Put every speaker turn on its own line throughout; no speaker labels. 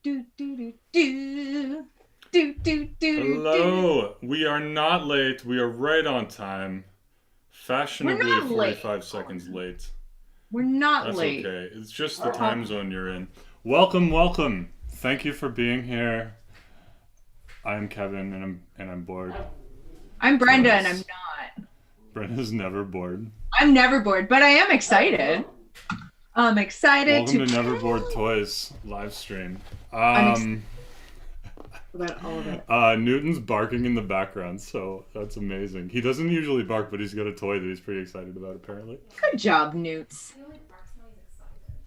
do do do do do do do do.
Hello. We are not late. We are right on time.
We're
Fashionably
not late.
45 seconds late.
We're not
That's
late.
okay. It's just the time zone you're in. Welcome, welcome. Thank you for being here. I am Kevin and I'm bored
I'm Brenda and I'm
twice.
not.
Brenda's never bored.
I'm never bored, but I am excited. I'm excited
Welcome
to
to Never
play.
Bored Toys live stream.
I'm excited about all of it.
Newton's barking in the background, so that's amazing. He doesn't usually bark, but he's got a toy that he's pretty excited about apparently.
Good job, Newts.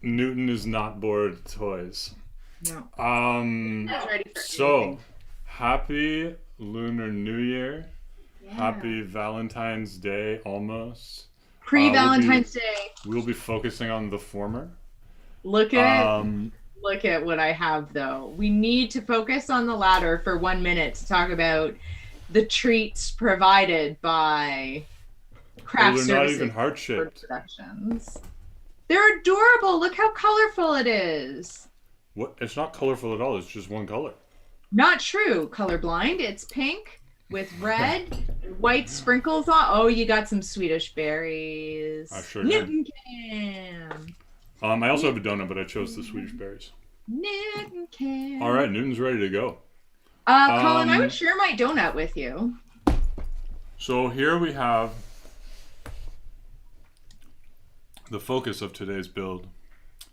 Newton is not bored of toys.
No.
Um,
He's ready for
so
anything.
happy Lunar New Year.
Yeah.
Happy Valentine's Day almost.
Pre-Valentine's Day.
We'll be focusing on the former.
Look at
Um,
what I have though. We need to focus on the latter for 1 minute to talk about the treats provided by Craft
they're not
Services
even
Bird
heart-shaped.
Productions. They're adorable. Look how colorful it is.
What? It's not colorful at all. It's just one color.
Not true. Colorblind. It's pink with red and white sprinkles on. Oh, you got some Swedish berries.
I sure did.
Newton can.
I also have a donut, but I chose the Swedish berries.
Newton can.
All right, Newton's ready to go.
Colin, I
Um,
would share my donut with you.
So here we have the focus of today's build.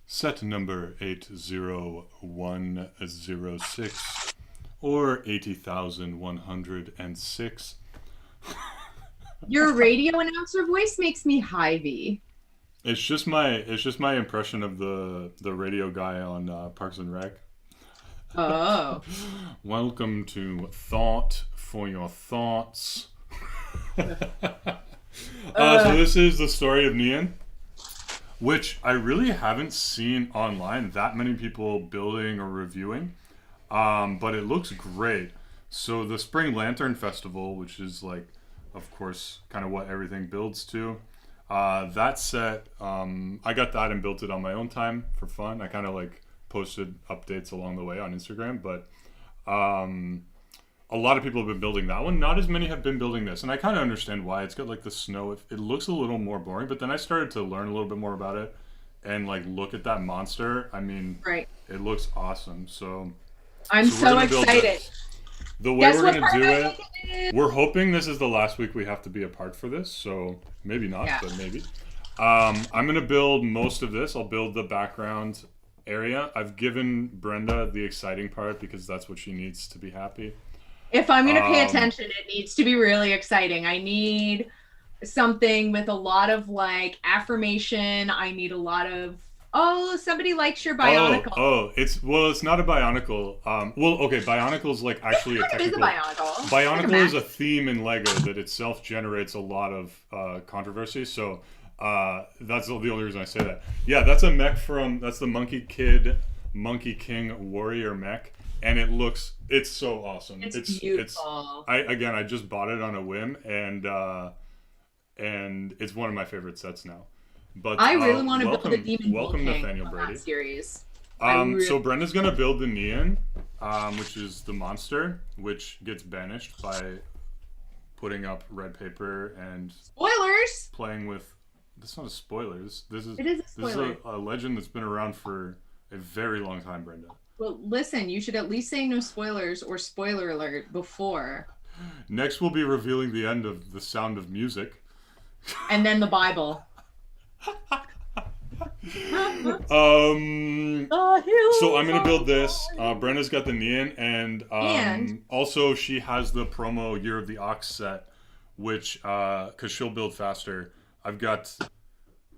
Set number 80106 or 80,106.
Your radio announcer voice makes me hivey.
It's just my impression of the radio guy on Parks and Rec.
Oh.
Welcome to Thought for Your Thoughts. So this is the story of Nian, which I really haven't seen online that many people building or reviewing, but it looks great. So the Spring Lantern Festival, which is like, of course, kind of what everything builds to, that set, I got that and built it on my own time for fun. I kind of like posted updates along the way on Instagram, but a lot of people have been building that one. Not as many have been building this, and I kind of understand why. It's got like the snow. It looks a little more boring, but then I started to learn a little bit more about it and like look at that monster. I mean,
Right.
it looks awesome.
I'm
We're
so
gonna build
excited.
this. The way
Guess
we're
what
gonna
part
do
I'm
it,
making?
we're hoping this is the last week we have to be apart for this, so maybe not,
Yeah.
but maybe. I'm gonna build most of this. I'll build the background area. I've given Brenda the exciting part because that's what she needs to be happy.
If I'm going to pay
Um,
attention, it needs to be really exciting. I need something with a lot of like affirmation. I need a lot of, oh, somebody likes your bionicle.
It's not a Bionicle. Okay, Bionicle's like actually a
It is a
technical.
bionicle.
Bionicle
Like
is a theme in Lego that itself generates a lot of controversy. So that's the only reason I say that. Yeah, that's a mech that's the Monkey Kid, Monkey King Warrior mech, and it's so awesome.
It's beautiful.
I just bought it on a whim, and it's one of my favorite sets now. But
I really want to build a Demon Bull
welcome
King
Nathaniel
on
Brady.
that series.
So Brenda's gonna build the Nian, which is the monster, which gets banished by putting up red paper and
Spoilers!
playing with. That's not a spoiler. This is
It is a
this is
spoiler.
a legend that's been around for a very long time, Brenda.
Well, listen, you should at least say no spoilers or spoiler alert before.
Next, we'll be revealing the end of The Sound of Music.
And then the Bible.
So I'm gonna build this. Brenda's got the Nian, and also she has the promo Year of the Ox set, which because she'll build faster. I've got,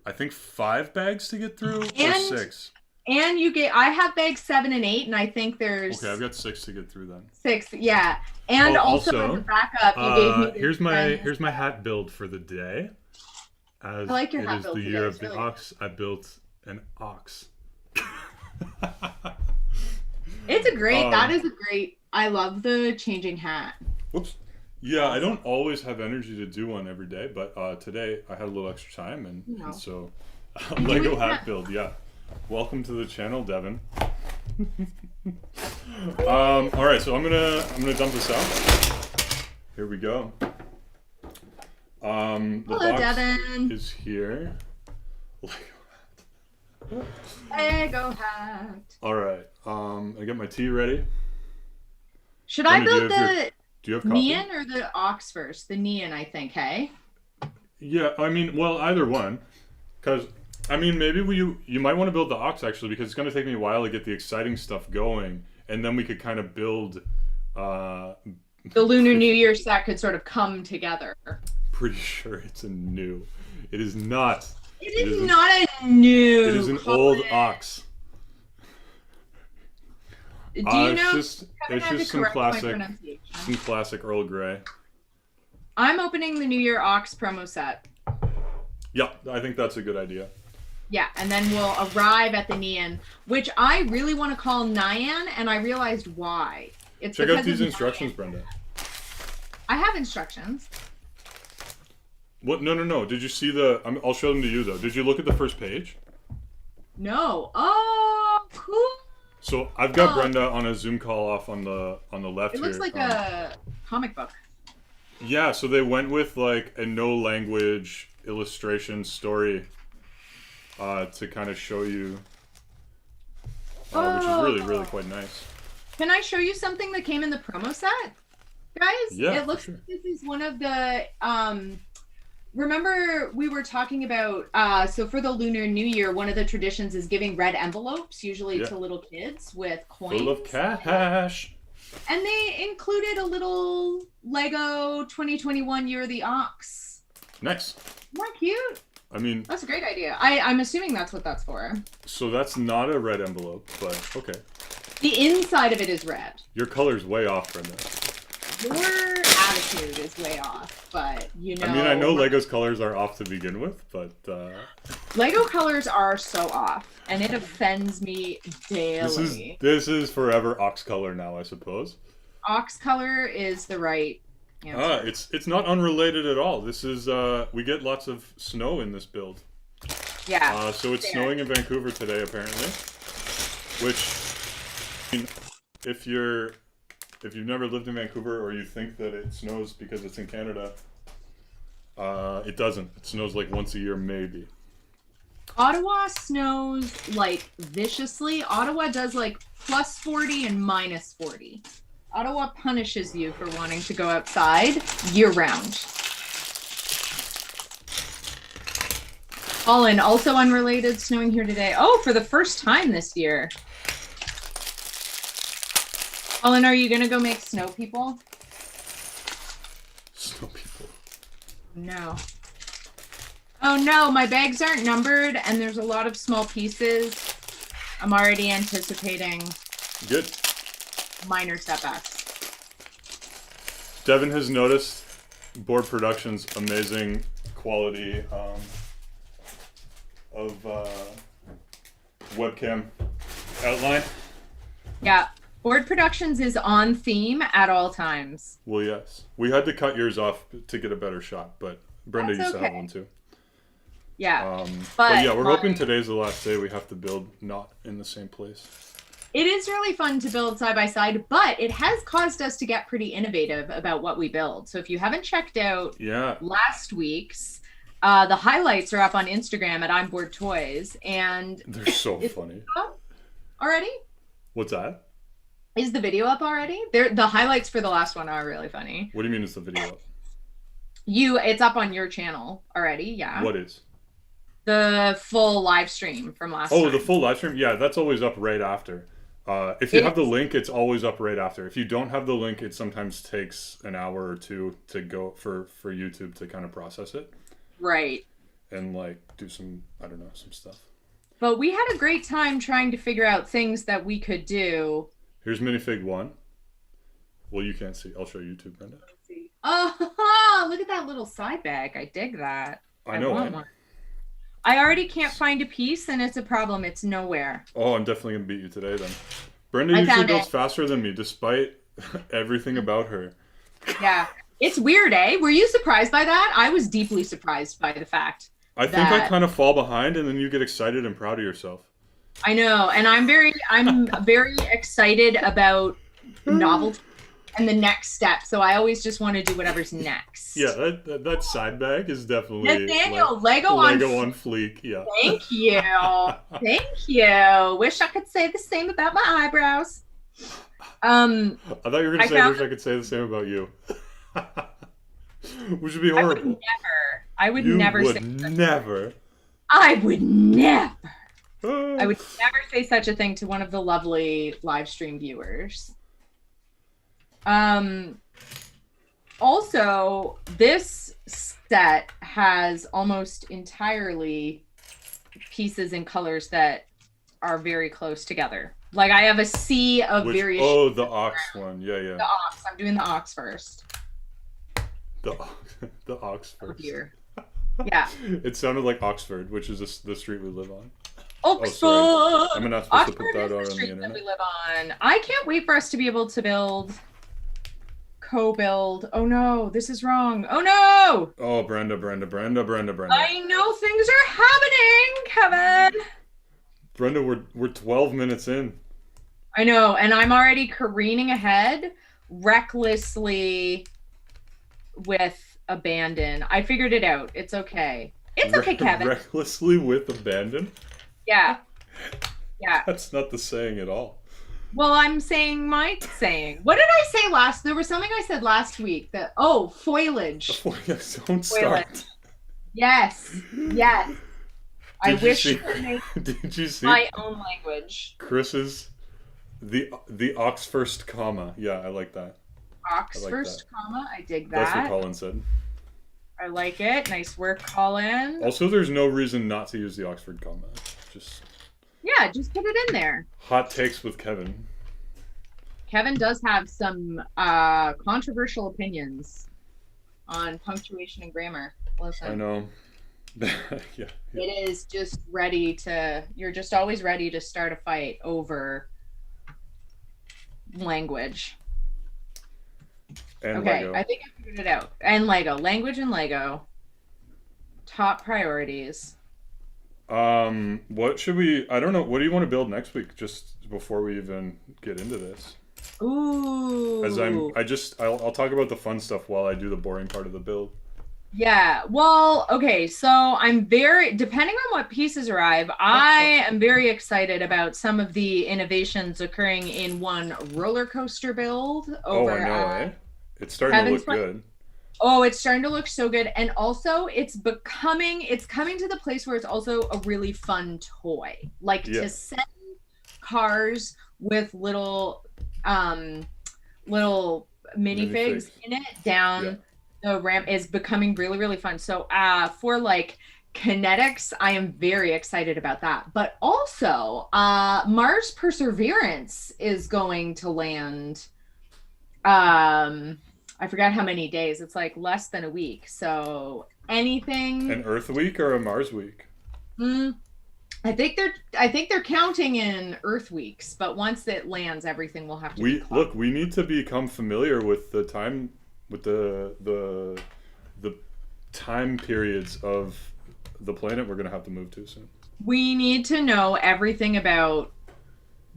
I think 5 bags to get through or
And
6.
And I have bags 7 and 8, and I think there's
Okay, I've got 6 to get through then.
6. Yeah, and also as a backup, you gave me.
Here's my hat build for the day. As
I like your
it
hat
is
build
the
today.
year
It's
of the
really
ox, I built an ox.
It's a great. That is a great. I love the changing hat.
Whoops. Yeah, I don't always have energy to do one every day, but today I had a little extra time, and so Lego hat build. Yeah, welcome to the channel, Devin. All right, so I'm gonna dump this out. Here we go. The
Hello,
box
Devin.
is here.
Lego hacked.
All right. I got my tea ready.
Should I
Brenda,
build the
do you have coffee?
Nian or the Ox first? The Nian, I think. Hey.
Yeah, I mean, well, either one. Because, I mean, maybe you might want to build the ox, actually, because it's going to take me a while to get the exciting stuff going. And then we could kind of build...
the Lunar New Year set could sort of come together.
Pretty sure it's a new. It is not.
It is not a new.
It is an old ox.
Do you know?
It's just some classic Earl Grey.
I'm opening the New Year Ox promo set.
Yeah, I think that's a good idea.
Yeah, and then we'll arrive at the Nian, which I really want to call Nian, and I realized why. It's
Check out these instructions, Brenda.
I have instructions.
What? No. Did you see the... I'll show them to you, though. Did you look at the first page?
No. Oh, cool.
So I've got Brenda on a Zoom call off on the left.
It looks like a comic book.
Yeah, so they went with like a no language illustration story to kind of show you, which is really quite nice.
Can I show you something that came in the promo set, guys?
Yeah,
it looks like this is one of the. Remember we were talking about, so for the Lunar New Year, one of the traditions is giving red envelopes, usually to little kids with coins.
Full of cash.
And they included a little Lego 2021 Year of the Ox.
Nice.
Isn't that cute?
I mean... That's
a great idea. I'm assuming that's what that's for.
So that's not a red envelope, but okay.
The inside of it is red.
Your color's way off, Brenda.
Your attitude is way off, but you know...
I mean, I know Lego's colors are off to begin with, but...
Lego colors are so off, and it offends me daily.
This is forever ox color now, I suppose.
Ox color is the right answer.
It's not unrelated at all. This is... we get lots of snow in this build.
Yeah.
So it's snowing in Vancouver today, apparently. Which... I mean, if you've never lived in Vancouver or you think that it snows because it's in Canada, it doesn't. It snows like once a year, maybe.
Ottawa snows like viciously. Ottawa does like plus 40 and minus 40. Ottawa punishes you for wanting to go outside year round. Colin, also unrelated, snowing here today. Oh, for the first time this year. Colin, are you going to go make snow people?
Snow people.
No. Oh no, my bags aren't numbered and there's a lot of small pieces. I'm already anticipating
Good.
minor setbacks.
Devin has noticed Board Productions' amazing quality of webcam outline.
Yeah. Board Productions is on theme at all times.
Well, yes. We had to cut yours off to get a better shot, but Brenda used to have one too.
Yeah.
But yeah, we're hoping today's the last day we have to build not in the same place.
It is really fun to build side by side, but it has caused us to get pretty innovative about what we build. So if you haven't checked out last week's, the highlights are up on Instagram at I'm Bored Toys, and
they're so funny.
Already?
What's that?
Is the video up already? The highlights for the last one are really funny.
What do you mean is the video up?
It's up on your channel already, yeah.
What is?
The full live stream from last time.
Oh, the full live stream? Yeah, that's always up right after. If you have the link, it's always up right after. If you don't have the link, it sometimes takes an hour or two to go for YouTube to kind of process it.
Right.
And like do some, I don't know, some stuff.
But we had a great time trying to figure out things that we could do.
Here's minifig 1. Well, you can't see. I'll show you too, Brenda.
Oh, look at that little side bag. I dig that.
I know.
Want one. I already can't find a piece, and it's a problem. It's nowhere.
Oh, I'm definitely going to beat you today, then. Brenda usually builds faster than me, despite everything about her.
Yeah. It's weird, eh? Were you surprised by that? I was deeply surprised by the fact
I think I kind of fall behind, and then you get excited and proud of yourself.
I know, and I'm very excited about novelty and the next step. So I always just want to do whatever's next.
Yeah, that side bag is definitely
Nathaniel,
like,
Lego
on fleek. Yeah.
Thank you. Thank you. Wish I could say the same about my eyebrows.
I thought you were gonna say wish I could say the same about you. Which would be horrible.
I would never say
never.
I would never. I would never say such a thing to one of the lovely live stream viewers. Also, this set has almost entirely pieces and colors that are very close together. Like I have a sea of various.
Oh, the ox one. Yeah.
The ox. I'm doing the ox first.
The ox first.
Here. Yeah.
It sounded like Oxford, which is the street we live on.
Oxford.
Oh, I'm not supposed
Oxford
to put that
on
the internet.
That we live on. I can't wait for us to be able to co-build. Oh no, this is wrong. Oh no.
Oh, Brenda.
I know things are happening, Kevin.
Brenda, we're 12 minutes in.
I know, and I'm already careening ahead recklessly with abandon. I figured it out. It's okay. It's okay, Kevin.
Recklessly with abandon?
Yeah.
That's not the saying at all.
Well, I'm saying my saying. What did I say last? There was something I said last week that foliage.
Don't start.
Yes. I wish I could make
Did you see
my own language.
Chris's the ox first comma. Yeah, I like that.
Ox first comma. I dig that.
That's what Colin said.
I like it. Nice work, Colin.
Also, there's no reason not to use the Oxford comma. Just
put it in there.
Hot takes with Kevin.
Kevin does have some controversial opinions on punctuation and grammar. Listen.
I know. Yeah.
It is just you're just always ready to start a fight over language.
And
okay,
Lego.
I think I figured it out. And Lego. Language and Lego. Top priorities.
What should we... I don't know. What do you want to build next week? Just before we even get into this.
Ooh.
As I'll talk about the fun stuff while I do the boring part of the build.
Yeah. Well, okay. So I'm depending on what pieces arrive, I am very excited about some of the innovations occurring in one roller coaster build. Over,
I know, eh? It's starting to look good.
Oh, it's starting to look so good. And also it's coming to the place where it's also a really fun toy. Like to send cars with little minifigs in it down the ramp is becoming really, really fun. So for like kinetics, I am very excited about that. But also Mars Perseverance is going to land I forgot how many days. It's like less than a week. So anything.
An Earth week or a Mars week?
I think they're counting in Earth weeks, but once it lands, everything will have to be clocked.
We need to become familiar with the time, with the time periods of the planet we're going to have to move to soon. We
need to know everything about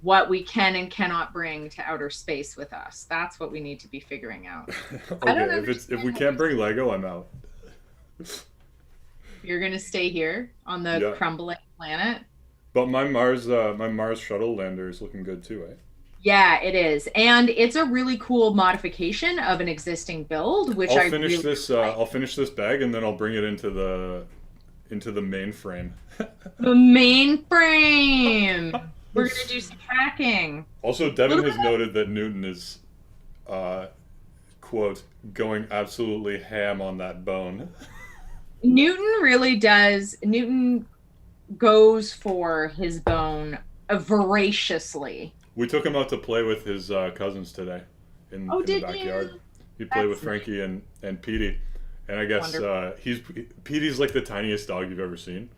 what we can and cannot bring to outer space with us. That's what we need to be figuring out.
Okay, if we can't bring Lego, I'm out.
You're gonna stay here on the crumbling planet.
But my Mars shuttle lander is looking good too, eh?
Yeah, it is, and it's a really cool modification of an existing build, which
I'll finish this bag and then I'll bring it into the mainframe.
The mainframe. We're gonna do some hacking.
Also, Devin has noted that Newton is, quote, going absolutely ham on that bone.
Newton really does. Newton goes for his bone voraciously.
We took him out to play with his cousins today in the backyard. He played with Frankie and Petey, and I guess Petey's like the tiniest dog you've ever seen,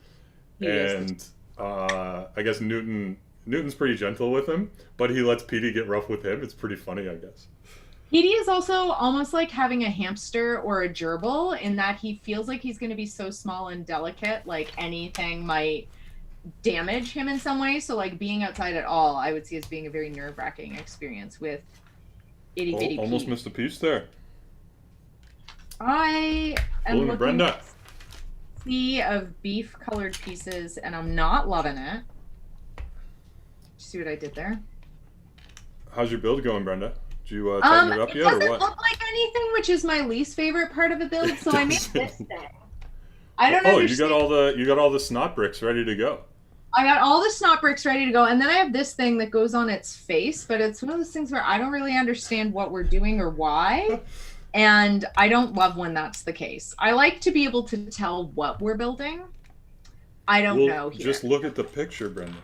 and I guess Newton's pretty gentle with him, but he lets Petey get rough with him. It's pretty funny, I guess.
Petey is also almost like having a hamster or a gerbil in that he feels like he's going to be so small and delicate, like anything might damage him in some way. So like being outside at all, I would see as being a very nerve-wracking experience with itty bitty.
Almost missed a piece there.
I am looking
Brenda.
at a sea of beef-colored pieces, and I'm not loving it. See what I did there?
How's your build going, Brenda? Did you tighten it up yet, or what?
It doesn't look like anything, which is my least favorite part of a build. So I made this thing. I don't know. Oh,
understand. you got all the snot bricks ready to go.
I got all the snot bricks ready to go, and then I have this thing that goes on its face, but it's one of those things where I don't really understand what we're doing or why, and I don't love when that's the case. I like to be able to tell what we're building. I don't know here.
Just look at the picture, Brenda.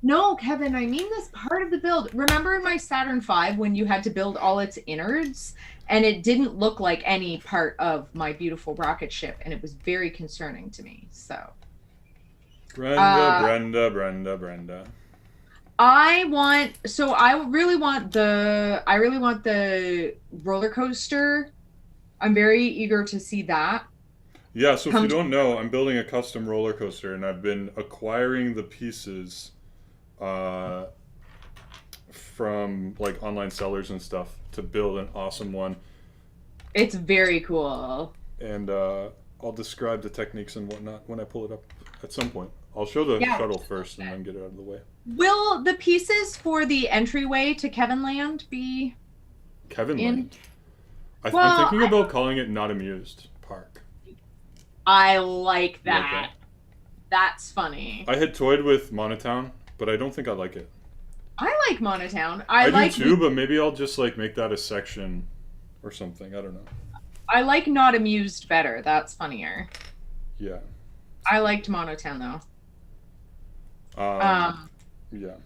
No, Kevin, I mean this part of the build. Remember in my Saturn V when you had to build all its innards, and it didn't look like any part of my beautiful rocket ship, and it was very concerning to me, so...
Brenda.
I really want the roller coaster. I'm very eager to see that.
Yeah, so if you don't know, I'm building a custom roller coaster, and I've been acquiring the pieces from like online sellers and stuff to build an awesome one.
It's very cool.
And I'll describe the techniques and whatnot when I pull it up at some point. I'll show the shuttle first and then get it out of the way.
Will the pieces for the entryway to Kevin Land be
Land? I'm thinking about calling it Not Amused Park.
I like that. That's funny.
I had toyed with Monotown, but I don't think I like it.
I like Monotown.
I do too, but maybe I'll just like make that a section or something. I don't know.
I like Not Amused better. That's funnier.
Yeah.
I liked Monotown though.
Yeah.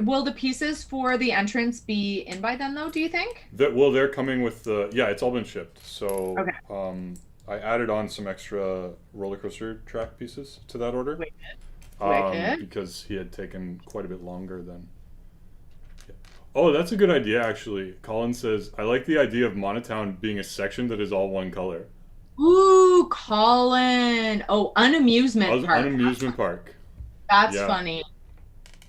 Will the pieces for the entrance be in by then though, do you think?
They're coming with the... Yeah, it's all been shipped. So
okay.
I added on some extra roller coaster track pieces to that order.
Wicked.
Because he had taken quite a bit longer than... Yeah. Oh, that's a good idea, actually. Colin says, I like the idea of Monotown being a section that is all one color.
Ooh, Colin. Oh, Unamusement Park.
Unamusement Park.
That's funny.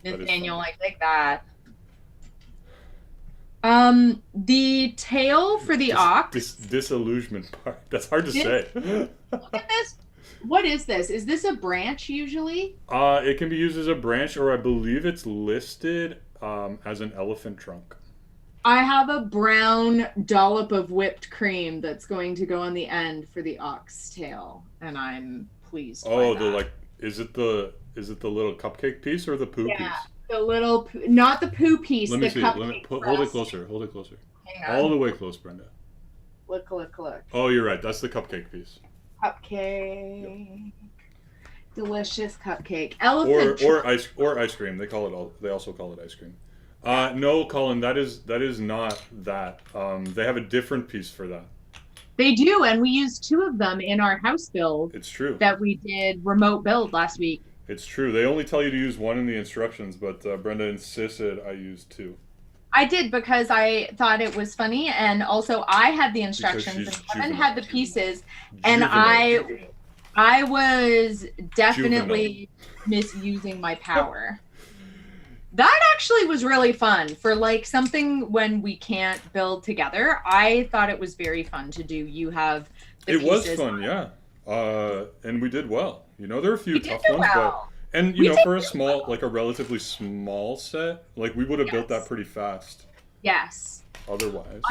Nathaniel, I like that. The tail for the ox.
Disillusionment Park. That's hard to say.
Look at this. What is this? Is this a branch usually?
It can be used as a branch, or I believe it's listed as an elephant trunk.
I have a brown dollop of whipped cream that's going to go on the end for the oxtail, and I'm pleased.
Oh, is it the little cupcake piece or the poo piece?
Yeah, the little not the poo piece.
Let me see. Hold it closer. Hang on. All the way close, Brenda.
Look.
Oh, you're right. That's the cupcake piece.
Cupcake. Yep. Delicious cupcake. Elephant
or ice cream. They also call it ice cream. No, Colin, that is not that. They have a different piece for that.
They do, and we used 2 of them in our house build.
It's true.
That we did remote build last week.
It's true. They only tell you to use 1 in the instructions, but Brenda insisted I use 2.
I did because I thought it was funny, and also I had the instructions, and Kevin had the pieces, and I was definitely misusing my power. That actually was really fun for like something when we can't build together. I thought it was very fun to do. You have the pieces.
Was fun, yeah. And we did well. You know, there are a few tough ones, but for a relatively small set, like we would have built that pretty fast.
Yes.
Otherwise.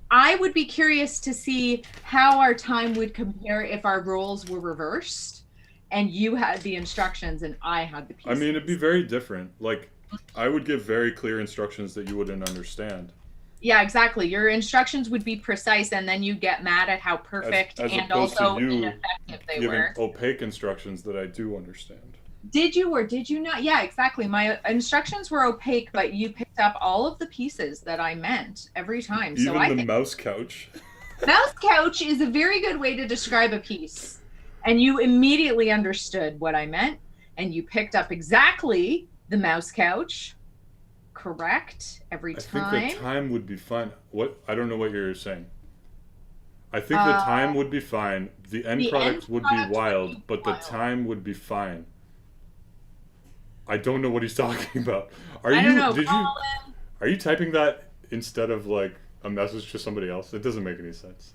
I would be curious to see how our time would compare if our roles were reversed and you had the instructions and I had the pieces.
I mean, it'd be very different. Like, I would give very clear instructions that you wouldn't understand.
Yeah, exactly. Your instructions would be precise, and then you get mad at how perfect
as
and also ineffective they were.
Opaque instructions that I do understand.
Did you or did you not? Yeah, exactly. My instructions were opaque, but you picked up all of the pieces that I meant every time.
Even the mouse couch.
Mouse couch is a very good way to describe a piece. And you immediately understood what I meant, and you picked up exactly the mouse couch. Correct every time.
I think the time would be fun. What? I don't know what you're saying. I think the time would be fine. The end product would be wild, but the time would be fine. I don't know what he's talking about.
I don't know.
Are you typing that instead of like a message to somebody else? It doesn't make any sense.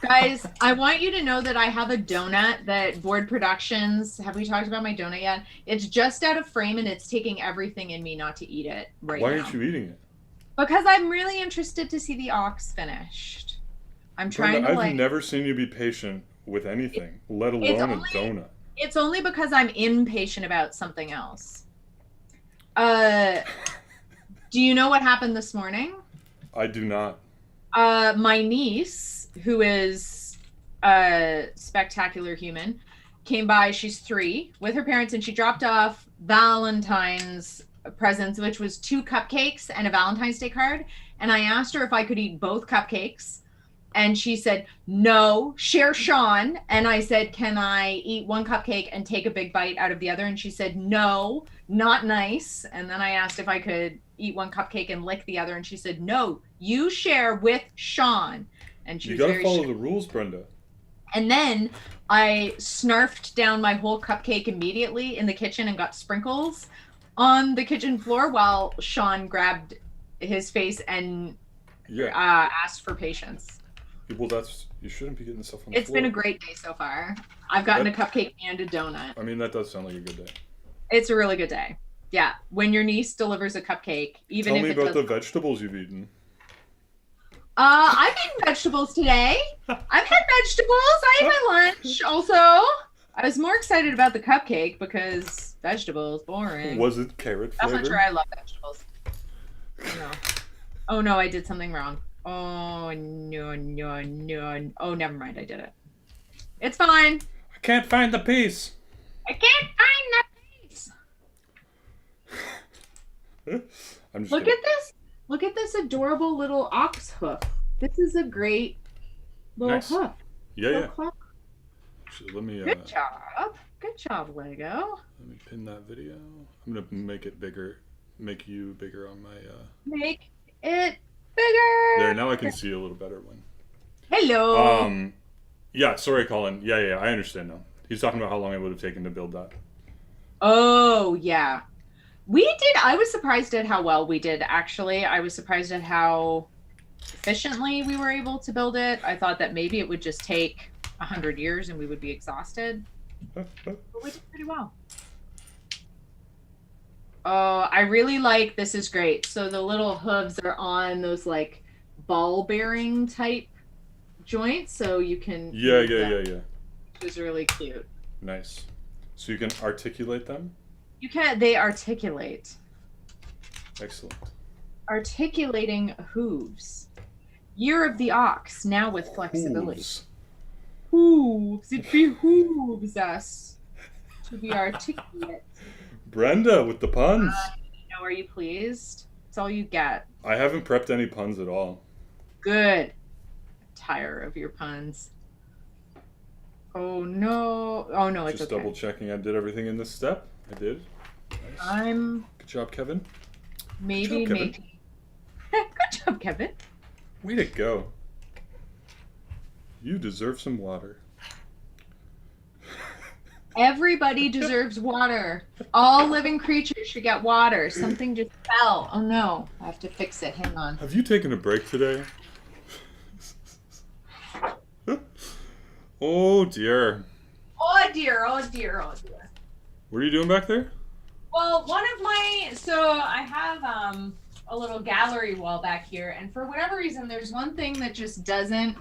Guys, I want you to know that I have a donut that Board Productions, have we talked about my donut yet? It's just out of frame and it's taking everything in me not to eat it right now.
Why aren't you eating it?
Because I'm really interested to see the ox finished. I'm trying to
I've never seen you be patient with anything, let alone a donut.
It's only because I'm impatient about something else. Do you know what happened this morning?
I do not.
My niece, who is a spectacular human, came by. She's 3 with her parents, and she dropped off Valentine's presents, which was 2 cupcakes and a Valentine's Day card. And I asked her if I could eat both cupcakes. And she said, no, share Sean. And I said, can I eat 1 cupcake and take a big bite out of the other? And she said, no, not nice. And then I asked if I could eat 1 cupcake and lick the other. And she said, no, you share with Sean. And she
You gotta follow the rules, Brenda.
And then I snarfed down my whole cupcake immediately in the kitchen and got sprinkles on the kitchen floor while Sean grabbed his face and asked for patience.
Well, you shouldn't be getting stuff on the floor.
It's been a great day so far. I've gotten a cupcake and a donut.
I mean, that does sound like a good day.
It's a really good day. Yeah. When your niece delivers a cupcake, even if
Tell me about the vegetables you've eaten.
I've eaten vegetables today. I've had vegetables. I ate my lunch also. I was more excited about the cupcake because vegetables, boring.
Was it carrot flavor?
That's not true. I love vegetables. No. Oh no, I did something wrong. Oh, no. Oh, never mind. I did it. It's fine.
I can't find the piece.
I can't find the piece. Look at this. Look at this adorable little ox hoof. This is a great little hoof.
Yeah. So let me.
Good job. Good job, Lego.
Let me pin that video. I'm gonna make it bigger. Make you bigger on my.
Make it bigger.
There, now I can see a little better one.
Hello.
Yeah, sorry, Colin. Yeah, I understand now. He's talking about how long it would have taken to build that.
Oh, yeah. We did. I was surprised at how well we did, actually. I was surprised at how efficiently we were able to build it. I thought that maybe it would just take 100 years and we would be exhausted. But we did pretty well. Oh, I really like, this is great. So the little hooves are on those like ball bearing type joints, so you can
yeah.
Which is really cute.
Nice. So you can articulate them?
You can. They articulate.
Excellent.
Articulating hooves. Year of the ox, now with flexibility. Hooves. It behooves us to be articulate.
Brenda with the puns.
Are you pleased? It's all you get.
I haven't prepped any puns at all.
Good. I'm tired of your puns. Oh no. Oh no, it's
Just
okay.
double checking I did everything in this step. I did. Nice. Good job, Kevin.
Maybe. Good job, Kevin.
Way to go. You deserve some water.
Everybody deserves water. All living creatures should get water. Something just fell. Oh no. I have to fix it. Hang on.
Have you taken a break today? Oh dear.
Oh dear.
What are you doing back there?
Well, so I have a little gallery wall back here, and for whatever reason, there's one thing that just doesn't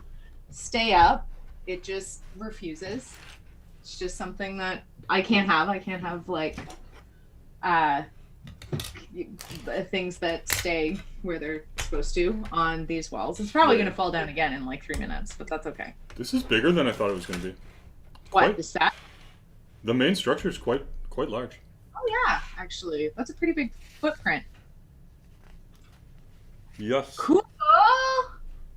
stay up. It just refuses. It's just something that I can't have. I can't have like things that stay where they're supposed to on these walls. It's probably going to fall down again in like 3 minutes, but that's okay.
This is bigger than I thought it was going to be.
What is that?
The main structure is quite large.
Oh yeah, actually, that's a pretty big footprint.
Yes.
Cool.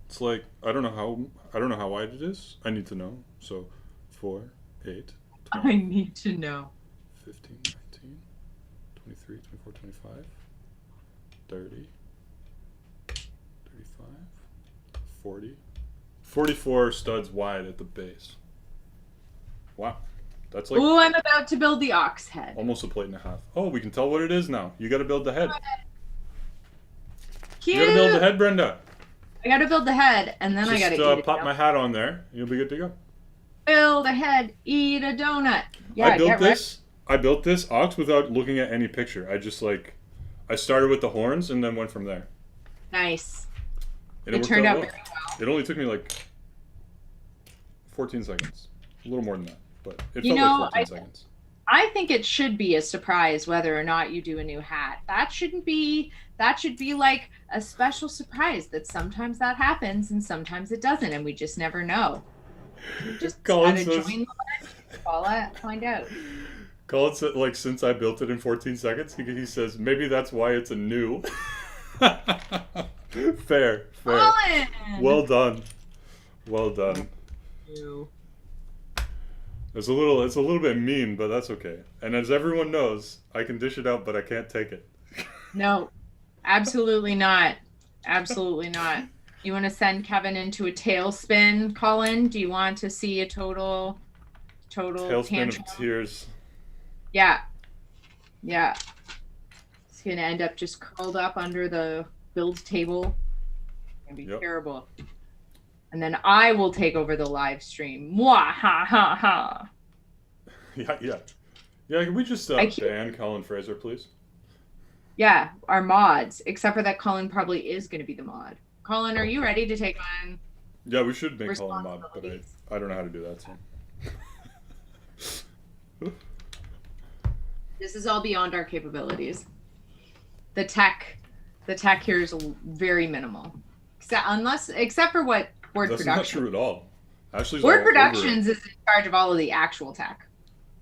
It's like I don't know how wide it is. I need to know. So 4, 8, 12,
I need to know.
15, 19, 23, 24, 25, 30, 35, 40, 44 studs wide at the base. Wow. That's like...
Ooh, I'm about to build the ox head.
Almost a plate and a half. Oh, we can tell what it is now. You got to build the head.
Cute.
You got to build the head, Brenda.
I got to build the head, and then I got to eat it.
Pop my hat on there. You'll be good to go.
Build a head, eat a donut. Yeah,
I built this ox without looking at any picture. I started with the horns and then went from there.
Nice.
And
it turned out very well.
It only took me like 14 seconds. A little more than that, but it felt like 14 seconds.
I think it should be a surprise whether or not you do a new hat. That should be like a special surprise that sometimes that happens and sometimes it doesn't, and we just never know. Just gotta join the line, find out.
Colin said, like, since I built it in 14 seconds, he says, maybe that's why it's a new. Fair.
Colin!
Well done. It's a little bit mean, but that's okay. And as everyone knows, I can dish it out, but I can't take it.
No, absolutely not. Absolutely not. You want to send Kevin into a tailspin, Colin? Do you want to see a total
tailspin
tantrum?
Of tears?
Yeah. It's gonna end up just curled up under the build table. It's gonna be terrible. And then I will take over the live stream. Mwah, ha, ha, ha.
Yeah. Can we just ban Colin Fraser, please?
Yeah, our mods. Except for that Colin probably is going to be the mod. Colin, are you ready to take on?
Yeah, we should make Colin mod, but I don't know how to do that. So.
This is all beyond our capabilities. The tech here is very minimal, except for what Word
That's
Production.
That's not true at all. Ashley's
Word Productions is in charge of all of the actual tech.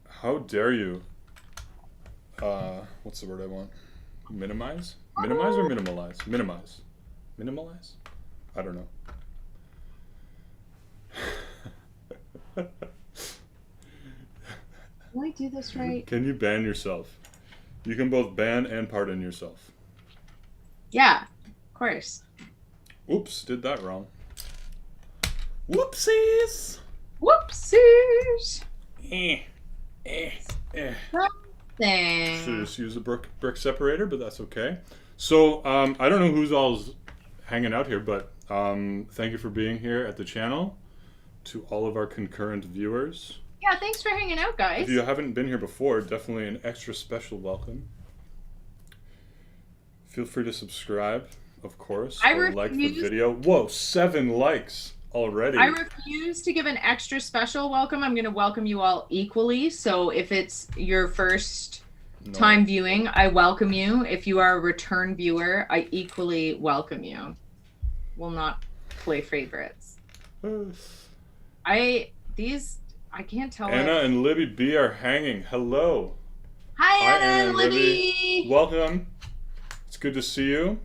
How dare you? What's the word I want? Minimize? Minimize or minimalize? Minimize. Minimalize? I don't know.
Will I do this right?
Can you ban yourself? You can both ban and pardon yourself.
Yeah, of course.
Oops, did that wrong. Whoopsies!
Whoopsies!
Should just use a brick separator, but that's okay. So, I don't know who's all's hanging out here, but thank you for being here at the channel. To all of our concurrent viewers.
Yeah, thanks for hanging out, guys.
If you haven't been here before, definitely an extra special welcome. Feel free to subscribe, of course, or like the video. Whoa, 7 likes already.
I refuse to give an extra special welcome. I'm going to welcome you all equally. So if it's your first time viewing, I welcome you. If you are a return viewer, I equally welcome you. Will not play favorites. I can't tell.
Anna and Libby B are hanging. Hello.
Hi, Anna and Libby.
Welcome. It's good to see you.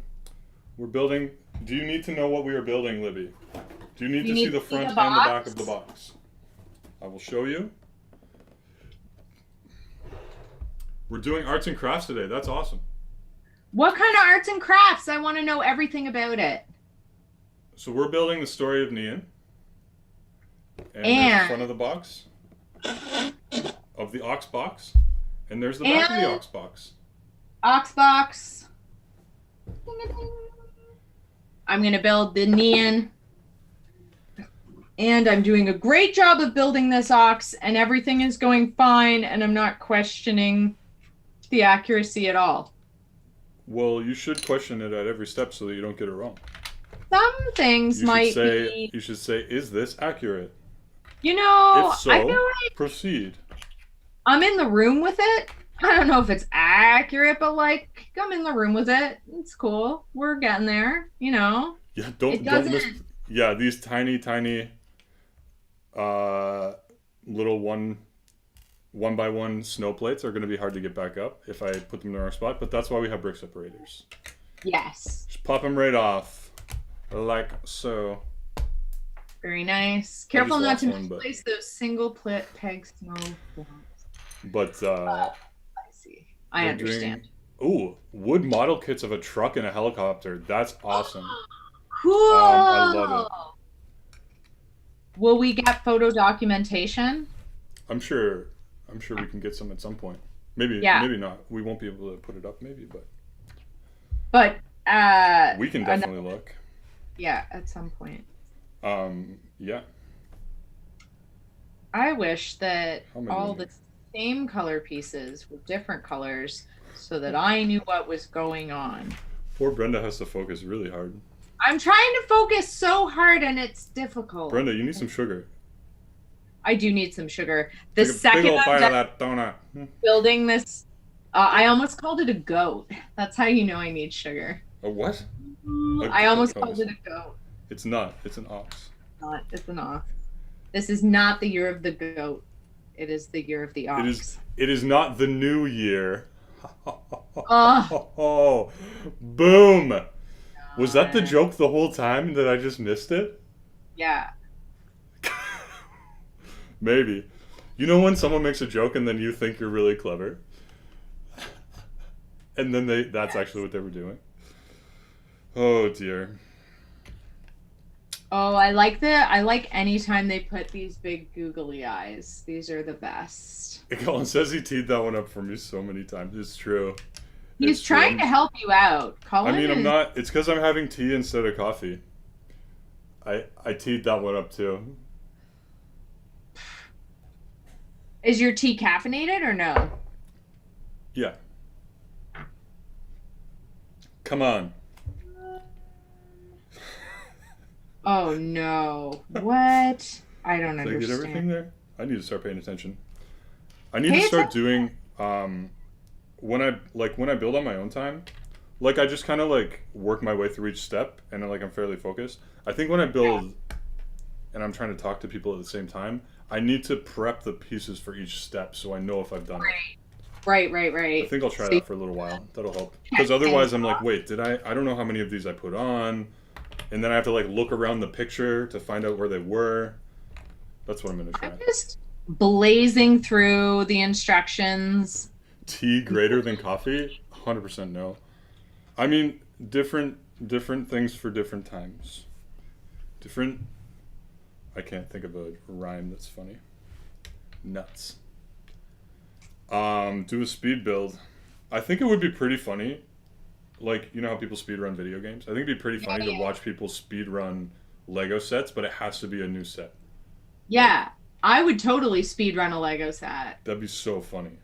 We're building. Do you need to know what we are building, Libby? Do you need to see the front and the back of the box? I will show you. We're doing arts and crafts today. That's awesome.
What kind of arts and crafts? I want to know everything about it.
So we're building the story of Nian. And there's the front of the box. Of the ox box. And there's the back of the ox box.
Ox box. I'm going to build the Nian. And I'm doing a great job of building this ox, and everything is going fine, and I'm not questioning the accuracy at all.
Well, you should question it at every step so that you don't get it wrong.
Some things be...
You should say, is this accurate?
You know,
if so,
I feel like
proceed.
I'm in the room with it. I don't know if it's accurate, but like, I'm in the room with it. It's cool. We're getting there, you know.
Yeah, don't miss. Yeah, these tiny little one by one snow plates are going to be hard to get back up if I put them in the wrong spot, but that's why we have brick separators.
Yes.
Just pop them right off, like so.
Very nice. Careful not to misplace those single peg snow blocks.
But
I see. I understand.
Ooh, wood model kits of a truck and a helicopter. That's awesome.
Cool.
I love it.
Will we get photo documentation?
I'm sure. I'm sure we can get some at some point. Maybe.
Yeah.
Maybe not. We won't be able to put it up. Maybe, but.
But
we can definitely look.
Yeah, at some point.
Yeah.
I wish that all
the
the same color pieces were different colors so that I knew what was going on.
Poor Brenda has to focus really hard.
I'm trying to focus so hard and it's difficult.
Brenda, you need some sugar.
I do need some sugar. The second
I'm bite of that donut.
Building this, I almost called it a goat. That's how you know I need sugar.
A what?
I almost called it a goat.
It's not. It's an ox.
It's an ox. This is not the year of the goat. It is the year of the ox.
It is not the new year. Oh, boom. Was that the joke the whole time that I just missed it?
Yeah.
Maybe. You know when someone makes a joke and then you think you're really clever? And then that's actually what they were doing. Oh dear.
Oh, I like anytime they put these big googly eyes. These are the best.
Colin says he teed that one up for me so many times. It's true.
He's trying to help you out. Colin
I'm not. It's because I'm having tea instead of coffee. I teed that one up too.
Is your tea caffeinated or no?
Yeah. Come on.
Oh no. What? I don't understand.
Did I get everything there? I need to start paying attention. I need to start doing when I build on my own time, like I just kind of like work my way through each step and like I'm fairly focused. I think when I build and I'm trying to talk to people at the same time, I need to prep the pieces for each step so I know if I've done it.
Right.
I think I'll try that for a little while. That'll help. Because otherwise I'm like, wait, I don't know how many of these I put on. And then I have to like look around the picture to find out where they were. That's what I'm going to try.
I'm just blazing through the instructions.
Tea greater than coffee? 100% no. I mean, different things for different times. I can't think of a rhyme that's funny. Nuts. Do a speed build. I think it would be pretty funny. Like, you know how people speed run video games? I think it'd be pretty funny to watch people speed run Lego sets, but it has to be a new set.
Yeah, I would totally speed run a Lego set.
That'd be so funny.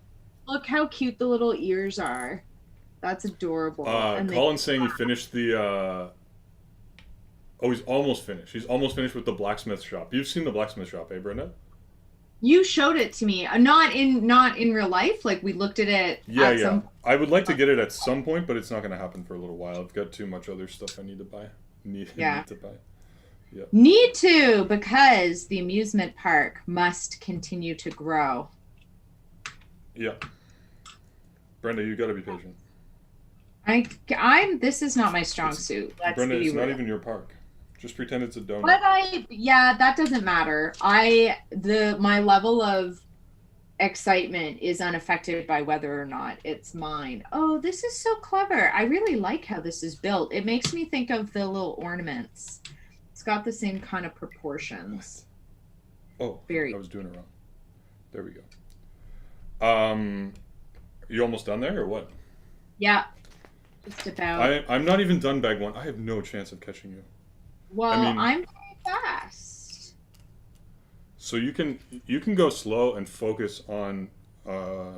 Look how cute the little ears are. That's adorable.
Colin's saying he finished the he's almost finished. He's almost finished with the blacksmith shop. You've seen the blacksmith shop, eh, Brenda?
You showed it to me. Not in real life. Like we looked at it.
Yeah. I would like to get it at some point, but it's not going to happen for a little while. I've got too much other stuff I need to buy. Need to buy. Yeah.
Need to, because the amusement park must continue to grow.
Yeah. Brenda, you got to be patient.
This is not my strong suit.
Brenda, it's not even your park. Just pretend it's a donut.
But that doesn't matter. My level of excitement is unaffected by whether or not it's mine. Oh, this is so clever. I really like how this is built. It makes me think of the little ornaments. It's got the same kind of proportions.
Oh, I was doing it wrong. There we go. You almost done there or what?
Yeah. Just about.
I'm not even done bag one. I have no chance of catching you.
Well, I'm very fast.
So you can go slow and focus on
my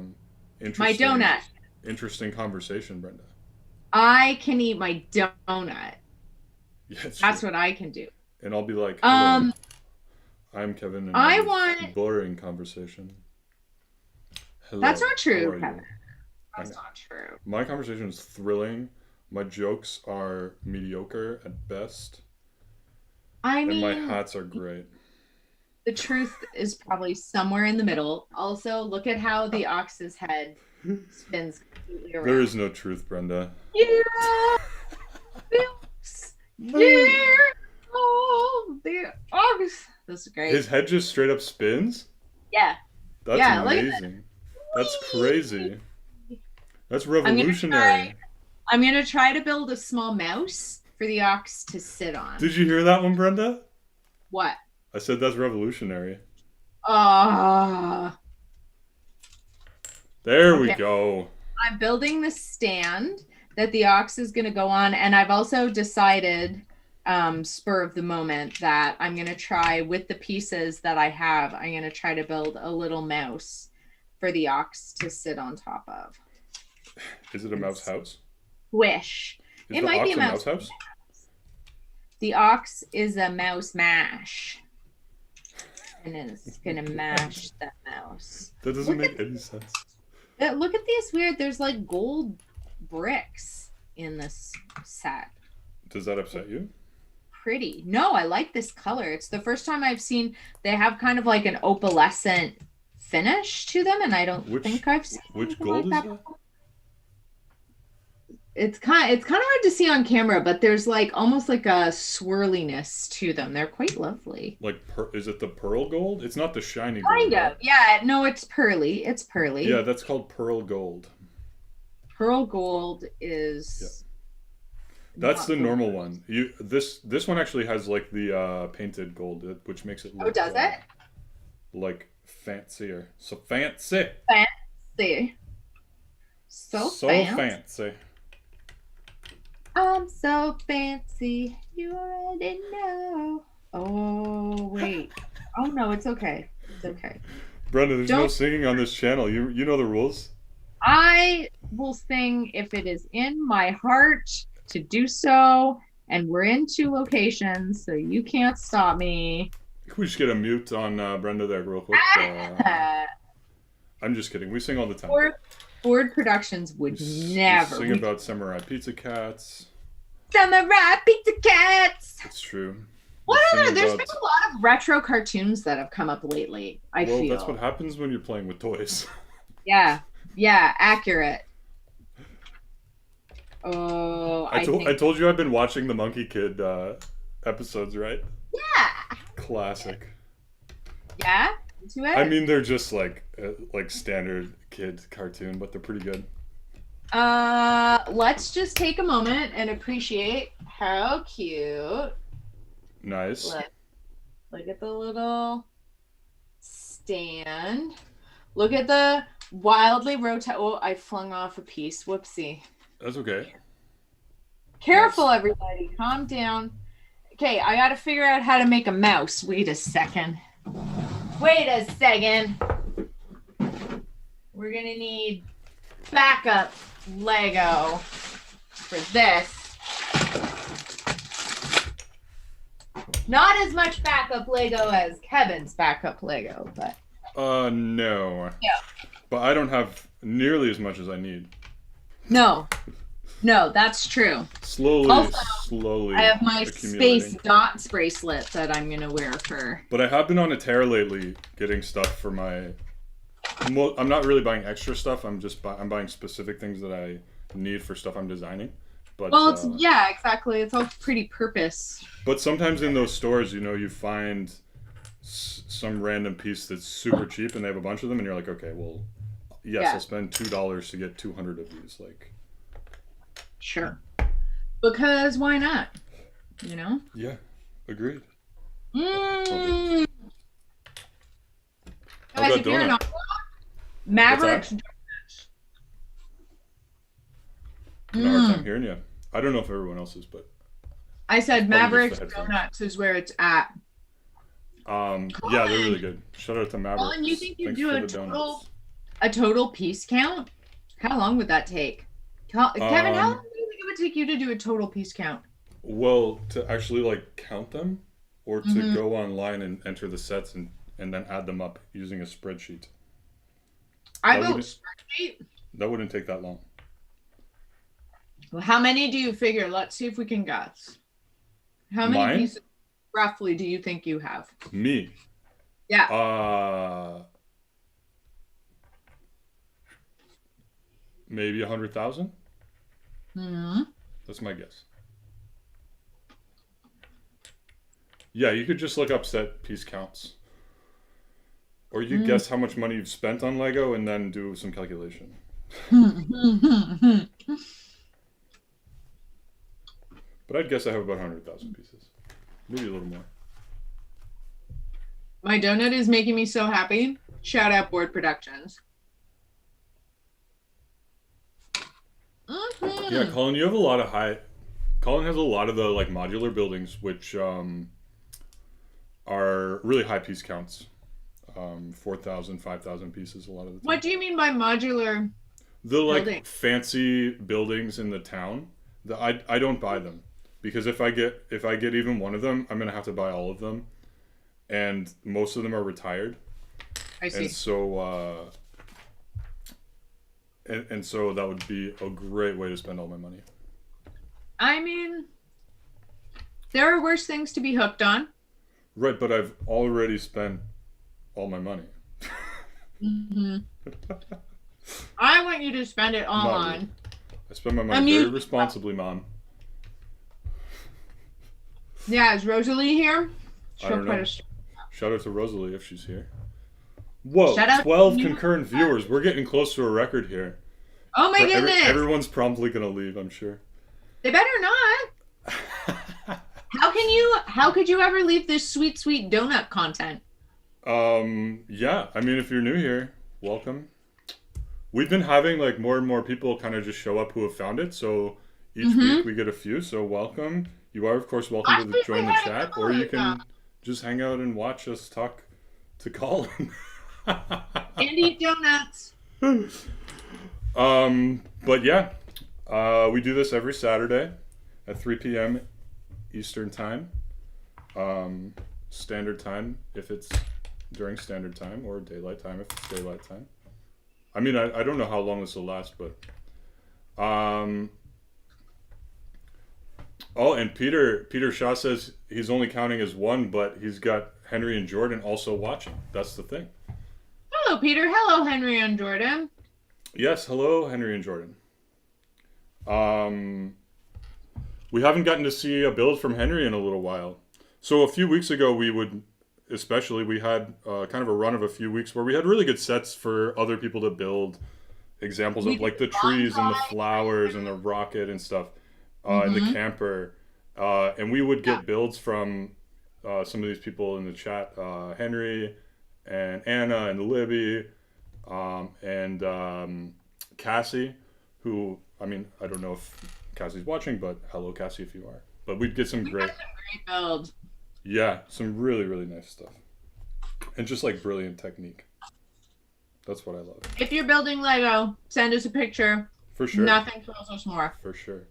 donut.
Interesting conversation, Brenda.
I can eat my donut.
Yeah,
that's what I can do.
And I'll be like, I'm Kevin, and
I want
boring conversation. Hello.
That's not true, Kevin. That's not true.
My conversation is thrilling. My jokes are mediocre at best. And my hats are great.
The truth is probably somewhere in the middle. Also, look at how the ox's head spins completely around.
There is no truth, Brenda.
Yeah. Yeah. Oh, the ox. That's great.
His head just straight up spins?
Yeah.
That's amazing. That's crazy. That's revolutionary.
I'm going to try to build a small mouse for the ox to sit on.
Did you hear that one, Brenda?
What?
I said that's revolutionary.
Ah.
There we
Okay.
go.
I'm building the stand that the ox is going to go on, and I've also decided, spur of the moment, that I'm going to try with the pieces that I have. I'm going to try to build a little mouse for the ox to sit on top of.
Is it a mouse house?
Wish.
Is
It
the
might
ox
be a mouse
house?
The ox is a mouse mash. And it's gonna mash the mouse.
That doesn't make any sense.
Look at these weird. There's like gold bricks in this set.
Does that upset you?
Pretty. No, I like this color. It's the first time I've seen they have kind of like an opalescent finish to them, and I don't think I've seen
which gold
like
is that?
It's kind of hard to see on camera, but there's like almost like a swirliness to them. They're quite lovely.
Like, is it the pearl gold? It's not the shiny gold.
Kind of. Yeah. No, it's pearly. It's pearly.
Yeah, that's called pearl gold.
Pearl gold is.
Yeah. That's the normal one. This one actually has like the painted gold, which makes it look.
Oh, does it?
Like fancier. So fancy.
Fancy. So
fancy.
I'm so fancy. You already know. Oh wait. Oh no, it's okay. It's okay.
Brenda, there's no singing on this channel. You know the rules.
I will sing if it is in my heart to do so, and we're in 2 locations, so you can't stop me.
Can we just get a mute on Brenda there real quick? I'm just kidding. We sing all the time.
Ford Productions would never
sing about samurai pizza cats.
Samurai pizza cats.
It's true.
There's been a lot of retro cartoons that have come up lately. I feel
that's what happens when you're playing with toys.
Yeah, accurate. Oh,
I told you I've been watching the Monkey Kid episodes, right?
Yeah.
Classic.
Yeah. Into it?
I mean, they're just like standard kid cartoon, but they're pretty good.
Let's just take a moment and appreciate how cute.
Nice.
Look at the little stand. Look at the wildly rotate. Oh, I flung off a piece. Whoopsie.
That's okay.
Careful, everybody. Calm down. Okay, I got to figure out how to make a mouse. Wait a second. We're going to need backup Lego for this. Not as much backup Lego as Kevin's backup Lego, but...
No.
Yeah.
But I don't have nearly as much as I need.
No, that's true.
Slowly.
I have my space dots bracelet that I'm gonna wear for.
But I have been on a tear lately, getting stuff for my. I'm not really buying extra stuff. I'm buying specific things that I need for stuff I'm designing. But
exactly. It's all pretty purpose.
But sometimes in those stores, you find some random piece that's super cheap, and they have a bunch of them, and you're like, okay, well, yes, I'll spend $2 to get 200 of these, like.
Sure. Because why not?
Yeah, agreed.
Guys, if you're not Maverick's Donuts.
I'm hearing you. I don't know if everyone else is, but
I said Maverick's Donuts is where it's at.
Yeah, they're really good. Shout out to Maverick.
Colin, you think you do a total piece count? How long would that take? Kevin, how long do you think it would take you to do a total piece count?
Well, to actually count them, or to go online and enter the sets and then add them up using a spreadsheet.
I built a spreadsheet.
That wouldn't take that long.
Well, how many do you figure? Let's see if we can guess. How many pieces roughly do you think you have?
Me?
Yeah.
Maybe 100,000?
Mm-hmm.
That's my guess. Yeah, you could just look up set piece counts. Or you could guess how much money you've spent on Lego and then do some calculation. But I'd guess I have about 100,000 pieces. Maybe a little more.
My donut is making me so happy. Shout out Board Productions.
Mm-hmm. Yeah, Colin, you have a lot of Colin has a lot of the like modular buildings, which are really high piece counts. 4,000, 5,000 pieces a lot of the time.
What do you mean by modular?
The like fancy buildings in the town. I don't buy them because if I get even one of them, I'm gonna have to buy all of them, and most of them are retired.
I see.
And so and so that would be a great way to spend all my money.
I mean, there are worse things to be hooked on.
Right, but I've already spent all my money.
Mm-hmm. I want you to spend it all on. Really.
I spend my money very responsibly, Mom.
Yeah, is Rosalie here?
I don't know. Shout out to Rosalie if she's here. Whoa, 12 concurrent viewers. We're getting close to a record here.
Oh my goodness.
Everyone's promptly going to leave, I'm sure.
They better not. How could you ever leave this sweet, sweet donut content?
Yeah. I mean, if you're new here, welcome. We've been having like more and more people kind of just show up who have found it. So each week we get a few. So welcome. You are, of course, welcome to join the chat, or you can just hang out and watch us talk to Colin.
And eat donuts.
But yeah, we do this every Saturday at 3 p.m. Eastern time, standard time if it's during standard time, or daylight time if it's daylight time. I mean, I don't know how long this will last, but oh, and Peter Shaw says he's only counting as one, but he's got Henry and Jordan also watching. That's the thing.
Hello, Peter. Hello, Henry and Jordan.
Yes, hello, Henry and Jordan. We haven't gotten to see a build from Henry in a little while. So a few weeks ago, we had kind of a run of a few weeks where we had really good sets for other people to build examples of, like the trees and the flowers and the rocket and stuff, and the camper. And we would get builds from some of these people in the chat, Henry and Anna and Libby, and Cassie, who, I mean, I don't know if Cassie's watching, but hello, Cassie, if you are. But we'd get some great
builds.
Yeah, some really, really nice stuff. And just like brilliant technique. That's what I love.
If you're building Lego, send us a picture.
For sure.
Nothing thrills us more.
For sure.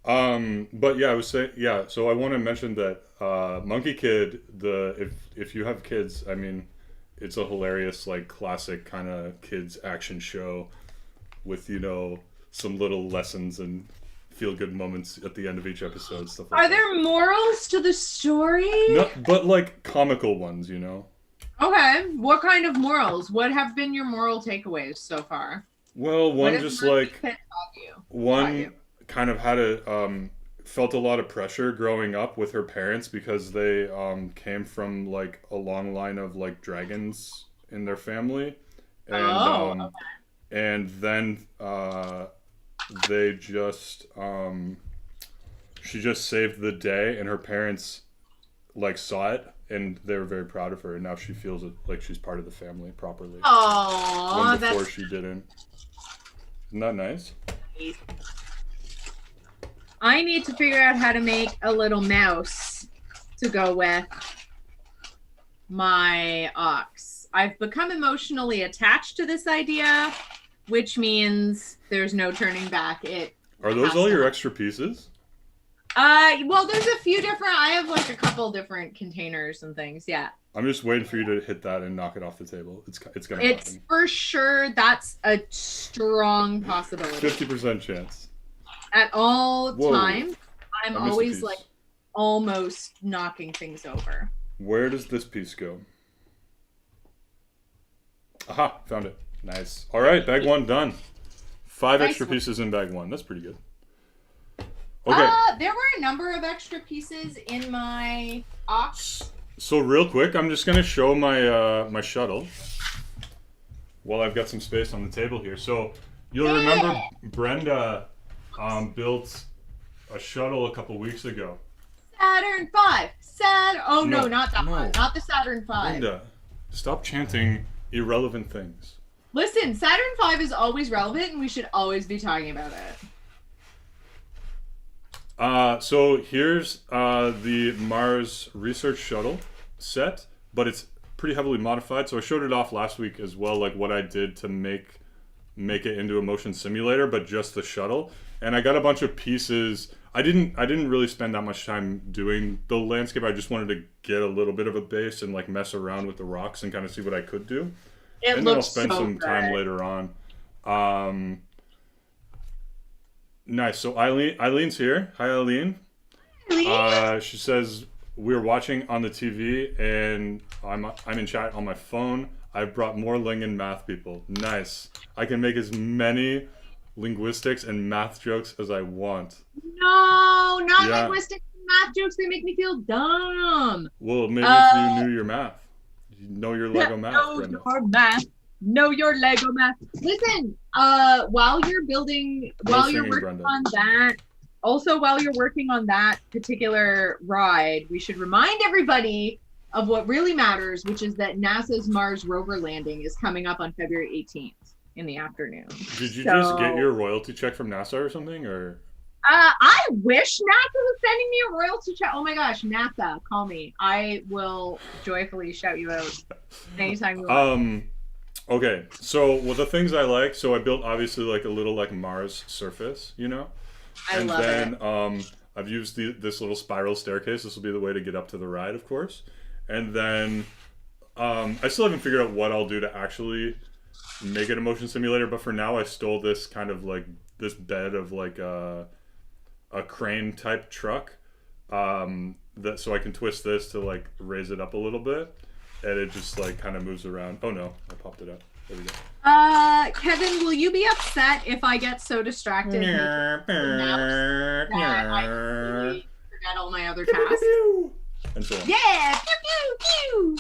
But yeah, I was saying, yeah, so I want to mention that Monkey Kid, if you have kids, I mean, it's a hilarious, like, classic kind of kids action show with, you know, some little lessons and feel-good moments at the end of each episode. Stuff like
Are there morals to the story?
No, but, like, comical ones, you know?
Okay. What kind of morals? What have been your moral takeaways so far?
Well, one just, like, one kind of had felt a lot of pressure growing up with her parents because they came from, like, a long line of, like, dragons in their family. And, and then they just she just saved the day, and her parents like saw it, and they were very proud of her, and now she feels like she's part of the family properly.
Oh,
when before she didn't. Isn't that nice?
I need to figure out how to make a little mouse to go with my ox. I've become emotionally attached to this idea, which means there's no turning back.
Are those all your extra pieces?
Well, there's a few different. I have like a couple different containers and things. Yeah.
I'm just waiting for you to hit that and knock it off the table. It's gonna happen.
It's for sure. That's a strong possibility.
50% chance.
At all times, I'm always like almost knocking things over.
Where does this piece go? Aha, found it. Nice. All right, bag one done. 5 extra pieces in bag one. That's pretty good. Okay.
There were a number of extra pieces in my ox.
So real quick, I'm just gonna show my my shuttle while I've got some space on the table here. So you'll remember Brenda built a shuttle a couple weeks ago,
Saturn V. Oh no, not that one.
No.
Not the Saturn V.
Linda, stop chanting irrelevant things.
Listen, Saturn V is always relevant, and we should always be talking about it.
So here's the Mars Research Shuttle set, but it's pretty heavily modified. So I showed it off last week as well, like what I did to make it into a motion simulator, but just the shuttle. And I got a bunch of pieces. I didn't really spend that much time doing the landscape. I just wanted to get a little bit of a base and like mess around with the rocks and kind of see what I could do.
And then I'll spend some
time later on. Nice. So Eileen's here. Hi, Eileen. She says we're watching on the TV, and I'm in chat on my phone. I've brought more Ling and math people. Nice. I can make as many linguistics and math jokes as I want.
No, not linguistics and math jokes. They make me feel dumb.
Well, maybe if you knew your math. You know your Lego math, Brenda.
Know your Lego math. Listen, while you're working Brenda. On that, also while you're working on that particular ride, we should remind everybody of what really matters, which is that NASA's Mars rover landing is coming up on February 18th in the afternoon.
Did you just get your royalty check from NASA or something, or?
I wish NASA was sending me a royalty check. Oh my gosh, NASA, call me. I will joyfully shout you out anytime you want.
Okay, so the things I like, so I built obviously like a little like Mars surface, you know?
I love it.
I've used this little spiral staircase. This will be the way to get up to the ride, of course. And then I still haven't figured out what I'll do to actually make it a motion simulator, but for now I stole this kind of like this bed of like a crane type truck that so I can twist this to like raise it up a little bit, and it just like kind of moves around. Oh no, I popped it up. There we go.
Kevin, will you be upset if I get so distracted that I forget all my other tasks?
And so on.
Yeah, pew pew pew.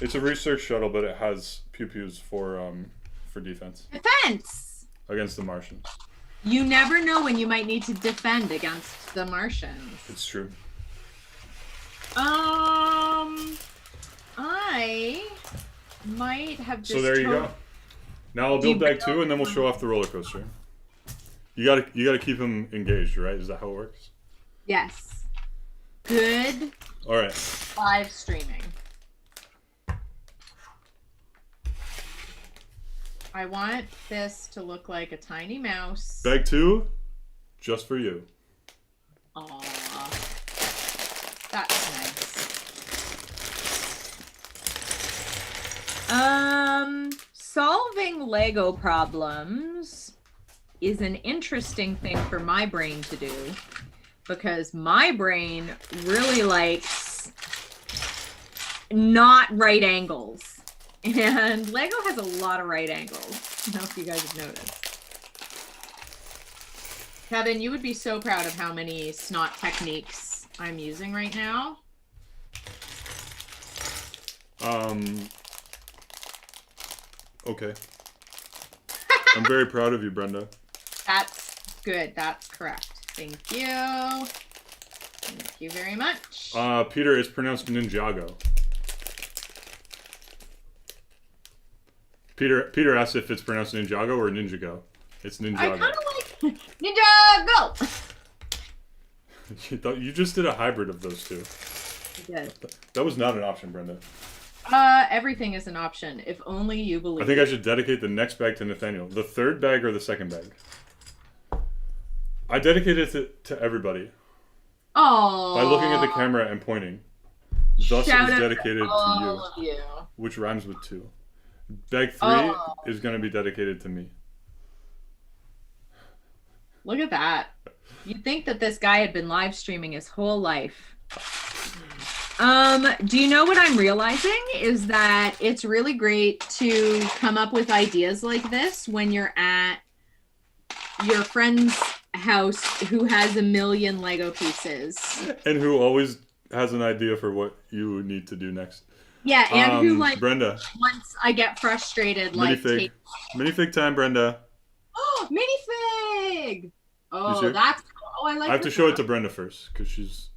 It's a research shuttle, but it has pew pews for defense.
Defense
Against the Martians.
You never know when you might need to defend against the Martians.
It's true.
I might have just.
So there you go. Now I'll build bag 2, and then we'll show off the roller coaster. You gotta keep him engaged, right? Is that how it works?
Yes. Good.
All right.
Live streaming. I want this to look like a tiny mouse.
Bag 2, just for you.
Aww. That's nice. Solving Lego problems is an interesting thing for my brain to do, because my brain really likes not right angles. And Lego has a lot of right angles. I don't know if you guys have noticed. Kevin, you would be so proud of how many snot techniques I'm using right now.
Okay. I'm very proud of you, Brenda.
That's good. That's correct. Thank you. Thank you very much.
Peter, it's pronounced Ninjago. Peter asked if it's pronounced Ninjago or Ninjago. It's Ninjago.
I kind of like Ninjago.
You just did a hybrid of those two.
I did.
That was not an option, Brenda.
Everything is an option. If only you believe.
I think I should dedicate the next bag to Nathaniel. The third bag or the second bag? I dedicated it to everybody.
Oh.
By looking at the camera and pointing. Thus it is dedicated to you. Which rhymes with 2. Bag 3 is going to be dedicated to me.
Look at that. You'd think that this guy had been live streaming his whole life. Do you know what I'm realizing is that it's really great to come up with ideas like this when you're at your friend's house who has a million Lego pieces.
And who always has an idea for what you need to do next.
Yeah, and who like
Brenda.
Once I get frustrated, like
minifig time, Brenda.
Oh, minifig! Oh, that's cool. Oh, I like.
I have to show it to Brenda first because she's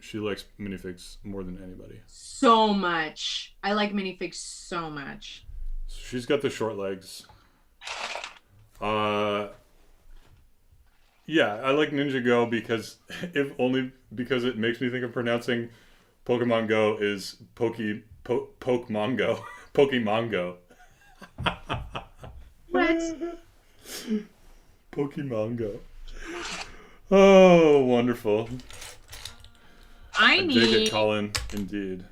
She likes minifigs more than anybody.
So much. I like minifigs so much.
She's got the short legs. Yeah, I like Ninja Go because if only because it makes me think of pronouncing Pokemon Go is Pokemon Go. Pokemon Go.
What?
Pokemon Go. Oh, wonderful.
I
dig it, Colin. Indeed.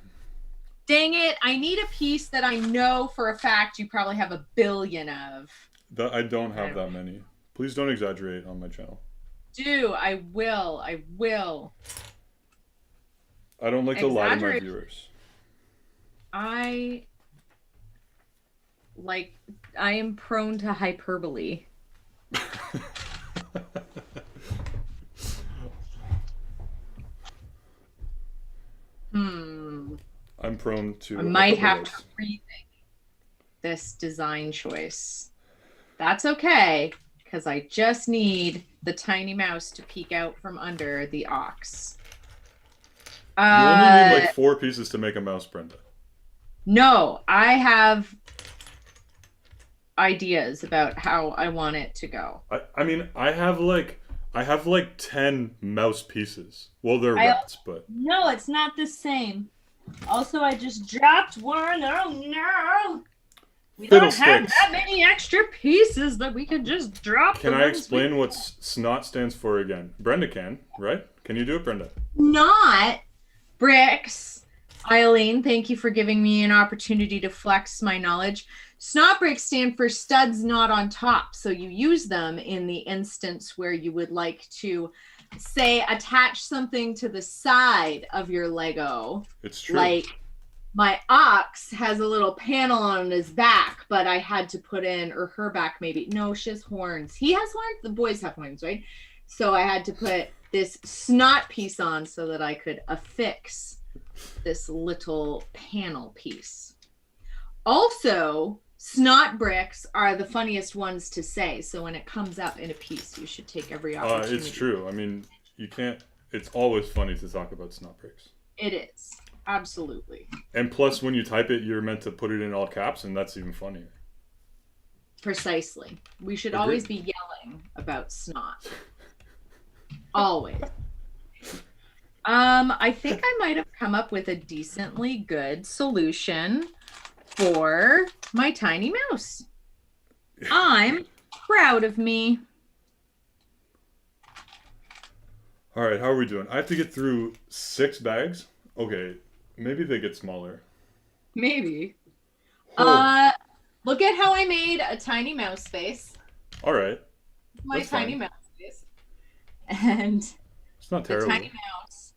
Dang it. I need a piece that I know for a fact you probably have a billion of.
I don't have that many. Please don't exaggerate on my channel.
I will. I
don't like to lie to my viewers.
I am prone to hyperbole.
I'm prone to.
I might have to rethink this design choice. That's okay, because I just need the tiny mouse to peek out from under the ox.
You only need like 4 pieces to make a mouse, Brenda.
No, I have ideas about how I want it to go.
I mean, I have like 10 mouse pieces. Well, they're rats, but
no, it's not the same. Also, I just dropped one. Oh no! We don't have that many extra pieces that we could just drop.
Can I explain what SNOT stands for again? Brenda can, right? Can you do it, Brenda?
Not bricks. Eileen, thank you for giving me an opportunity to flex my knowledge. SNOT bricks stand for studs not on top. So you use them in the instance where you would like to, say, attach something to the side of your Lego.
It's true.
Like my ox has a little panel on his back, but I had to put in, or her back maybe. No, she has horns. He has horns. The boys have horns, right? So I had to put this SNOT piece on so that I could affix this little panel piece. Also, SNOT bricks are the funniest ones to say. So when it comes up in a piece, you should take every opportunity.
It's true. I mean, you can't. It's always funny to talk about SNOT bricks.
It is. Absolutely.
And plus, when you type it, you're meant to put it in all caps, and that's even funnier.
Precisely. We should always be yelling about SNOT. Always. I think I might have come up with a decently good solution for my tiny mouse. I'm proud of me.
All right, how are we doing? I have to get through 6 bags. Okay, maybe they get smaller.
Maybe. Look at how I made a tiny mouse face.
All right.
My tiny mouse face. And
it's not terrible.
The tiny mouse.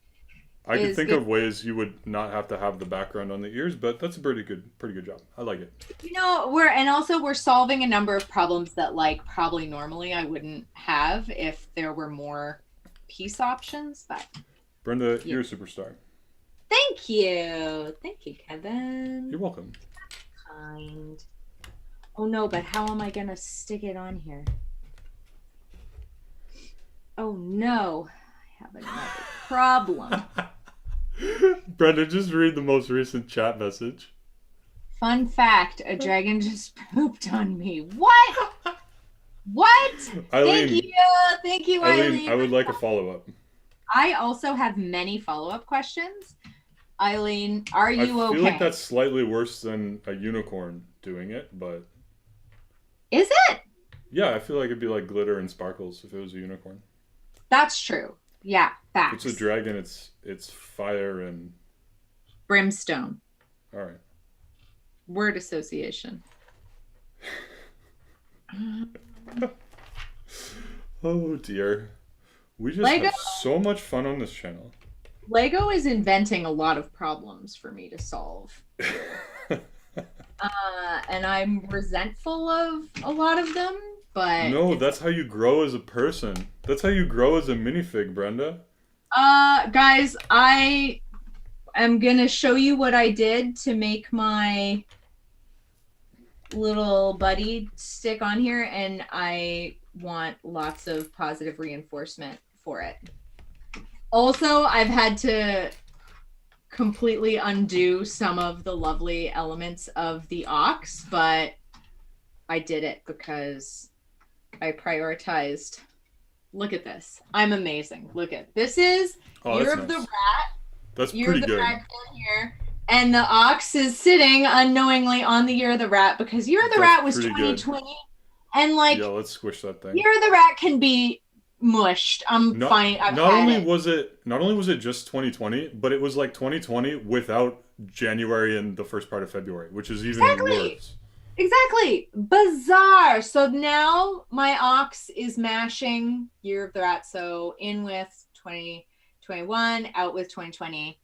I could think of ways you would not have to have the background on the ears, but that's a pretty good job. I like it.
You know, we're solving a number of problems that probably normally I wouldn't have if there were more piece options, but
Brenda, you're a superstar.
Thank you, Kevin.
You're welcome.
Kind. Oh no, but how am I gonna stick it on here? Oh no, I have another problem.
Brenda, just read the most recent chat message.
Fun fact, a dragon just pooped on me. What? What?
Eileen,
Thank you, Eileen.
I would like a follow-up.
I also have many follow-up questions. Eileen, are you okay?
I feel like that's slightly worse than a unicorn doing it, but...
Is it?
Yeah, I feel like it'd be like glitter and sparkles if it was a unicorn.
That's true. Yeah, facts.
If it's a dragon, it's fire and...
brimstone.
All right.
Word association.
Oh dear. We just have so much fun on this channel.
Lego is inventing a lot of problems for me to solve. And I'm resentful of a lot of them, but...
No, that's how you grow as a person. That's how you grow as a minifig, Brenda.
Guys, I am gonna show you what I did to make my little buddy stick on here, and I want lots of positive reinforcement for it. Also, I've had to completely undo some of the lovely elements of the ox, but I did it because I prioritized. Look at this. I'm amazing. Look at this is Year of the Rat.
That's pretty good.
Here. And the ox is sitting unknowingly on the Year of the Rat because Year of the Rat was 2020. Good. And like,
yeah, let's squish that thing.
Year of the Rat can be mushed. I'm fine.
Not only was it just 2020, but it was like 2020 without January and the first part of February, which is even worse.
Exactly. Bizarre. So now my ox is mashing Year of the Rat. So in with 2021, out with 2020.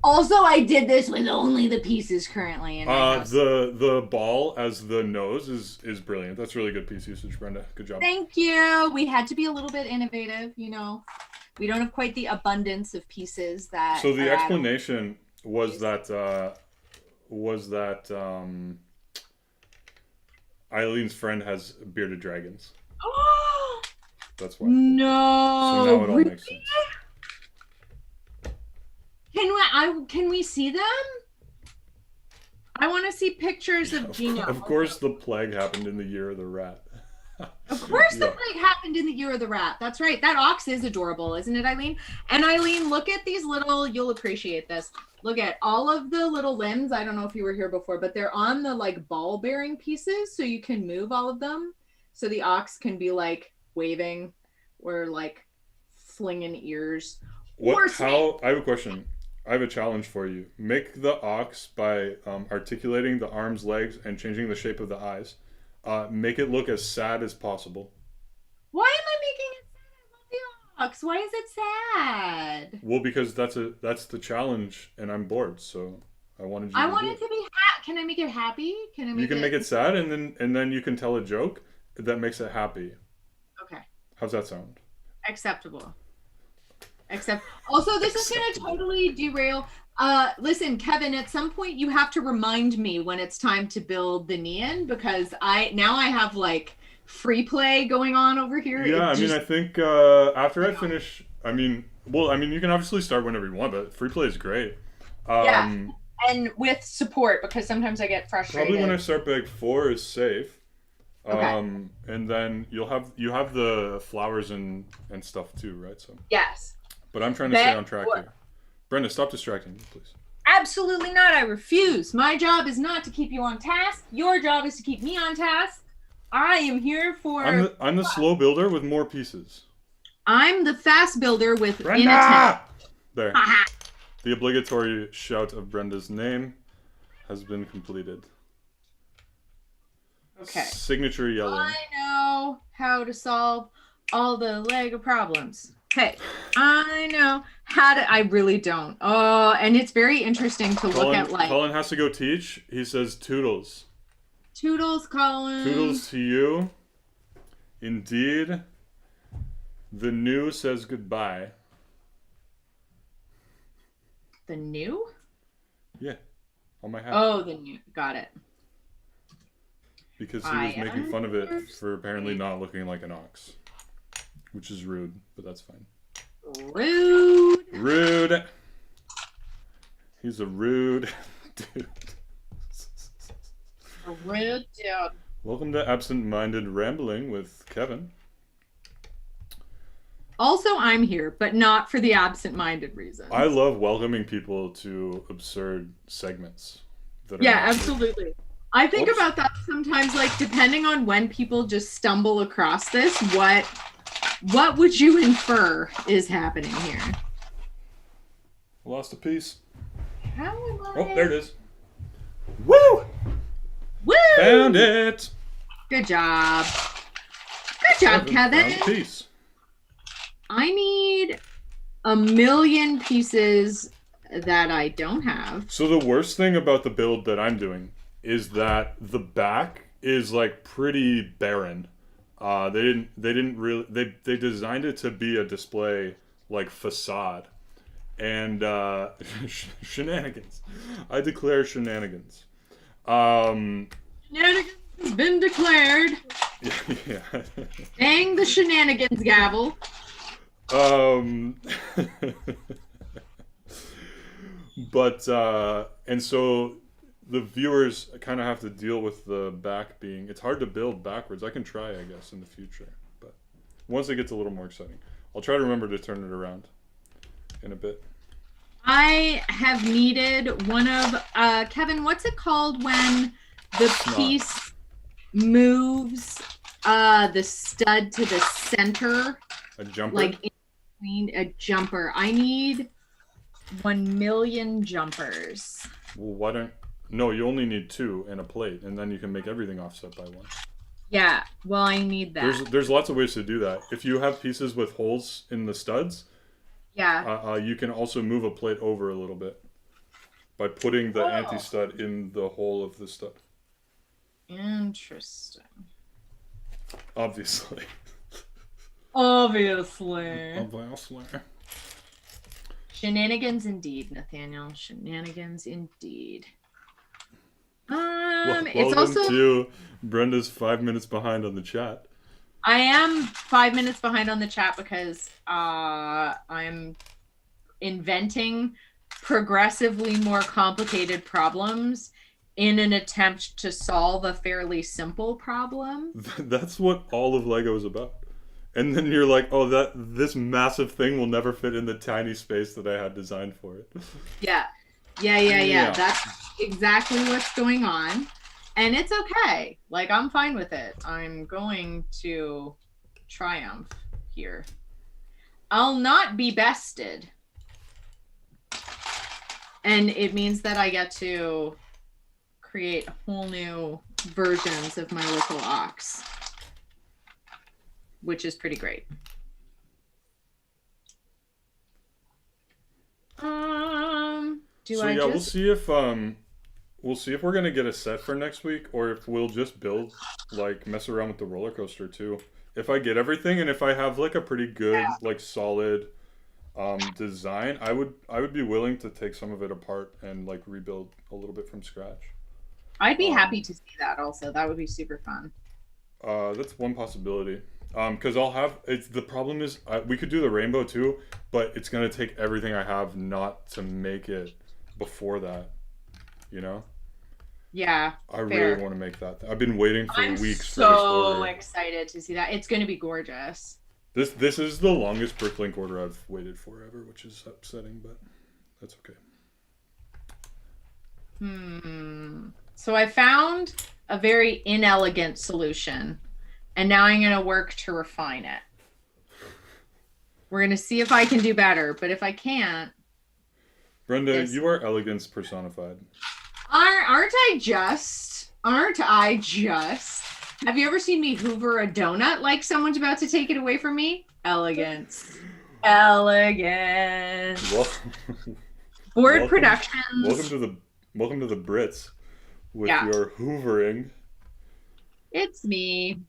Also, I did this with only the pieces currently in my house.
The ball as the nose is brilliant. That's really good piece usage, Brenda. Good job.
Thank you. We had to be a little bit innovative, you know. We don't have quite the abundance of pieces that.
So the explanation was that Eileen's friend has bearded dragons.
Oh
that's why.
No.
So now it all makes sense.
Can we see them? I want to see pictures of Gino.
Of course, the plague happened in the Year of the Rat.
Of course, the plague happened in the Year of the Rat. That's right. That ox is adorable, isn't it, Eileen? And Eileen, look at these little. You'll appreciate this. Look at all of the little limbs. I don't know if you were here before, but they're on the like ball-bearing pieces, so you can move all of them. So the ox can be like waving, or like flinging ears.
I have a question. I have a challenge for you. Make the ox by articulating the arms, legs, and changing the shape of the eyes. Make it look as sad as possible.
Why am I making it sad? I love the ox. Why is it sad?
Well, because that's the challenge, and I'm bored, so I wanted you.
I want it to be Can I make it happy?
You can make it sad, and then you can tell a joke that makes it happy.
Okay.
How's that sound?
Acceptable. Also, this is going to totally derail. Listen, Kevin, at some point you have to remind me when it's time to build the Nian, because I have like free play going on over here.
Yeah, I think after I finish, you can obviously start whenever you want, but free play is great.
Yeah, and with support, because sometimes I get frustrated.
Probably when I start bag 4 is safe. Okay. And then you have the flowers and stuff too, right? So
yes.
But I'm trying to stay on track here. Brenda, stop distracting me, please.
Absolutely not. I refuse. My job is not to keep you on task. Your job is to keep me on task. I am here for...
I'm the slow builder with more pieces.
I'm the fast builder with
Brenda! There. The obligatory shout of Brenda's name has been completed.
Okay.
Signature yelling.
I know how to solve all the Lego problems. Hey, I know how to. I really don't. Oh, and it's very interesting to look at. Like,
Colin has to go teach. He says, "Toodles."
Toodles, Colin.
Toodles to you. Indeed. The new says goodbye.
The new?
Yeah, on my hat.
Oh, the new. Got it.
Because he was making fun of it for apparently not looking like an ox. Which is rude, but that's fine. Rude. He's a rude dude.
A rude dude.
Welcome to Absent-Minded Rambling with Kevin.
Also, I'm here, but not for the absent-minded reasons.
I love welcoming people to absurd segments.
Absolutely. I think about that sometimes, like, depending on when people just stumble across this, what would you infer is happening here?
Lost a piece.
How am I?
Oh, there it is. Woo!
Woo!
Found it!
Good job. Good job, Kevin.
Found a piece.
I need 1,000,000 pieces that I don't have.
So the worst thing about the build that I'm doing is that the back is like pretty barren. They designed it to be a display like facade, and shenanigans. I declare shenanigans.
Shenanigans has been declared.
Yeah.
Bang the shenanigans gavel.
But and so the viewers kind of have to deal with the back being. It's hard to build backwards. I can try, I guess, in the future, but once it gets a little more exciting, I'll try to remember to turn it around in a bit.
I have needed one of Kevin. What's it called when the piece moves the stud to the center?
A jumper.
Like in between a jumper. I need 1,000,000 jumpers.
Well, why don't? No, you only need 2 and a plate, and then you can make everything offset by 1.
Yeah, well, I need that.
There's lots of ways to do that. If you have pieces with holes in the studs,
yeah,
you can also move a plate over a little bit by putting the anti-stud in the hole of the stud.
Interesting.
Obviously.
Obviously.
Shenanigans
indeed, Nathaniel. Shenanigans indeed.
Welcome
it's also
to Brenda's 5 minutes behind on the chat.
I am 5 minutes behind on the chat because I'm inventing progressively more complicated problems in an attempt to solve a fairly simple problem.
That's what all of Lego is about. And then you're like, oh, this massive thing will never fit in the tiny space that I had designed for it.
Yeah. That's exactly what's going on. And it's okay. Like, I'm fine with it. I'm going to triumph here. I'll not be bested. And it means that I get to create whole new versions of my little ox, which is pretty great.
We'll see if we're gonna get a set for next week, or if we'll just build, like, mess around with the roller coaster too. If I get everything, and if I have like a pretty good, like, solid design, I would be willing to take some of it apart and like rebuild a little bit from scratch.
I'd be happy to see that also. That would be super fun.
That's one possibility. Because the problem is we could do the rainbow too, but it's gonna take everything I have not to make it before that, you know?
Yeah.
I really want to make that. I've been waiting for weeks for this
order. So excited to see that. It's gonna be gorgeous.
This is the longest Bricklink order I've waited for ever, which is upsetting, but that's okay.
So I found a very inelegant solution, and now I'm going to work to refine it. We're going to see if I can do better, but if I can't...
Brenda, you are elegance personified.
Aren't I just? Have you ever seen me hoover a donut like someone's about to take it away from me? Elegance. Board Productions.
Welcome to the Brits with your hoovering.
It's me.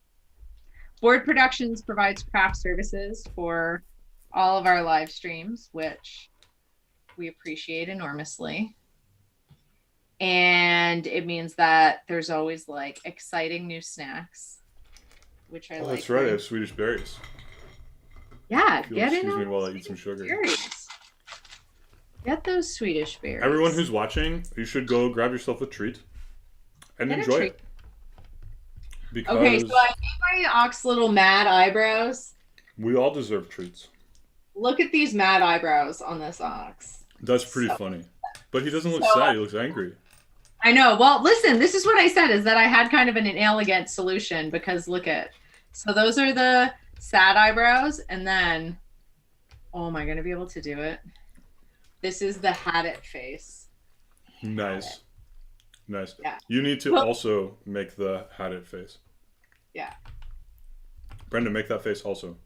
Board Productions provides craft services for all of our live streams, which we appreciate enormously. And it means that there's always like exciting new snacks, which I like.
That's right. I have Swedish berries.
Yeah,
excuse me while I eat some sugar.
Berries. Get those Swedish berries.
Everyone who's watching, you should go grab yourself a treat and enjoy it. Because
okay, so I made my ox little mad eyebrows.
We all deserve treats.
Look at these mad eyebrows on this ox.
That's pretty funny. But he doesn't look sad, he looks angry.
I know. Well, listen, this is what I said, is that I had kind of an inelegant solution, because look at, so those are the sad eyebrows, and then, oh, am I going to be able to do it? This is the had it face.
Nice. Nice.
Yeah.
You need to also make the had it face.
Yeah.
Brenda, make that face also.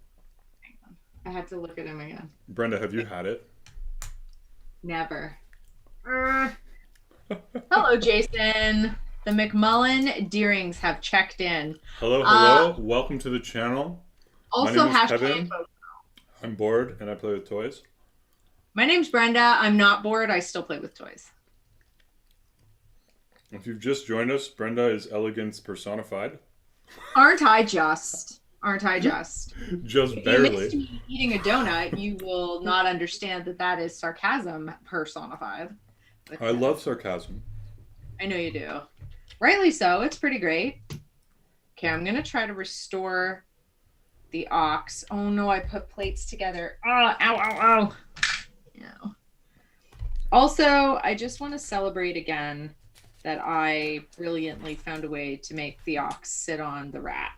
I have to look at him again.
Brenda, have you had it?
Never. Hello, Jason. The McMullen Deerings have checked in.
Hello. Welcome to the channel.
Also,
my name is Kevin. I'm bored and I play with toys.
My name's Brenda. I'm not bored. I still play with toys.
If you've just joined us, Brenda is elegance personified.
Aren't I just? aren't I just?
Just
If
barely.
you missed me eating a donut, you will not understand that that is sarcasm personified.
I love sarcasm.
I know you do. Rightly so. It's pretty great. Okay, I'm going to try to restore the ox. Oh no, I put plates together. Oh, ow, ow, ow. Yeah. Also, I just want to celebrate again that I brilliantly found a way to make the ox sit on the rat.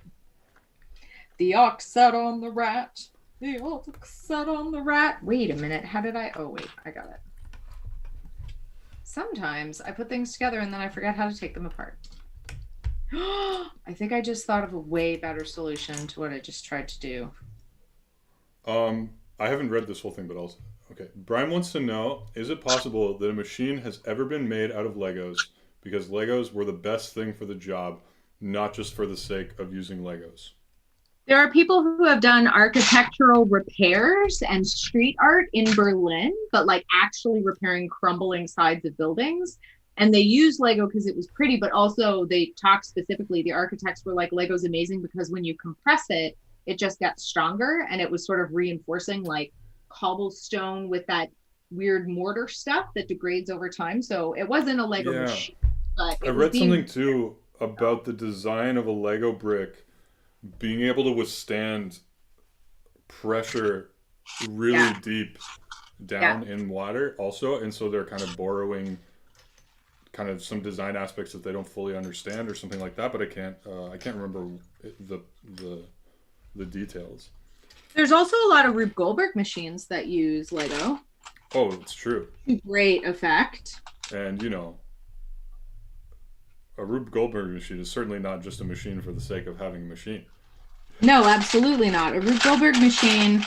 The ox sat on the rat. The ox sat on the rat. Wait a minute. How did I? Oh, wait. I got it. Sometimes I put things together and then I forget how to take them apart. I think I just thought of a way better solution to what I just tried to do.
I haven't read this whole thing, but also okay. Brian wants to know: is it possible that a machine has ever been made out of Legos because Legos were the best thing for the job, not just for the sake of using Legos?
There are people who have done architectural repairs and street art in Berlin, but like actually repairing crumbling sides of buildings. And they used Lego because it was pretty, but also they talked specifically, the architects were like, Lego's amazing because when you compress it, it just gets stronger. And it was sort of reinforcing like cobblestone with that weird mortar stuff that degrades over time. So it wasn't a Lego machine. But
I read something too about the design of a Lego brick being able to withstand pressure really deep down in water also. And so they're kind of borrowing kind of some design aspects that they don't fully understand or something like that, but I can't remember the details.
There's also a lot of Rube Goldberg machines that use Lego.
Oh, it's true.
Great effect.
And you know, a Rube Goldberg machine is certainly not just a machine for the sake of having a machine.
No, absolutely not. A Rube Goldberg machine,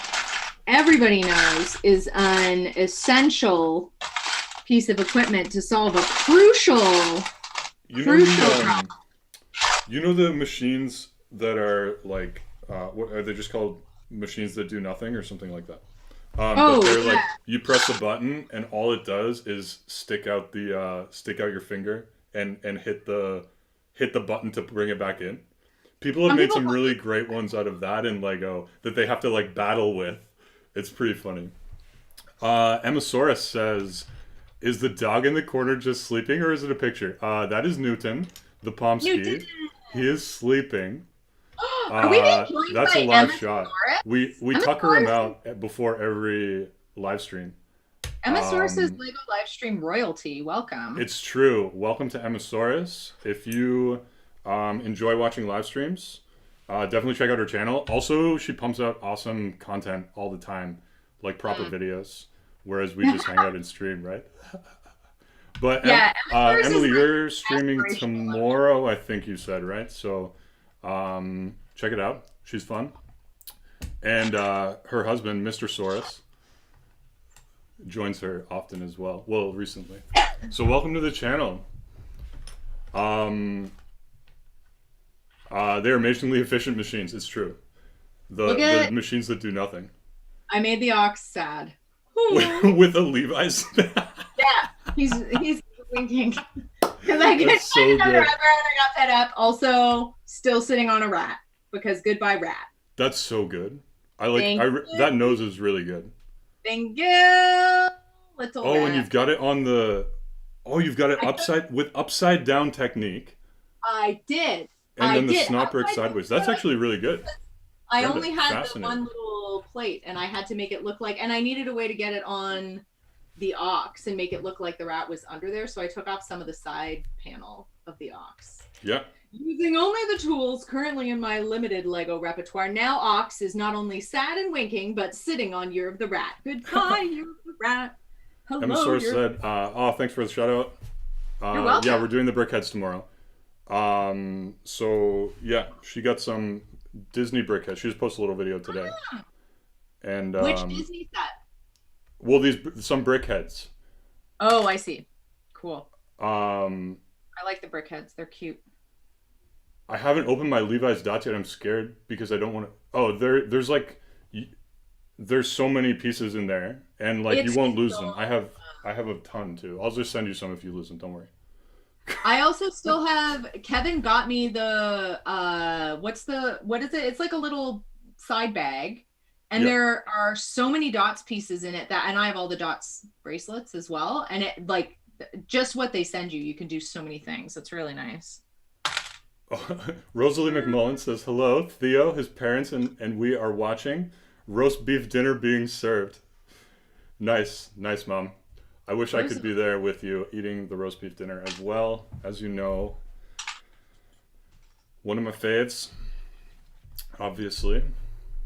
everybody knows, is an essential piece of equipment to solve a crucial problem.
You know the machines that are like, what are they just called? Machines that do nothing or something like that. But they're like, you press a button and all it does is stick out your finger and hit the button to bring it back in. People have made some really great ones out of that in Lego that they have to like battle with. It's pretty funny. Emmasaurus says, is the dog in the corner just sleeping or is it a picture? That is Newton, the Pomsky. He is sleeping.
Are we being joined
that's
by
a live
Emmasaurus?
shot. We tucker him out before every live stream.
Emmasaurus is Lego live stream royalty. Welcome.
It's true. Welcome to Emmasaurus. If you enjoy watching live streams, definitely check out her channel. Also, she pumps out awesome content all the time, like proper videos, whereas we just hang out and stream, right? But
yeah,
Emily, you're streaming tomorrow, I think you said, right? So check it out. She's fun. And her husband, Mr. Saurus, joins her often as well. Well, recently. So welcome to the channel. They're amazingly efficient machines. It's true. The machines that do nothing.
I made the ox sad.
With a Levi's.
Yeah, he's winking because I get another and I got fed up. Also, still sitting on a rat because goodbye rat.
That's so good. That nose is really good.
Thank you, little rat.
And you've got it on the. Oh, you've got it upside down technique.
I did.
And then the snot break sideways. That's actually really good.
I only had the one little plate, and I had to make it look like, and I needed a way to get it on the ox and make it look like the rat was under there. So I took off some of the side panel of the ox.
Yeah.
Using only the tools currently in my limited Lego repertoire, now ox is not only sad and winking, but sitting on Year of the Rat. Goodbye, Year of the Rat. Hello.
Emmasaurus said, thanks for the shout out.
You're welcome.
Yeah, we're doing the brickheads tomorrow. So yeah, she got some Disney brickheads. She just posted a little video today. And
which Disney set?
Well, some brickheads.
Oh, I see. Cool.
I
like the brickheads. They're cute.
I haven't opened my Levi's dots yet. I'm scared because I don't want to. Oh, there's so many pieces in there, and like you won't lose them. I have a ton too. I'll just send you some if you lose them. Don't worry.
I also still have, Kevin got me the what is it? It's like a little side bag. And there are so many dots pieces in it and I have all the dots bracelets as well. And it like just what they send you, you can do so many things. It's really nice.
Rosalie McMullen says, hello, Theo, his parents, and we are watching. Roast beef dinner being served. Nice, Mom. I wish I could be there with you eating the roast beef dinner as well. As you know, one of my faves, obviously.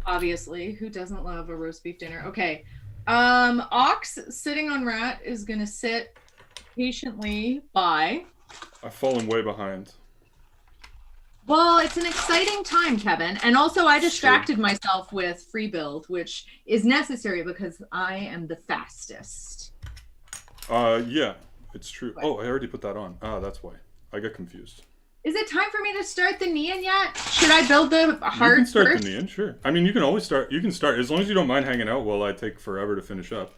Obviously, who doesn't love a roast beef dinner? Okay. Ox sitting on rat is going to sit patiently by.
I've fallen way behind.
Well, it's an exciting time, Kevin. And also I distracted myself with free build, which is necessary because I am the fastest.
Yeah, it's true. Oh, I already put that on. That's why. I got confused.
Is it time for me to start the Nian yet? Should I build the heart?
You can start
first?
the Nian, sure. I mean, you can always start. You can start as long as you don't mind hanging out while I take forever to finish up.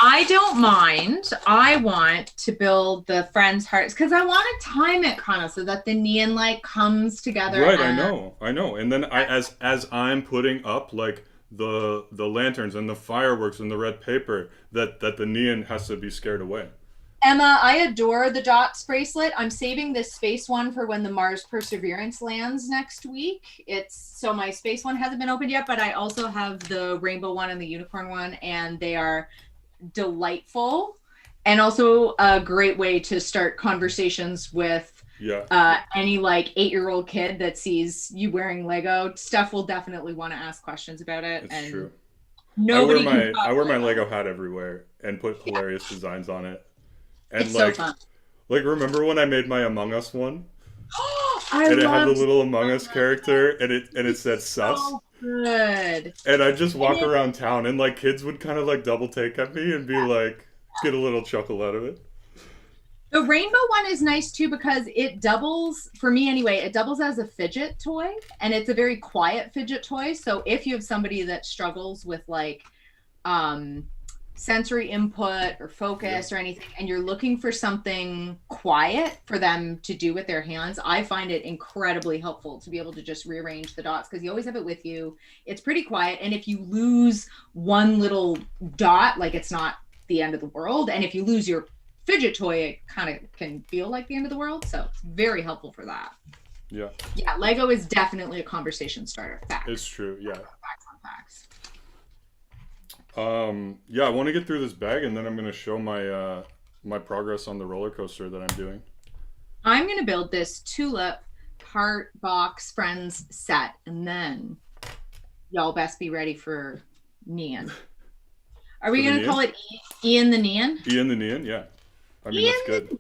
I don't mind. I want to build the friends' hearts because I want to time it kind of so that the Nian like comes together.
Right, I know. And then as I'm putting up like the lanterns and the fireworks and the red paper, that the Nian has to be scared away.
Emma, I adore the dots bracelet. I'm saving this space one for when the Mars Perseverance lands next week. So my space one hasn't been opened yet, but I also have the rainbow one and the unicorn one, and they are delightful and also a great way to start conversations with any like 8-year-old kid that sees you wearing Lego. Steph will definitely want to ask questions about it.
It's true.
I
wear my Lego hat everywhere and put hilarious designs on it. And
it's so fun.
Like, remember when I made my Among Us one?
And
it had the little Among Us character, and it said sus.
So good.
And I just walk around town, and like kids would kind of like double take at me and be like, get a little chuckle out of it.
The rainbow one is nice too because it doubles, for me anyway, it doubles as a fidget toy, and it's a very quiet fidget toy. So if you have somebody that struggles with like sensory input or focus or anything, and you're looking for something quiet for them to do with their hands, I find it incredibly helpful to be able to just rearrange the dots because you always have it with you. It's pretty quiet, and if you lose one little dot, like it's not the end of the world. And if you lose your fidget toy, it kind of can feel like the end of the world. So it's very helpful for that.
Yeah,
Lego is definitely a conversation starter. Facts.
It's true. Yeah.
Facts on facts.
I want to get through this bag, and then I'm going to show my my progress on the roller coaster that I'm doing.
I'm going to build this tulip heart box friends set, and then y'all best be ready for Nian. Are we going to call it Ian the Nian?
Ian the Nian, yeah. I mean,
Ian
that's good.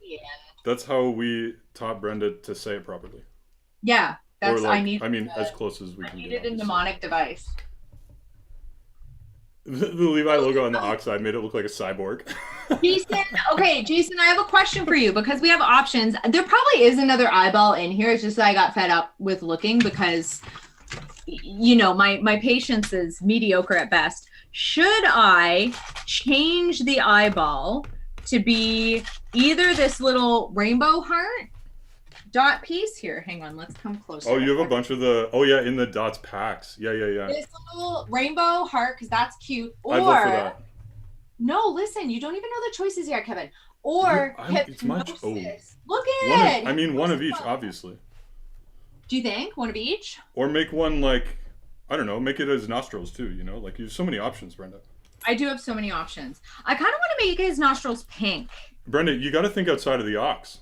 That's how we taught Brenda to say it properly.
Yeah, that's
like, as close as we can.
I needed a mnemonic device.
The Levi logo on the oxide made it look like a cyborg.
Jason, I have a question for you because we have options. There probably is another eyeball in here. It's just that I got fed up with looking because, you know, my patience is mediocre at best. Should I change the eyeball to be either this little rainbow heart dot piece here? Hang on, let's come closer.
Oh, you have a bunch of in the dots packs. Yeah.
This little rainbow heart, because that's cute. Or
I'd vote for that.
No, listen, you don't even know the choices yet, Kevin. Or
it's much.
Look at it.
One of each, obviously.
Do you think one of each?
Or make one like, I don't know, make it as nostrils too. You know, like you have so many options, Brenda.
I do have so many options. I kind of want to make his nostrils pink.
Brenda, you got to think outside of the ox.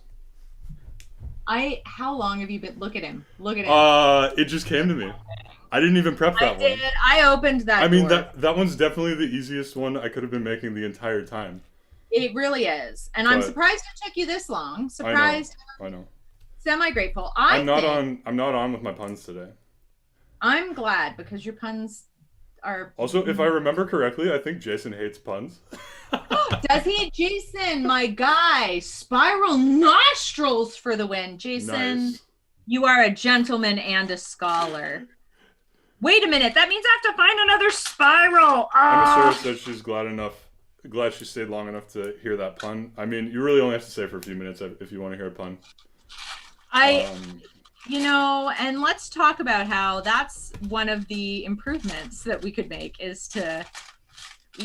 How long have you been? Look at him.
It just came to me. I didn't even prep that one.
I opened that.
I mean, that one's definitely the easiest one I could have been making the entire time.
It really is, and I'm surprised it took you this long. Surprised.
I know.
Semi-grateful.
I'm not on with my puns today.
I'm glad because your puns are.
Also, if I remember correctly, I think Jason hates puns.
Does he? Jason, my guy. Spiral nostrils for the win. Jason, nice. You are a gentleman and a scholar. Wait a minute. That means I have to find another spiral.
Emma says she's glad enough glad she stayed long enough to hear that pun. I mean, you really only have to say it for a few minutes if you want to hear a pun.
You know, and let's talk about how that's one of the improvements that we could make is to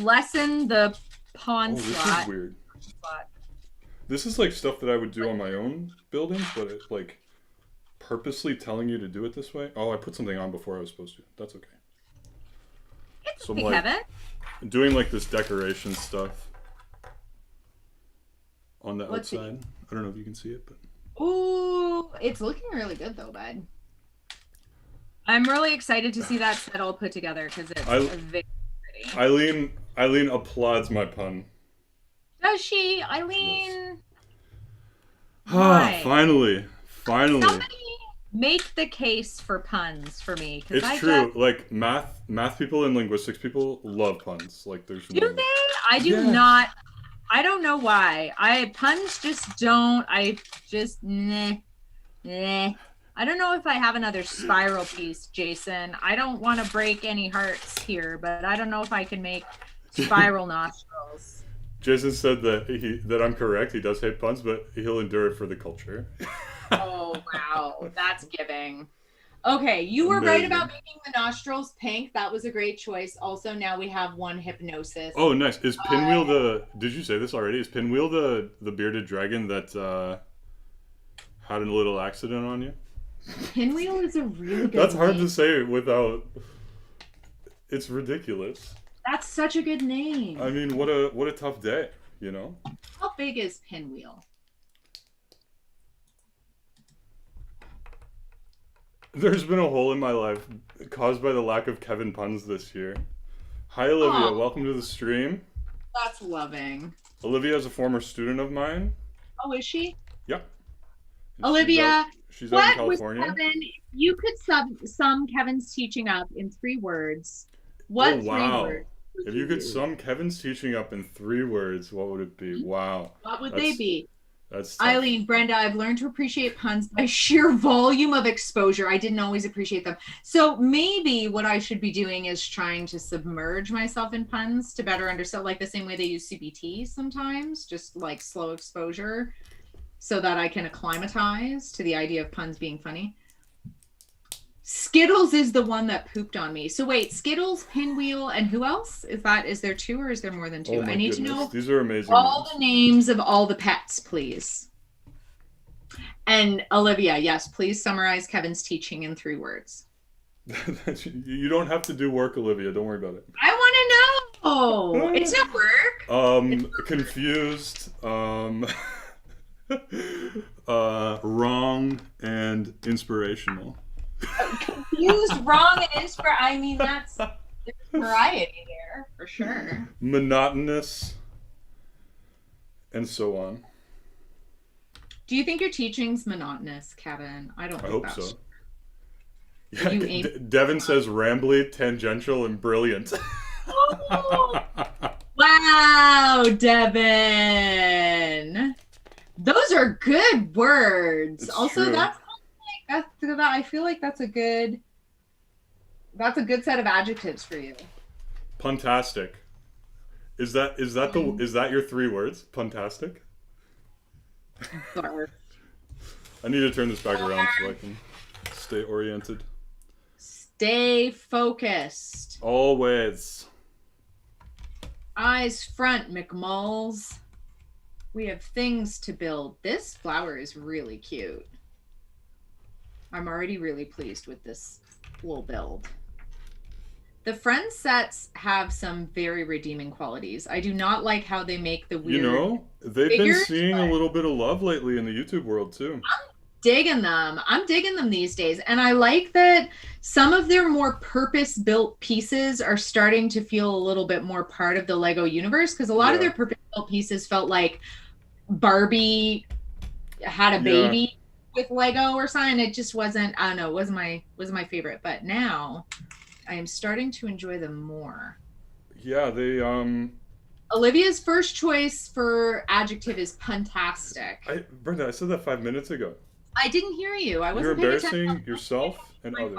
lessen the pawn slot.
This is weird. This is like stuff that I would do on my own buildings, but it's like purposely telling you to do it this way. Oh, I put something on before I was supposed to. That's okay.
It's okay, Kevin.
Doing like this decoration stuff on the outside. I don't know if you can see it, but
ooh, it's looking really good though, bud. I'm really excited to see that set all put together because it's very pretty.
Eileen applauds my pun.
Does she? Eileen.
Yes. Finally.
Somebody make the case for puns for me.
It's true. Like math people and linguistics people love puns. Like there's
do they? I do not. I don't know why. Puns just don't. I just nah. I don't know if I have another spiral piece, Jason. I don't want to break any hearts here, but I don't know if I can make spiral nostrils.
Jason said that I'm correct. He does hate puns, but he'll endure it for the culture.
Oh, wow. That's giving. Okay, you were right about making the nostrils pink. That was a great choice. Also, now we have one hypnosis.
Oh, nice. Is Pinwheel did you say this already? Is Pinwheel the bearded dragon that had a little accident on you?
Pinwheel is a really good
That's hard to say without... It's ridiculous.
That's such a good name.
I mean, what a tough day, you know?
How big is Pinwheel?
There's been a hole in my life caused by the lack of Kevin puns this year. Hi, Olivia. Welcome to the stream.
That's loving.
Olivia is a former student of mine.
Oh, is she?
Yep.
And Olivia,
she's out in California.
Was Kevin, you could sum Kevin's teaching up in 3 words. What 3 words?
If you could sum Kevin's teaching up in 3 words, what would it be? Wow.
What would they be?
That's tough.
Eileen, Brenda, I've learned to appreciate puns by sheer volume of exposure. I didn't always appreciate them. So maybe what I should be doing is trying to submerge myself in puns to better understand, like the same way they use CBT sometimes, just like slow exposure, so that I can acclimatize to the idea of puns being funny. Skittles is the one that pooped on me. So wait, Skittles, Pinwheel, and who else? Is there 2 or is there more than 2? I need to know.
These are amazing.
All the names of all the pets, please. And Olivia, yes, please summarize Kevin's teaching in 3 words.
You don't have to do work, Olivia. Don't worry about it.
I want to know. It's not work.
Confused. Wrong and inspirational.
Confused, wrong, and I mean, there's variety there for sure.
Monotonous, and so on.
Do you think your teaching's monotonous, Kevin? I hope
so. Yeah, Devin says rambly, tangential, and brilliant.
Oh. Wow, Devin. Those are good words.
It's
also,
true.
I feel like that's a good set of adjectives for you.
Puntastic. Is that your 3 words? Puntastic?
Sorry.
I need to turn this back around so I can stay oriented.
Stay focused.
Always.
Eyes front, McMulls. We have things to build. This flower is really cute. I'm already really pleased with this little build. The friend sets have some very redeeming qualities. I do not like how they make the weird
they've been seeing a little bit of love lately in the YouTube world too.
I'm digging them these days. And I like that some of their more purpose-built pieces are starting to feel a little bit more part of the Lego universe, because a lot of their purpose-built pieces felt like Barbie had a baby with Lego or something. It just wasn't, I don't know, wasn't my favorite. But now I am starting to enjoy them more.
Yeah, they
Olivia's first choice for adjective is puntastic.
Brenda, I said that 5 minutes ago.
I didn't hear you. I wasn't
You're embarrassing yourself and others.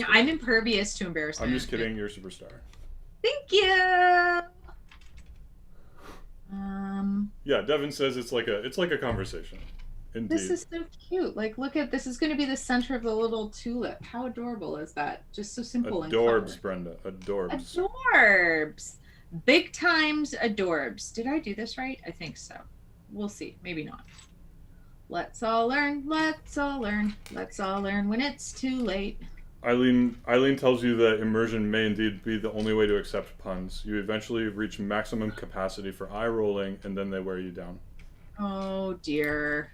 I'm impervious to embarrassment.
I'm just kidding. You're a superstar.
Thank you.
Yeah, Devin says it's like a conversation. Indeed.
This is so cute. Like, look at this. Is going to be the center of the little tulip. How adorable is that? Just so simple
Adorbs,
and
Brenda. Adorbs.
Adorbs. Big times adorbs. Did I do this right? I think so. We'll see. Maybe not. Let's all learn. Let's all learn. Let's all learn when it's too late.
Eileen tells you that immersion may indeed be the only way to accept puns. You eventually reach maximum capacity for eye rolling, and then they wear you down.
Oh dear.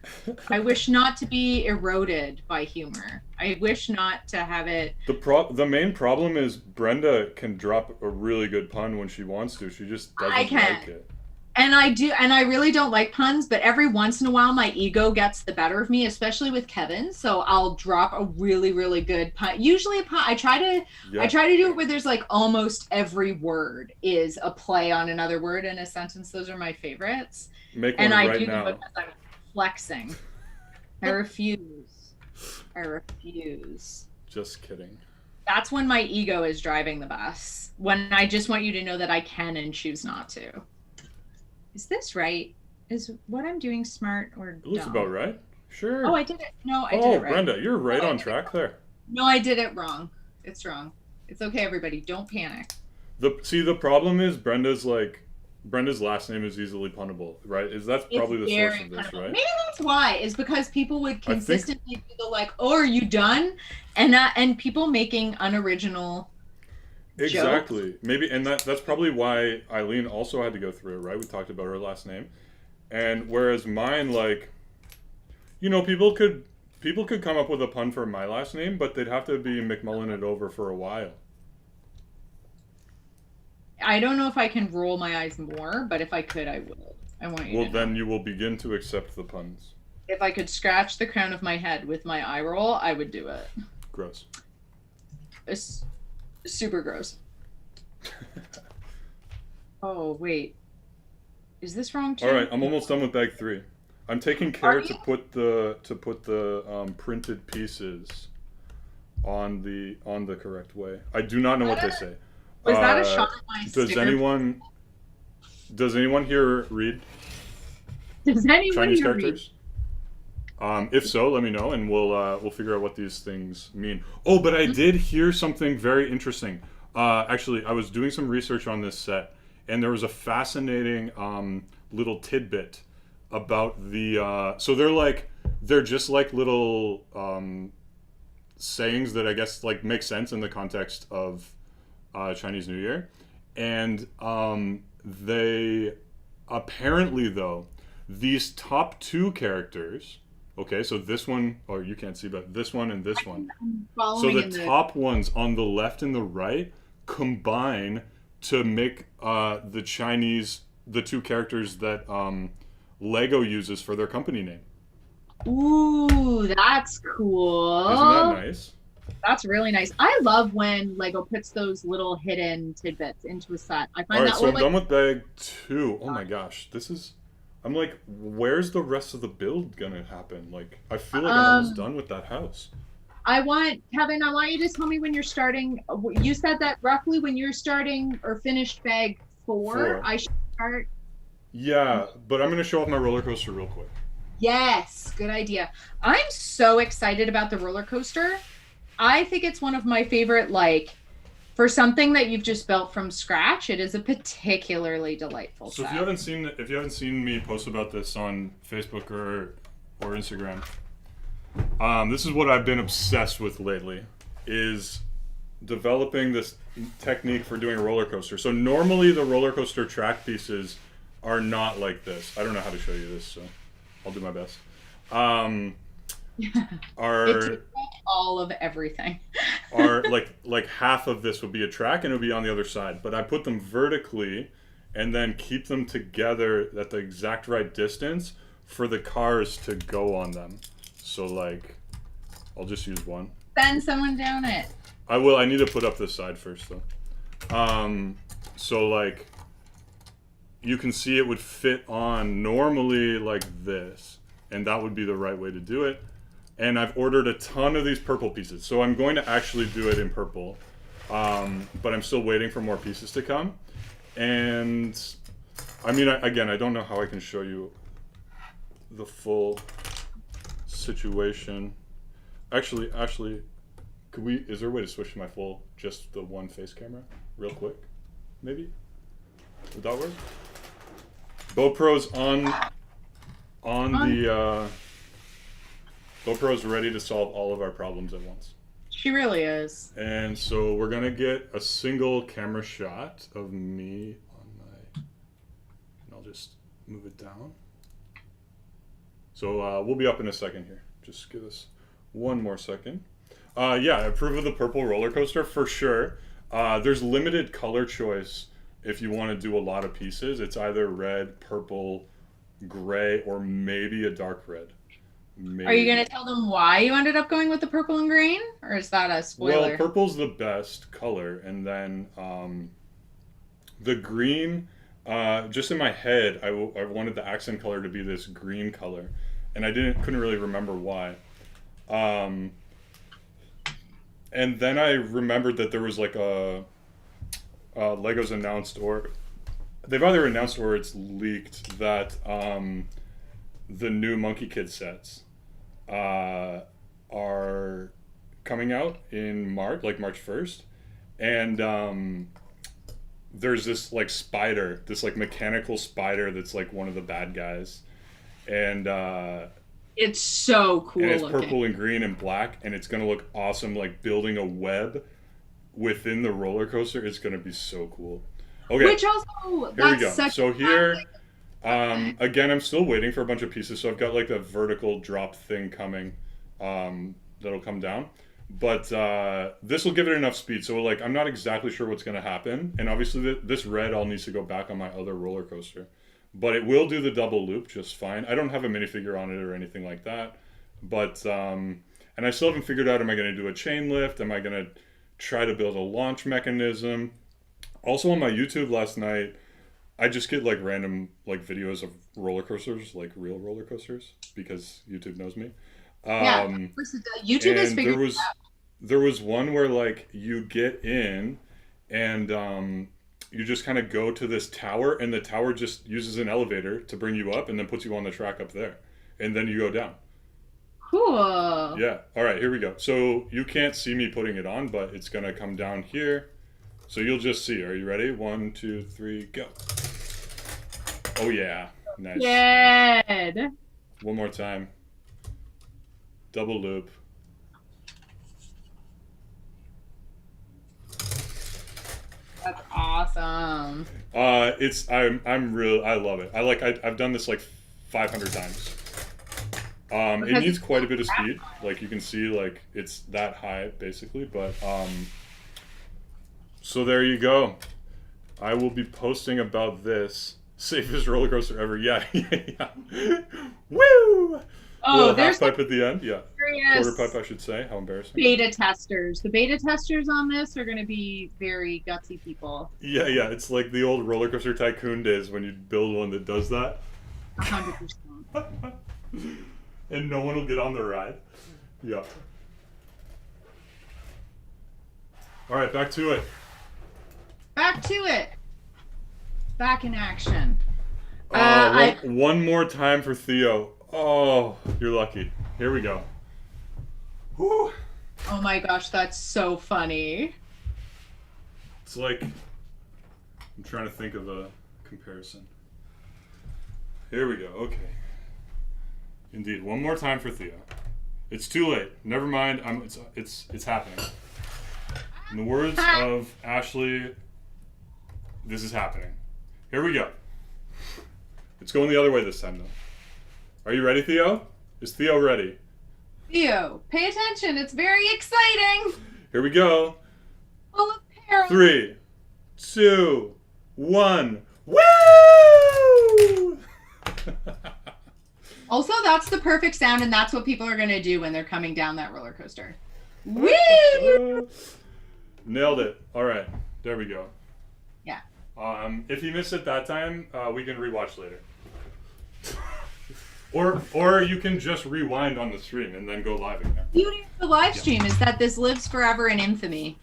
I wish not to be eroded by humor. I wish not to have it.
The main problem is Brenda can drop a really good pun when she wants to. She just doesn't like it.
And I do, and I really don't like puns, but every once in a while my ego gets the better of me, especially with Kevin. So I'll drop a really, really good pun. Usually a pun, I try to do it where there's like almost every word is a play on another word in a sentence. Those are my favorites.
Make one right now. And I do them
because I'm flexing. I refuse.
Just kidding.
That's when my ego is driving the bus. When I just want you to know that I can and choose not to. Is this right? Is what I'm doing smart or dumb?
It looks about right. Sure.
Oh, I did it. No, I did it right.
Brenda, you're right on track there.
No, I did it wrong. It's wrong. It's okay, everybody. Don't panic.
The problem is Brenda's last name is easily punnable, right? That's probably the source of this,
punnable.
right?
Maybe that's why. Is because people would consistently do the like, "Oh, are you done?" and people making unoriginal.
Exactly. Maybe, and that's probably why Eileen also had to go through it, right? We talked about her last name, and whereas mine, like, people could come up with a pun for my last name, but they'd have to be McMullen it over for a while.
I don't know if I can roll my eyes more, but if I could, I would. I want you.
Well, then you will begin to accept the puns.
If I could scratch the crown of my head with my eye roll, I would do it.
Gross.
It's super gross. Oh wait, is this wrong too?
All right, I'm almost done with bag 3. I'm taking care to put the printed pieces on the correct way. I do not know what they say.
Was that a shot at my sticker?
Does anyone here read?
Does anyone
Chinese
here
characters? If so, let me know, and we'll figure out what these things mean. Oh, but I did hear something very interesting. Actually, I was doing some research on this set, and there was a fascinating little tidbit about the. So they're just like little sayings that I guess like make sense in the context of Chinese New Year, and they apparently though these top 2 characters. Okay, so this one, or you can't see, but this one and this one. So the top ones on the left and the right combine to make the 2 characters that Lego uses for their company name.
Ooh, that's cool.
Isn't that nice?
That's really nice. I love when Lego puts those little hidden tidbits into a set. I find
that. All right, so I'm done with bag 2. Oh my gosh, I'm like, where's the rest of the build gonna happen? Like, I feel like I'm almost done with that house.
Kevin, I want you to tell me when you're starting. You said that roughly when you're starting or finished bag 4. I should start.
Yeah, but I'm gonna show off my roller coaster real quick.
Yes, good idea. I'm so excited about the roller coaster. I think it's one of my favorite, like, for something that you've just built from scratch, it is a particularly delightful set.
If you haven't seen me post about this on Facebook or Instagram, this is what I've been obsessed with lately, is developing this technique for doing a roller coaster. So normally the roller coaster track pieces are not like this. I don't know how to show you this, so I'll do my best.
It's all of everything.
Are like half of this would be a track and it would be on the other side, but I put them vertically and then keep them together at the exact right distance for the cars to go on them. So like, I'll just use one.
Send someone down it.
I will. I need to put up this side first though. So like, you can see it would fit on normally like this, and that would be the right way to do it. And I've ordered a ton of these purple pieces. So I'm going to actually do it in purple. But I'm still waiting for more pieces to come. And I mean, again, I don't know how I can show you the full situation. Actually, is there a way to switch to my full, just the one face camera real quick? Maybe? Would that work? GoPro's GoPro's ready to solve all of our problems at once.
She really is.
And so we're gonna get a single camera shot of me on my, and I'll just move it down. So we'll be up in a second here. Just give us one more second. Yeah, I approve of the purple roller coaster for sure. There's limited color choice if you want to do a lot of pieces. It's either red, purple, gray, or maybe a dark red. Maybe.
Are you going to tell them why you ended up going with the purple and green? Or is that a spoiler?
Well, purple's the best color. And then the green, just in my head, I wanted the accent color to be this green color. And I couldn't really remember why. And then I remembered that there was like a Lego's announced, or they've either announced or it's leaked that the new Monkey Kid sets are coming out in March, like March 1st. And there's this like spider, this like mechanical spider that's like one of the bad guys. And
it's so cool.
And it's purple and green and black, and it's gonna look awesome. Like building a web within the roller coaster is gonna be so cool. Okay,
which also
here we go. So here, again, I'm still waiting for a bunch of pieces. So I've got like a vertical drop thing coming that'll come down, but this will give it enough speed. So like I'm not exactly sure what's gonna happen, and obviously this red all needs to go back on my other roller coaster. But it will do the double loop just fine. I don't have a minifigure on it or anything like that. But, and I still haven't figured out, am I going to do a chain lift? Am I going to try to build a launch mechanism? Also on my YouTube last night, I just get like random like videos of roller coasters, like real roller coasters, because YouTube knows me.
Yeah, YouTube is figuring it out.
There was one where like you get in and you just kind of go to this tower, and the tower just uses an elevator to bring you up and then puts you on the track up there. And then you go down.
Cool.
Yeah. All right, here we go. So you can't see me putting it on, but it's going to come down here. So you'll just see. Are you ready? 1, 2, 3, go. Oh, yeah. Nice.
Good.
One more time. Double loop.
That's awesome.
I love it. I've done this like 500 times. It needs quite a bit of speed. Like you can see, like it's that high basically, but so there you go. I will be posting about this. Safest roller coaster ever. Yeah. Woo!
Oh, there's
half pipe at the end. Yeah. Quarter pipe, I should say. How embarrassing.
Beta testers. The beta testers on this are going to be very gutsy people.
Yeah. It's like the old roller coaster tycoon days when you build one that does that.
100%.
And no one will get on the ride. Yeah. All right, back to it.
Back to it. Back in action.
One more time for Theo. Oh, you're lucky. Here we go. Whew.
Oh my gosh, that's so funny.
It's like, I'm trying to think of a comparison. Here we go. Okay. Indeed, one more time for Theo. It's too late. Never mind. It's happening. In the words of Ashley, this is happening. Here we go. It's going the other way this time, though. Are you ready, Theo? Is Theo ready?
Theo, pay attention. It's very exciting.
Here we go.
Full of peril.
3, 2, 1. Woo!
Also, that's the perfect sound, and that's what people are going to do when they're coming down that roller coaster. Woo!
Nailed it. All right. There we go.
Yeah.
If you missed it that time, we can rewatch later. Or you can just rewind on the stream and then go live again.
The beauty of the live stream is that this lives forever in infamy.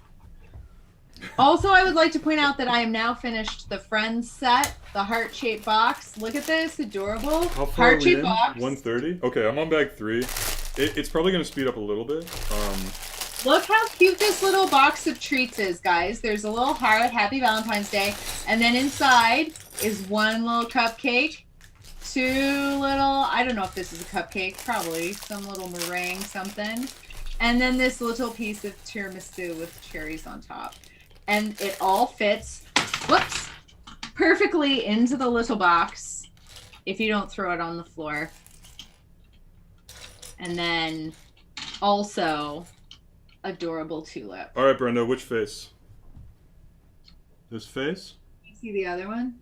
Also, I would like to point out that I am now finished the Friends set, the heart-shaped box. Look at this, adorable.
How far are we in?
Box.
130? Okay, I'm on bag 3. It's probably going to speed up a little bit.
Look how cute this little box of treats is, guys. There's a little heart, Happy Valentine's Day. And then inside is one little cupcake, 2 little, I don't know if this is a cupcake, probably some little meringue something. And then this little piece of tiramisu with cherries on top. And it all fits, whoops, perfectly into the little box if you don't throw it on the floor. And then also adorable tulip.
All right, Brenda, which face? This face?
You see the other one?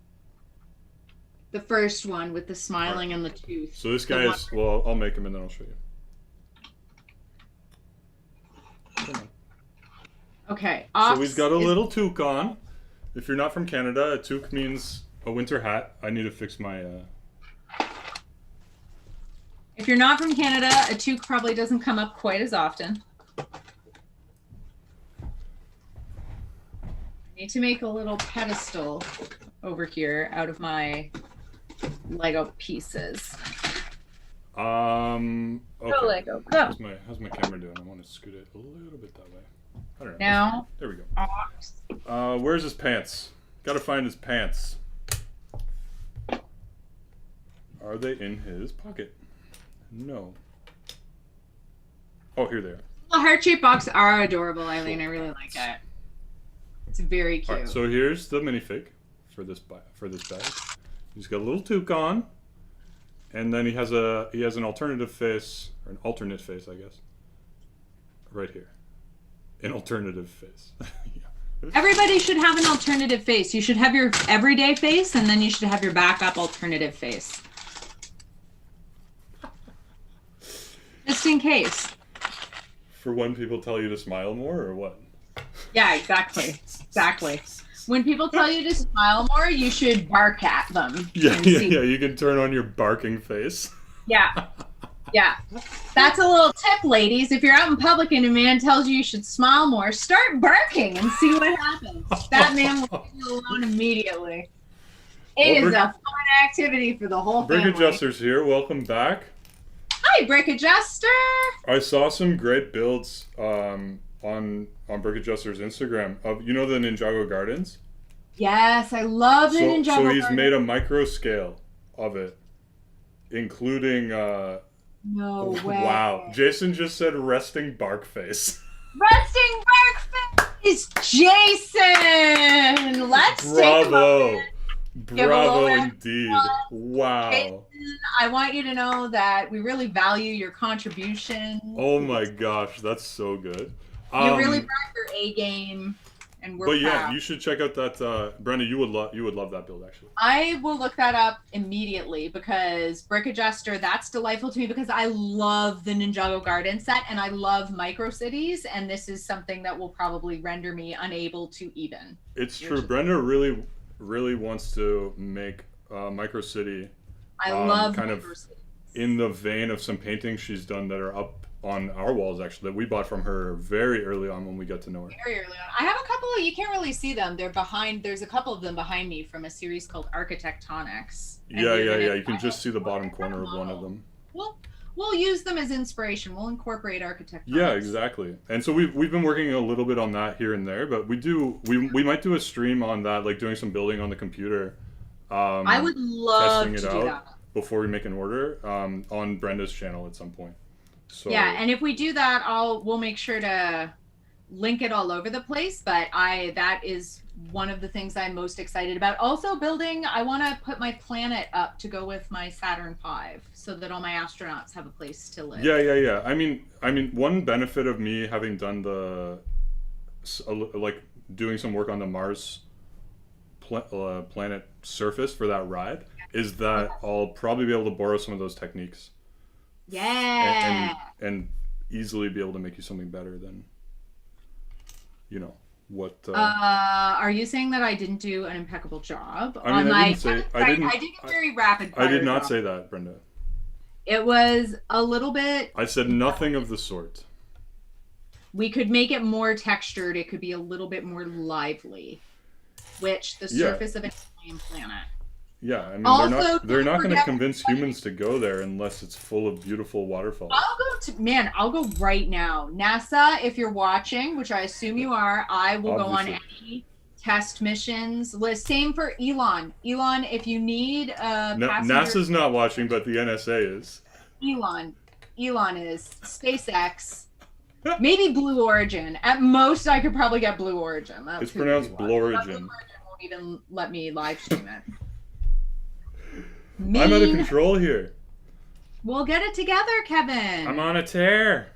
The first one with the smiling and the tooth.
So this guy is, well, I'll make him and then I'll show you. Come on.
Okay.
So we've got a little toque on. If you're not from Canada, a toque means a winter hat. I need to fix my...
If you're not from Canada, a toque probably doesn't come up quite as often. I need to make a little pedestal over here out of my Lego pieces.
Okay.
Go, Lego, go.
How's my camera doing? I want to scoot it a little bit that way. I don't know.
Now.
There we go. Where's his pants? Gotta find his pants. Are they in his pocket? No. Oh, here they are.
The heart-shaped box are adorable, Eileen. I really like it. It's very cute.
All right, so here's the minifig for this bag. He's got a little toque on, and then he has an alternative face, or an alternate face, I guess. Right here, an alternative face. Yeah.
Everybody should have an alternative face. You should have your everyday face, and then you should have your backup alternative face. Just in case.
For when people tell you to smile more, or what?
Yeah, exactly. Exactly. When people tell you to smile more, you should bark at them.
Yeah. You can turn on your barking face.
Yeah. Yeah. That's a little tip, ladies. If you're out in public and a man tells you should smile more, start barking and see what happens. That man will leave you alone immediately. It is a fun activity for the whole family.
Brick Adjuster's here. Welcome back.
Hi, Brick Adjuster.
I saw some great builds on Brick Adjuster's Instagram of, you know, the Ninjago Gardens?
Yes, I love the Ninjago
So he's
Gardens.
made a micro scale of it, including
no way.
Wow. Jason just said resting bark face.
Resting bark face, Jason. Let's take him up.
Bravo indeed. Wow.
Jason, I want you to know that we really value your contribution.
Oh my gosh, that's so good.
You really brought your A game, and we're proud.
Yeah, you should check out that. Brenda, you would love that build actually.
I will look that up immediately because Brick Adjuster, that's delightful to me because I love the Ninjago Garden set and I love micro cities, and this is something that will probably render me unable to even.
It's true. Brenda really wants to make micro city.
I love
kind of in the vein of some paintings she's done that are up on our walls actually that we bought from her very early on when we got to know her.
Very early on. I have a couple of, you can't really see them. They're behind, there's a couple of them behind me from a series called Architectonics.
Yeah. You can just see the bottom corner of one of them.
We'll use them as inspiration. We'll incorporate Architectonics.
Yeah, exactly. And so we've been working a little bit on that here and there, but we might do a stream on that, like doing some building on the computer.
I would love to do that
before we make an order on Brenda's channel at some point. So
yeah, and if we do that, we'll make sure to link it all over the place. But that is one of the things I'm most excited about. Also building, I want to put my planet up to go with my Saturn V so that all my astronauts have a place to live.
Yeah. I mean, one benefit of me having done doing some work on the Mars planet surface for that ride is that I'll probably be able to borrow some of those techniques.
Yeah.
And easily be able to make you something better than, what.
Are you saying that I didn't do an impeccable job?
I mean, I did
a very rapid fire
I did not
job.
say that, Brenda.
It was a little bit.
I said nothing of the sort.
We could make it more textured. It could be a little bit more lively, which the surface of an alien planet.
Yeah, I mean, also, they're not going to convince humans to go there unless it's full of beautiful waterfalls.
I'll go right now. NASA, if you're watching, which I assume you are, I will Obviously. Go on any test missions. Same for Elon. Elon, if you need a passenger...
NASA's not watching, but the NSA is.
Elon is. SpaceX. Maybe Blue Origin. At most, I could probably get Blue Origin.
It's pronounced Blue Origin. Blue Origin
won't even let me live stream it.
I'm out of control here.
We'll get it together, Kevin.
I'm on a tear.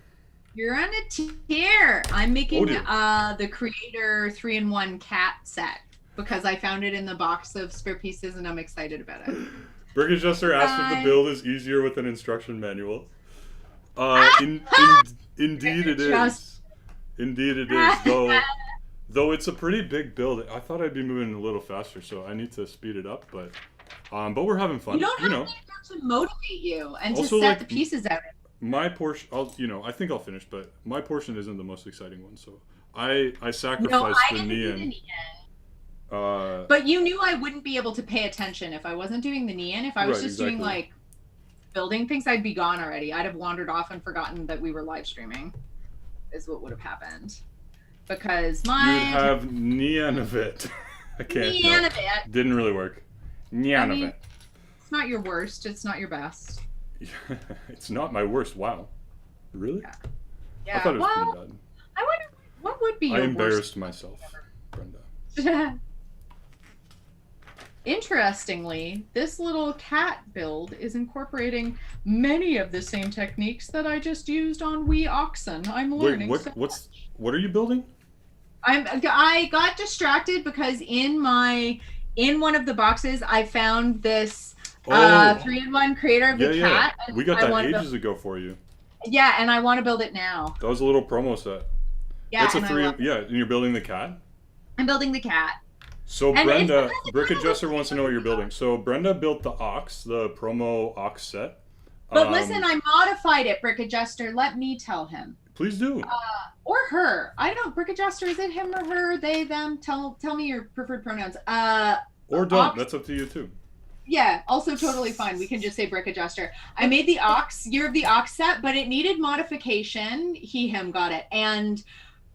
You're on a tear. I'm making the Creator 3-in-1 cat set because I found it in the box of spare pieces and I'm excited about it.
Brick Adjuster asked if the build is easier with an instruction manual. Indeed it is. Indeed it is. Though it's a pretty big build. I thought I'd be moving a little faster, so I need to speed it up, but we're having fun.
You don't have to motivate you and to set the pieces out.
My portion, I think I'll finish, but my portion isn't the most exciting one. So I sacrificed the Nian.
But you knew I wouldn't be able to pay attention if I wasn't doing the Nian. If I was just doing like building things, I'd be gone already. I'd have wandered off and forgotten that we were live streaming. Is what would have happened. Because you'd
have Nian of it. I can't.
Nian of it
didn't really work. Nian of it.
It's not your worst. It's not your best.
It's not my worst. Wow. Really?
Yeah.
I thought it was pretty bad.
I wonder what would be your worst.
I embarrassed myself, Brenda.
Interestingly, this little cat build is incorporating many of the same techniques that I just used on Wee Oxen. I'm learning.
What are you building?
I got distracted because in one of the boxes I found this 3-in-1 Creator of the cat.
And we got that ages ago for you.
Yeah, and I want to build it now.
That was a little promo set.
Yeah,
it's and you're building the cat?
I'm building the cat.
So Brenda, Brick Adjuster wants to know what you're building. So Brenda built the Ox, the promo Ox set.
But listen, I modified it, Brick Adjuster. Let me tell him.
Please do.
Or her. I don't know. Brick Adjuster, is it him or her? They, them? Tell me your preferred pronouns.
Or don't. Ox, that's up to you too.
Yeah, also totally fine. We can just say Brick Adjuster. I made the Ox, Year of the Ox set, but it needed modification. He, him got it. And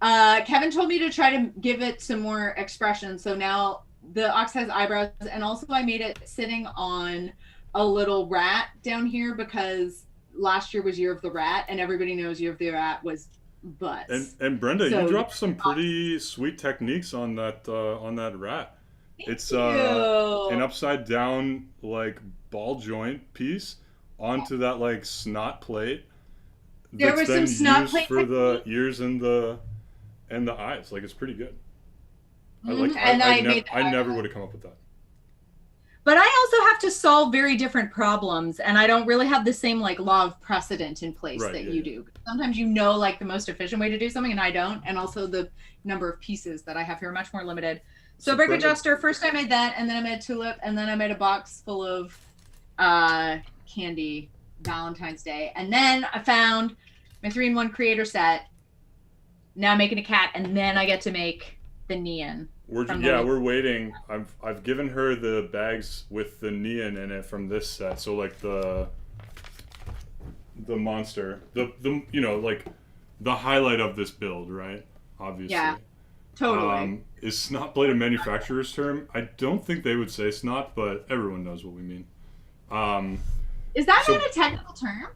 Kevin told me to try to give it some more expression. So now the Ox has eyebrows. And also I made it sitting on a little rat down here because last year was Year of the Rat. And everybody knows Year of the Rat was butts.
And Brenda, you dropped some pretty sweet techniques on that rat. It's an upside down like ball joint piece onto that like snot plate.
There was some snot plate
for the ears and the eyes. Like it's pretty good. I never would have come up with that.
But I also have to solve very different problems, and I don't really have the same like law of precedent in place that you do. Sometimes like the most efficient way to do something, and I don't. And also the number of pieces that I have here are much more limited. So Brick Adjuster, first I made that, and then I made a tulip, and then I made a box full of candy Valentine's Day. And then I found my 3-in-1 Creator set. Now I'm making a cat, and then I get to make the Nian.
We're waiting. I've given her the bags with the Nian in it from this set. So like the monster, the like the highlight of this build, right? Obviously.
Yeah. Totally.
Is snot blade a manufacturer's term? I don't think they would say snot, but everyone knows what we mean.
Is that not a technical term?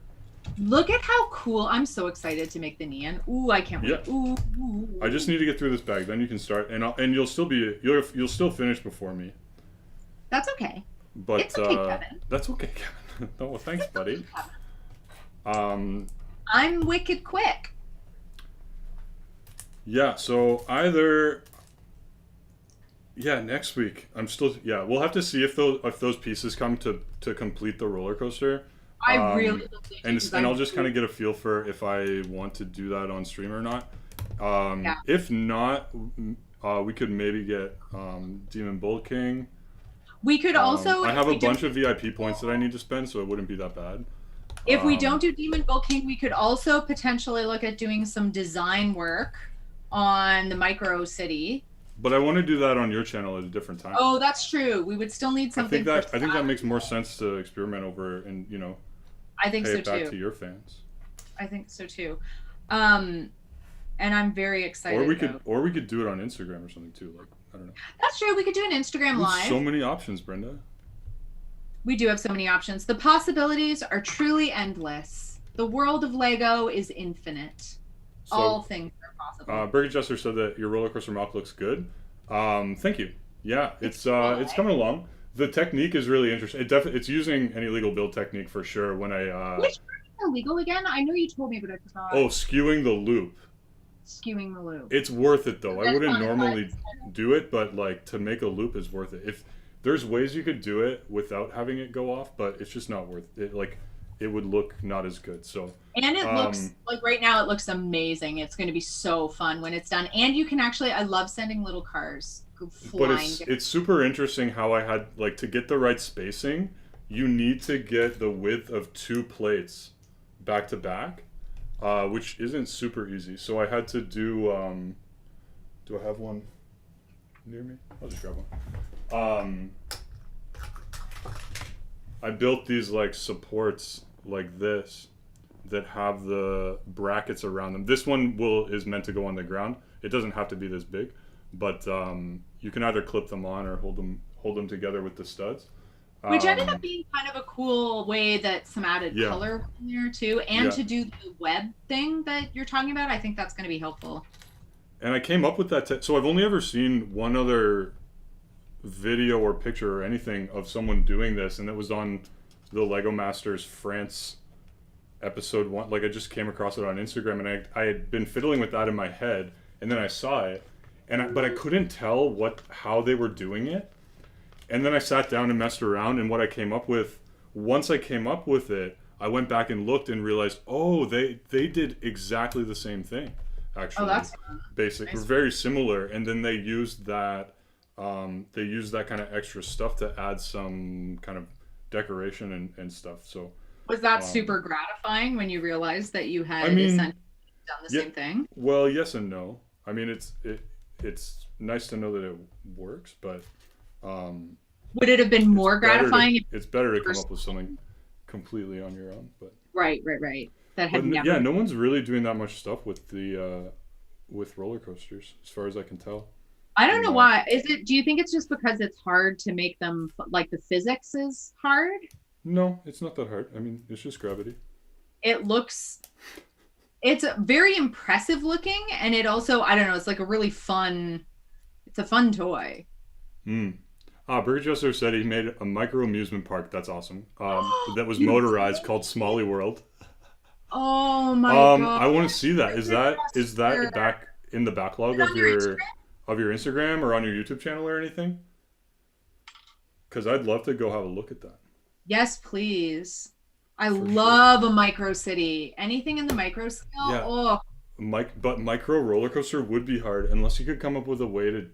Look at how cool. I'm so excited to make the Nian. Ooh, I can't wait.
Yeah.
Ooh.
I just need to get through this bag, then you can start, and you'll still finish before me.
That's okay.
But
it's okay, Kevin.
That's okay, Kevin. Oh, well, thanks, buddy.
Okay, I'm wicked quick.
Yeah, so next week. We'll have to see if those pieces come to complete the roller coaster.
I really
and I'll just kind of get a feel for if I want to do that on stream or not. If not, we could maybe get Demon Bull King.
We could also.
I have a bunch of VIP points that I need to spend, so it wouldn't be that bad.
If we don't do Demon Bull King, we could also potentially look at doing some design work on the micro city.
But I want to do that on your channel at a different time.
Oh, that's true. We would still need something.
I think that makes more sense to experiment over and
I think
pay
so
it back
too.
to your fans.
I think so too. And I'm very excited.
Or we could do it on Instagram or something too. Like, I don't know.
That's true. We could do an Instagram live.
So many options, Brenda.
We do have so many options. The possibilities are truly endless. The world of Lego is infinite. So, all things are possible.
Burger Jester said that your roller coaster mock looks good. Thank you. Yeah, it's coming along. The technique is really interesting. It's using an illegal build technique for sure. When I
which part is illegal again? I know you told me, but I forgot.
Oh, skewing the loop.
Skewing the loop.
It's worth it though. I wouldn't normally do it, but like to make a loop is worth it. If there's ways you could do it without having it go off, but it's just not worth it. Like it would look not as good. So
and it looks like right now it looks amazing. It's going to be so fun when it's done. And you can actually, I love sending little cars flying.
But it's super interesting how I had like to get the right spacing. You need to get the width of 2 plates back to back. Which isn't super easy. So I had to do I have one near me? I'll just grab one. I built these like supports like this that have the brackets around them. This one is meant to go on the ground. It doesn't have to be this big, but you can either clip them on or hold them together with the studs.
Which ended up being kind of a cool way that some added color in there too. And to do the web thing that you're talking about, I think that's going to be helpful.
And I came up with that. So I've only ever seen one other video or picture or anything of someone doing this. And it was on the Lego Masters France episode 1. Like I just came across it on Instagram and I had been fiddling with that in my head. And then I saw it. But I couldn't tell how they were doing it. And then I sat down and messed around, and what I came up with, once I came up with it, I went back and looked and realized, oh, they did exactly the same thing, actually.
Oh, that's
basic, nice. Very similar. And then they used that kind of extra stuff to add some kind of decoration and stuff. So
was that super gratifying when you realized that you had essentially done the same thing?
Well, yes and no. I mean, it's nice to know that it works, but
would it have been more gratifying?
It's better to come up with something completely on your own, but
right. That had never.
Yeah, no one's really doing that much stuff with the with roller coasters, as far as I can tell.
I don't know why. Do you think it's just because it's hard to make them, like the physics is hard?
No, it's not that hard. I mean, it's just gravity.
It's very impressive looking, and it also, I don't know, it's like it's a fun toy.
Burger Jester said he made a micro amusement park. That's awesome. That was motorized called Smalley World.
Oh my god!
I want to see that. Is that back in the backlog of your Instagram or on your YouTube channel or anything? Because I'd love to go have a look at that.
Yes, please. I love a micro city. Anything in the micro scale.
Yeah.
Oh.
But micro roller coaster would be hard unless you could come up with a way to.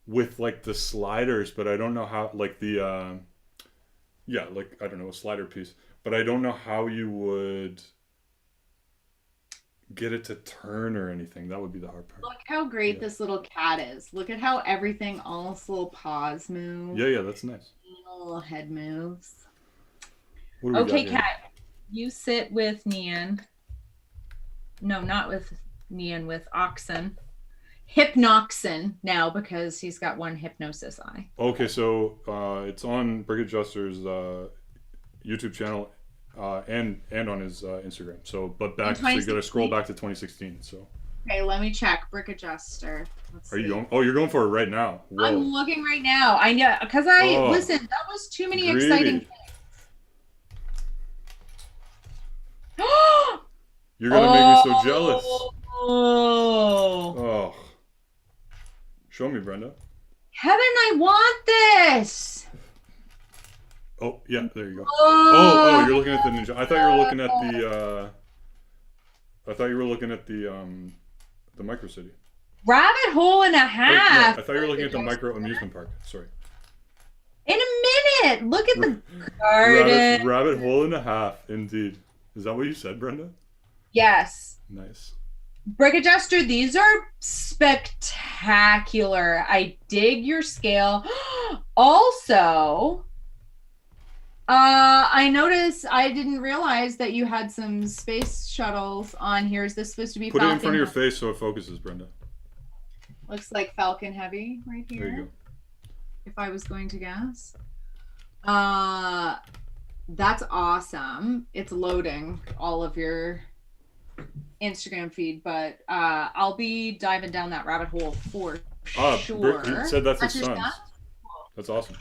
With like the sliders, but I don't know how, like the I don't know, a slider piece, but I don't know how you would get it to turn or anything. That would be the hard part.
Look how great this little cat is. Look at how everything, all its little paws move.
Yeah, that's nice.
Little head moves.
Okay,
Cat, you sit with Nian. No, not with Nian, with Oxen. Hypnoxen now, because he's got one hypnosis eye.
Okay, so it's on Brick Jester's YouTube channel and on his Instagram. So, but back, so you got to scroll back to 2016. So.
Okay, let me check Brick Adjuster.
Are you going? Oh, you're going for it right now. Whoa.
I'm looking right now. I know, because listen. That was too many exciting things.
You're gonna make me so jealous.
Oh.
Show me, Brenda.
Heaven, I want this.
Oh, yeah, there you go. Oh, you're looking at the ninja. I thought you were looking at the the micro city.
Rabbit hole and a half.
Yeah, I thought you were looking at the micro amusement park. Sorry.
In a it. Look at the garden.
Rabbit hole and a half, indeed. Is that what you said, Brenda?
Yes.
Nice.
Brick Adjuster, these are spectacular. I dig your scale. Also, I noticed, I didn't realize that you had some space shuttles on here. Is this supposed to be
Put
Falcon?
It in front of your face so it focuses, Brenda.
Looks like Falcon Heavy right here.
There you go.
If I was going to guess. That's awesome. It's loading all of your Instagram feed, but I'll be diving down that rabbit hole for sure.
You said that's his son. That's awesome.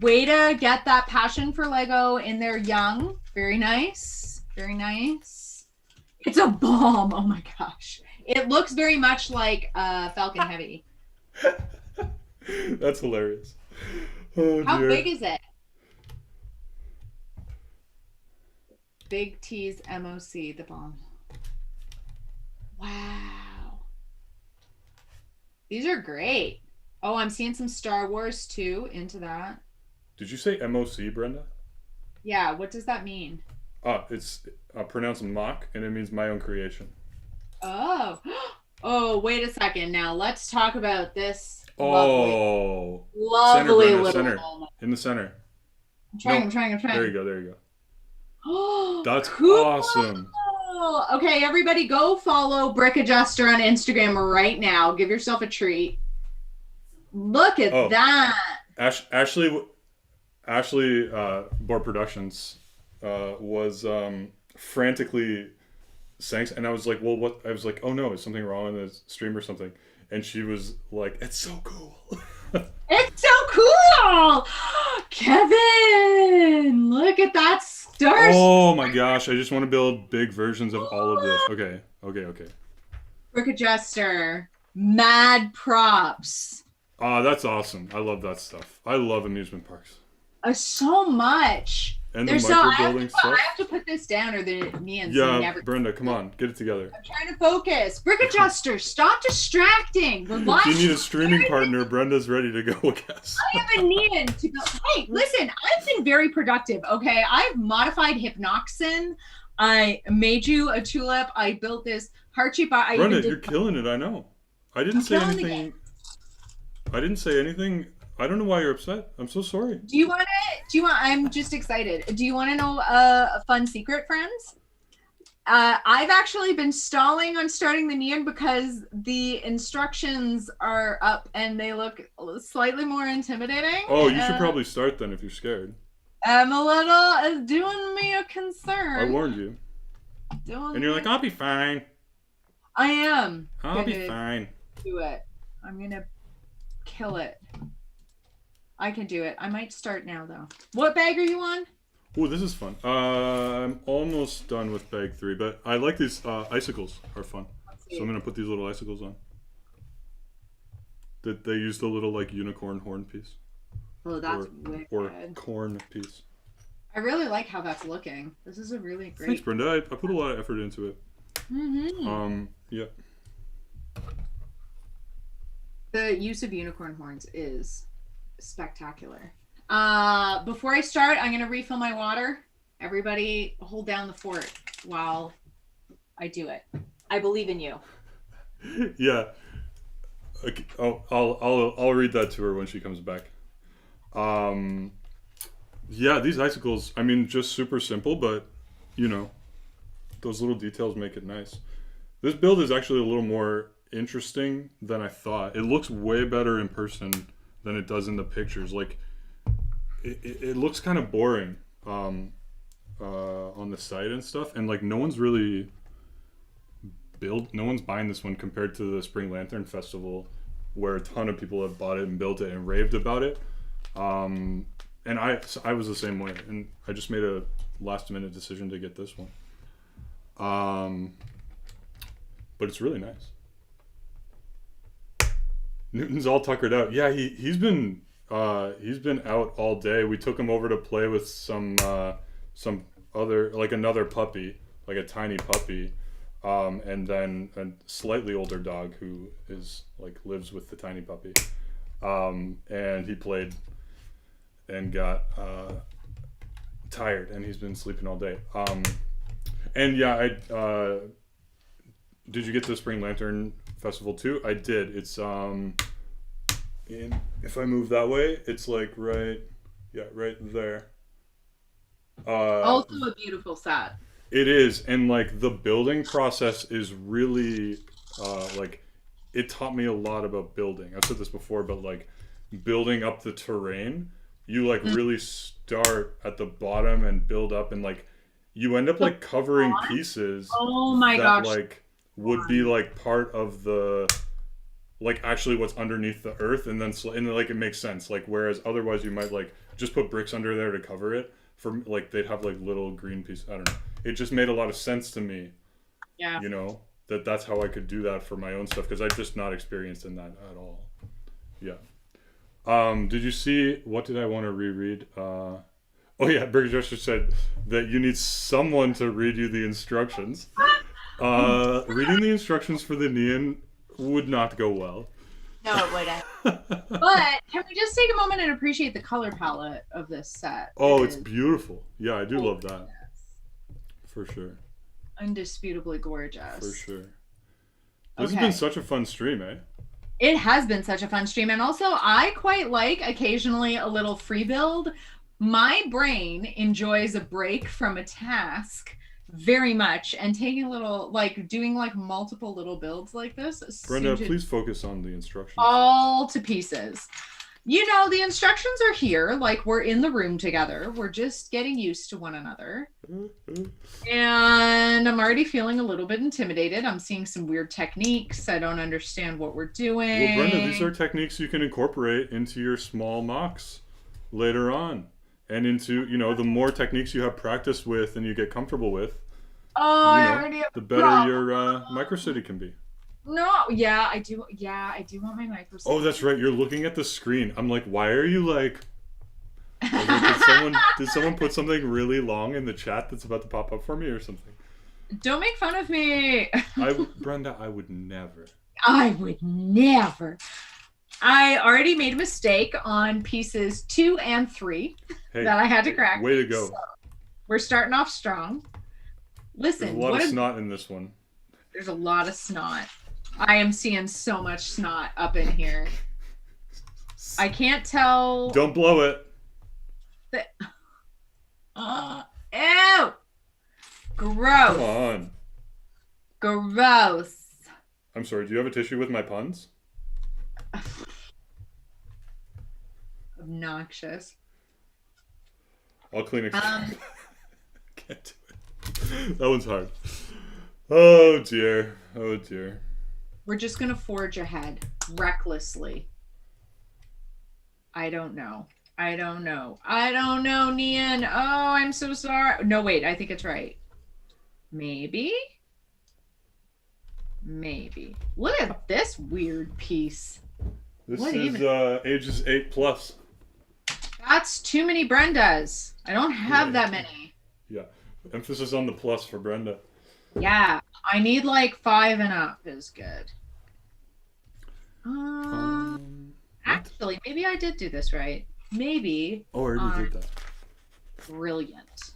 Way to get that passion for Lego in there young. Very nice. Very nice. It's a bomb. Oh my gosh. It looks very much like Falcon Heavy.
That's hilarious. Oh,
how big is it? Big T's MOC, the bomb. Wow. These are great. Oh, I'm seeing some Star Wars too into that.
Did you say MOC, Brenda?
Yeah, what does that mean?
It's pronounced mock, and it means my own creation.
Oh. Oh, wait a second. Now let's talk about this.
Oh.
Lovely
center, Brenda,
little
center.
moment.
In the center.
I'm trying.
There you go.
Oh,
that's
cool.
Awesome.
Okay, everybody go follow Brick Adjuster on Instagram right now. Give yourself a treat. Look at that.
Ashley Board Productions was frantically saying, and I was like, well, what? I was like, oh no, is something wrong in the stream or something? And she was like, it's so cool.
It's so cool. Kevin, look at that star.
Oh my gosh, I just want to build big versions of all of this. Okay.
Brick Adjuster, mad props.
That's awesome. I love that stuff. I love amusement parks.
So much.
And the micro-building stuff.
I have to put this down or the Nian's never...
Brenda, come on. Get it together.
I'm trying to focus. Brick Adjuster, stop distracting.
If you need a streaming partner, Brenda's ready to go, I guess.
I have a Nian to go. Hey, listen, I've been very productive, okay? I've modified Hypnoxin. I made you a tulip. I built this heart-shaped...
Brenda, you're killing it, I know. I didn't say anything. I don't know why you're upset. I'm so sorry. I'm just excited. Do you want to know a fun secret, friends? I've actually been stalling on starting the Nian because the instructions are up and they look slightly more intimidating. Oh, you should probably start then if you're scared.
I'm a little, it's doing me a concern.
I warned you. And you're like, I'll be fine.
I am.
I'll be fine.
Do it. I'm going to kill it. I can do it. I might start now, though. What bag are you on?
Oh, this is fun. I'm almost done with bag 3, but I like these icicles are fun. So I'm going to put these little icicles on. That they use the little like unicorn horn piece.
Oh, that's wicked.
Or corn piece.
I really like how that's looking. This is a really great...
Thanks, Brenda. I put a lot of effort into it.
Mm-hmm.
Yeah.
The use of unicorn horns is spectacular. Before I start, I'm going to refill my water. Everybody hold down the fort while I do it. I believe in you.
Yeah. Okay. Oh, I'll read that to her when she comes back. Yeah, these icicles, I mean, just super simple, but you know, those little details make it nice. This build is actually a little more interesting than I thought. It looks way better in person than it does in the pictures. Like it looks kind of boring on the site and stuff, and like no one's buying this one compared to the Spring Lantern Festival where a ton of people have bought it and built it and raved about it. And I was the same way, and I just made a last minute decision to get this one. But it's really nice. Newton's all tuckered out. Yeah, he's been out all day. We took him over to play with some other, like another puppy, like a tiny puppy, and then a slightly older dog who is like lives with the tiny puppy, and he played. and got tired, and he's been sleeping all day. And yeah, did you get the Spring Lantern Festival too? I did. It's if I move that way, it's like right there.
Also a beautiful set.
It is, and like the building process is really like it taught me a lot about building. I've said this before, but like building up the terrain, you like really start at the bottom and build up, and like you end up like covering pieces.
Oh my gosh!
Like would be like part of the like actually what's underneath the earth, and then like it makes sense. Like whereas otherwise you might like just put bricks under there to cover it. For like they'd have like little green pieces. I don't know. It just made a lot of sense to me.
Yeah.
You know that's how I could do that for my own stuff because I'm just not experienced in that at all. Yeah. Did you see what did I want to reread? Oh yeah, Burger Jester said that you need someone to read you the instructions. Reading the instructions for the Nian would not go well.
No, it wouldn't. But can we just take a moment and appreciate the color palette of this set?
Oh, it's beautiful. Yeah, I do love that. For sure.
Undisputably gorgeous.
For sure. This has been such a fun stream, eh?
It has been such a fun stream. And also, I quite like occasionally a little free build. My brain enjoys a break from a task very much, and taking a little, like, doing like multiple little builds like this.
Brenda, please focus on the instructions.
All to pieces. You know, the instructions are here. Like, we're in the room together. We're just getting used to one another. And I'm already feeling a little bit intimidated. I'm seeing some weird techniques. I don't understand what we're doing.
Well, Brenda, these are techniques you can incorporate into your small mocks later on. And into, you know, the more techniques you have practice with and you get comfortable with, the better your micro city can be.
No, yeah, I do. Yeah, I do want my micro city.
Oh, that's right. You're looking at the screen. I'm like, why are you like? Did someone put something really long in the chat that's about to pop up for me or something?
Don't make fun of me.
Brenda, I would never.
I would never. I already made a mistake on pieces 2 and 3 that I had to correct.
Way to go. So
we're starting off strong. Listen.
There's a lot of snot in this one.
There's a lot of snot. I am seeing so much snot up in here. I can't tell.
Don't blow it.
Ew! Gross.
Come on.
Gross.
I'm sorry, do you have a tissue with my puns?
Obnoxious.
I'll clean it. Can't do it. That one's hard. Oh dear. Oh dear.
We're just gonna forge ahead recklessly. I don't know, Nian. Oh, I'm so sorry. No, wait, I think it's right. Maybe. Look at this weird piece.
This is ages 8+.
That's too many Brendas. I don't have that many.
Yeah. Emphasis on the plus for Brenda.
Yeah. I need like 5 and up is good. Actually, maybe I did do this right. Maybe.
Oh, I already did that.
Brilliant.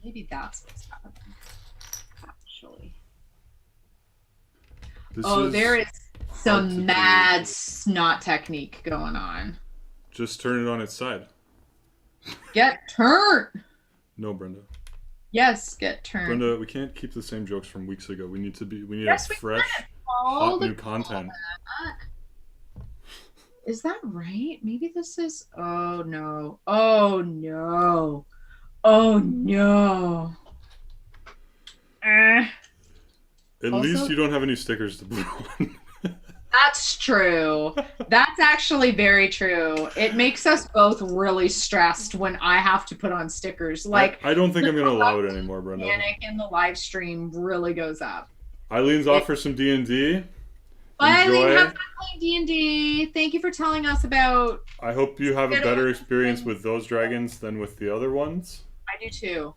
Maybe that's what's happening. Actually. There is some mad snot technique going on.
Just turn it on its side.
Get turned.
No, Brenda.
Yes, get turned.
Brenda, we can't keep the same jokes from weeks ago. We need fresh, hot new content.
Is that right? Maybe this is. Oh no! Oh no! Oh no!
At least you don't have any stickers to put on.
That's true. That's actually very true. It makes us both really stressed when I have to put on stickers. Like
I don't think I'm gonna allow it anymore, Brenda.
Panic in the live stream really goes up.
Eileen's off for some D&D.
Bye, Eileen. Have fun playing D&D. Thank you for telling us about.
I hope you have a better experience with those dragons than with the other ones.
I do too.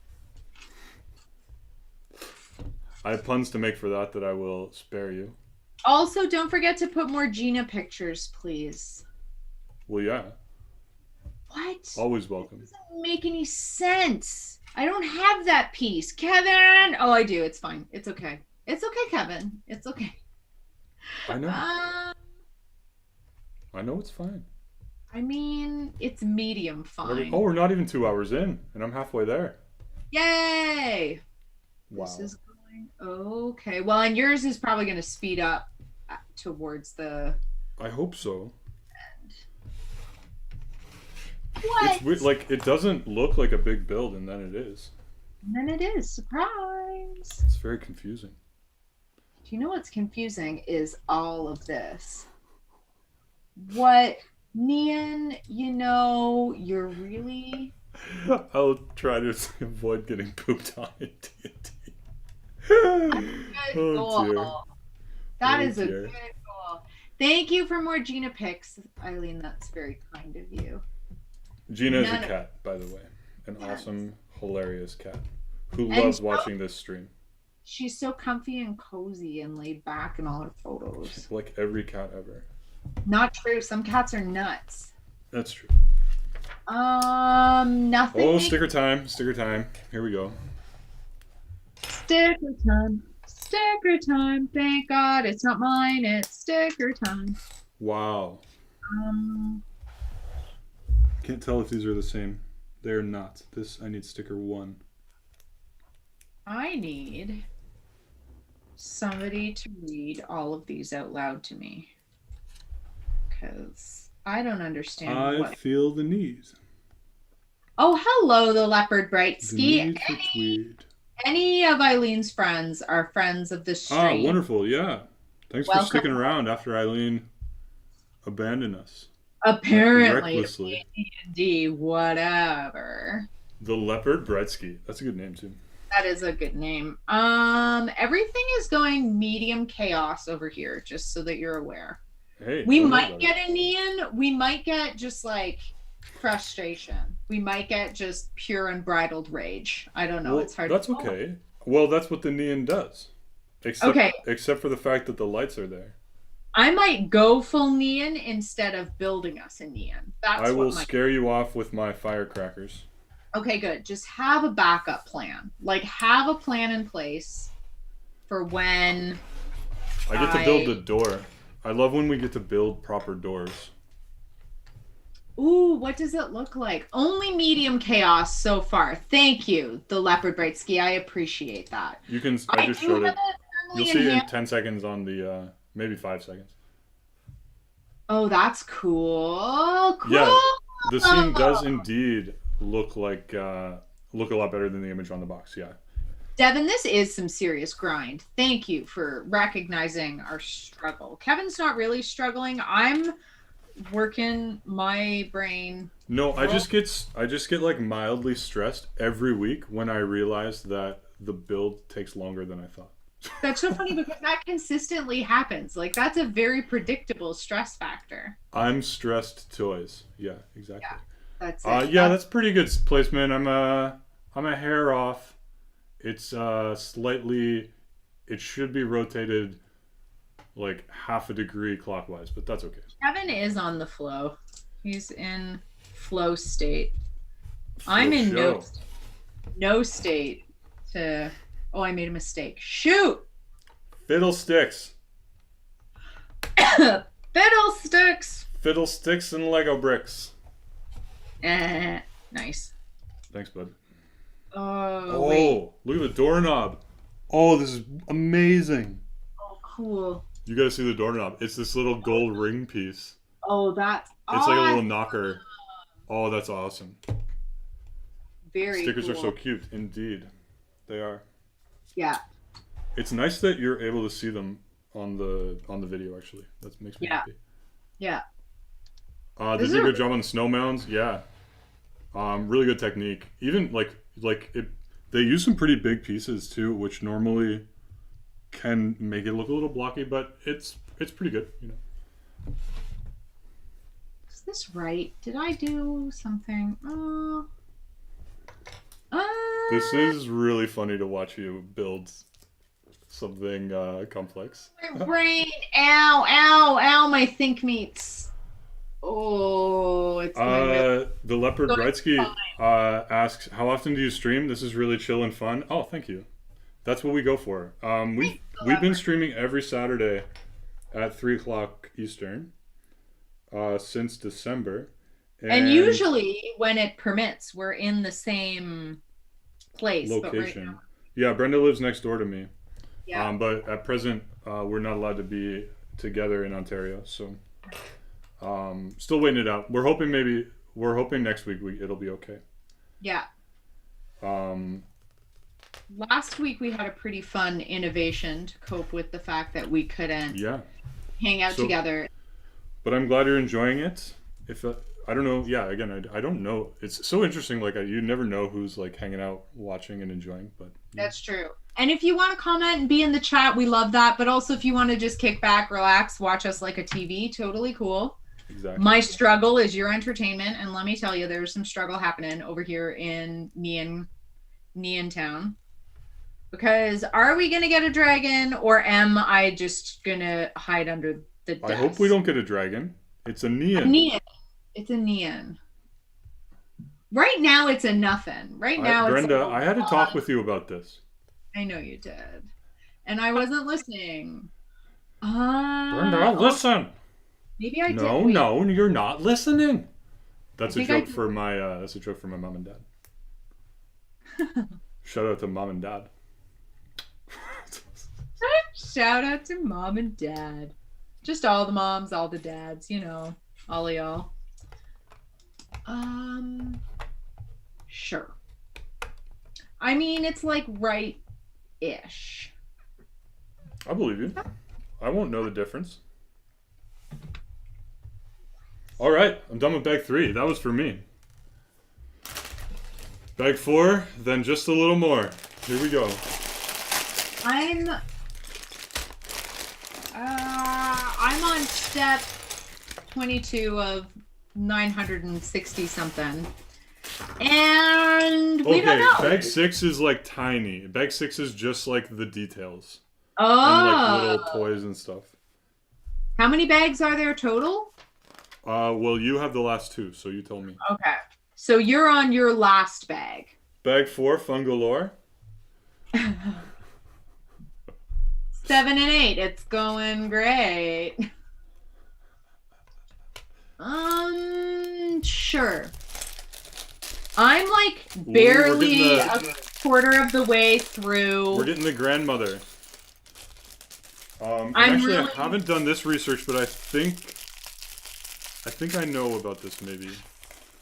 I have puns to make for that I will spare you.
Also, don't forget to put more Gina pictures, please.
Well, yeah.
What?
Always welcome.
It doesn't make any sense. I don't have that piece. Kevin! Oh, I do. It's fine. It's okay. It's okay, Kevin. It's okay.
I know. I know it's fine.
I mean, it's medium fine.
Oh, we're not even 2 hours in, and I'm halfway there.
Yay!
Wow.
This is going okay. Well, and yours is probably going to speed up towards the...
I hope so.
What?
It's weird. Like, it doesn't look like a big build, and then it is.
And then it is. Surprise!
It's very confusing.
Do you know what's confusing is all of this. What, Nian, you know, you're really...
I'll try to avoid getting pooped on in D&D. Oh, dear.
That is a good goal. Thank you for more Gina pics, Eileen. That's very kind of you.
Gina is a cat, by the way. An awesome, hilarious cat who loves watching this stream.
She's so comfy and cozy and laid back in all her photos.
She's like every cat ever.
Not true. Some cats are nuts.
That's true.
Nothing.
Oh, sticker time. Sticker time. Here we go.
Sticker time. Sticker time. Thank God it's not mine. It's sticker time.
Wow. Can't tell if these are the same. They're not. I need sticker 1.
I need somebody to read all of these out loud to me. Because I don't understand.
I feel the need.
Oh, hello, the leopard brightski. Any of Eileen's friends are friends of the stream.
Ah, wonderful. Yeah. Thanks for sticking around after Eileen abandoned us.
Apparently.
Recklessly.
D&D, whatever.
The leopard brightski. That's a good name, too.
That is a good name. Everything is going medium chaos over here, just so that you're aware.
Hey,
we might get a Nian. We might get just like frustration. We might get just pure unbridled rage. I don't know.
Well,
it's hard.
That's okay. Well, that's what the Nian does. Except for the fact that the lights are there.
I might go full Nian instead of building us a Nian.
I will scare you off with my firecrackers.
Okay, good. Just have a backup plan. Like, have a plan in place for when
I get to build the door. I love when we get to build proper doors.
Ooh, what does it look like? Only medium chaos so far. Thank you, the leopard brightski. I appreciate that.
You can. I just showed it. You'll see it in 10 seconds on the maybe 5 seconds.
Oh, that's cool. Cool.
Yeah, the scene does indeed look like look a lot better than the image on the box. Yeah.
Devin, this is some serious grind. Thank you for recognizing our struggle. Kevin's not really struggling. I'm working my brain.
No, I just get like mildly stressed every week when I realize that the build takes longer than I thought.
That's so funny because that consistently happens. Like, that's a very predictable stress factor.
I'm stressed toys. Yeah, exactly.
Yeah, that's it.
Yeah, that's pretty good placement. I'm a hair off. It's slightly. It should be rotated like half a degree clockwise, but that's okay.
Kevin is on the flow. He's in flow state. I'm in no state to. Oh, I made a mistake. Shoot!
Fiddlesticks.
Fiddlesticks!
Fiddlesticks and Lego bricks.
Nice.
Thanks, bud.
Oh, wait.
Look at the doorknob. Oh, this is amazing.
Oh, cool.
You gotta see the doorknob. It's this little gold ring piece.
Oh, that's awesome.
It's like a little knocker. Oh, that's awesome.
Very
Stickers
cool.
are so cute, indeed. They are.
Yeah.
It's nice that you're able to see them on the video. Actually, that makes me happy.
Yeah.
They did a good job on the snow mounds. Yeah. Really good technique. Even they use some pretty big pieces too, which normally can make it look a little blocky, but it's pretty good. You know.
Is this right? Did I do something?
This is really funny to watch you build something complex.
My brain, ow, my think meats. Oh, it's going
the Leopard Gretzky asks, how often do you stream? This is really chill and fun. Oh, thank you. That's what we go for. We've been streaming every Saturday at 3:00 Eastern since December.
And usually when it permits, we're in the same place.
Location.
But right now,
yeah, Brenda lives next door to me.
Yeah.
But at present, we're not allowed to be together in Ontario. So still waiting it out. We're hoping next week it'll be okay.
Yeah. Last week we had a pretty fun innovation to cope with the fact that we couldn't hang out together.
But I'm glad you're enjoying it. If I don't know, yeah. Again, I don't know. It's so interesting. Like you never know who's like hanging out, watching, and enjoying. But
that's true. And if you want to comment and be in the chat, we love that. But also, if you want to just kick back, relax, watch us like a TV, totally cool.
Exactly.
My struggle is your entertainment, and let me tell you, there's some struggle happening over here in Nian town. Because are we gonna get a dragon, or am I just gonna hide under the desk?
I hope we don't get a dragon. It's a Nian.
It's a Nian. Right now, it's a nothing. Right now,
Brenda, I had to talk with you about this.
I know you did, and I wasn't listening.
Brenda, listen.
Maybe I did.
No, you're not listening. That's a joke for my. That's a joke for my mom and dad. Shout out to mom and dad.
Shout out to mom and dad. Just all the moms, all the dads, all of y'all. Sure. I mean, it's like right-ish.
I believe you. I won't know the difference. All right, I'm done with bag 3. That was for me. Bag 4, then just a little more. Here we go.
I'm on step 22 of 960 something. And we don't know.
Bag 6 is like tiny. Bag 6 is just like the details.
Oh.
And like little toys and stuff.
How many bags are there total?
Well, you have the last 2, so you tell me.
Okay. So you're on your last bag.
Bag 4, Fun Galore.
7 and 8. It's going great. Sure. I'm like barely a quarter of the way through.
We're getting the grandmother. I haven't done this research, but I think I know about this maybe.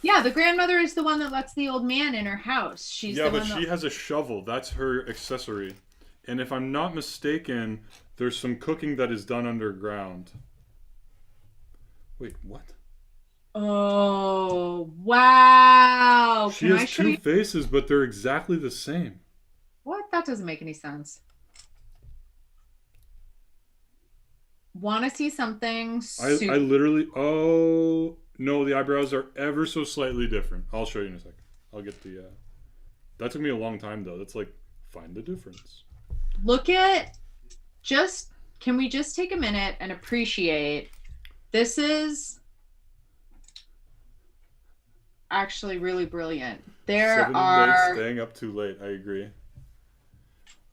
Yeah, the grandmother is the one that lets the old man in her house. She
has a shovel. That's her accessory. And if I'm not mistaken, there's some cooking that is done underground. Wait, what?
Oh, wow.
She has 2 faces, but they're exactly the same.
What? That doesn't make any sense. Want to see something
I literally... Oh, no, the eyebrows are ever so slightly different. I'll show you in a second. I'll get the... That took me a long time, though. That's like, find the difference.
Look at... Can we just take a minute and appreciate... This is... actually really brilliant. There
7
are...
bags staying up too late. I agree.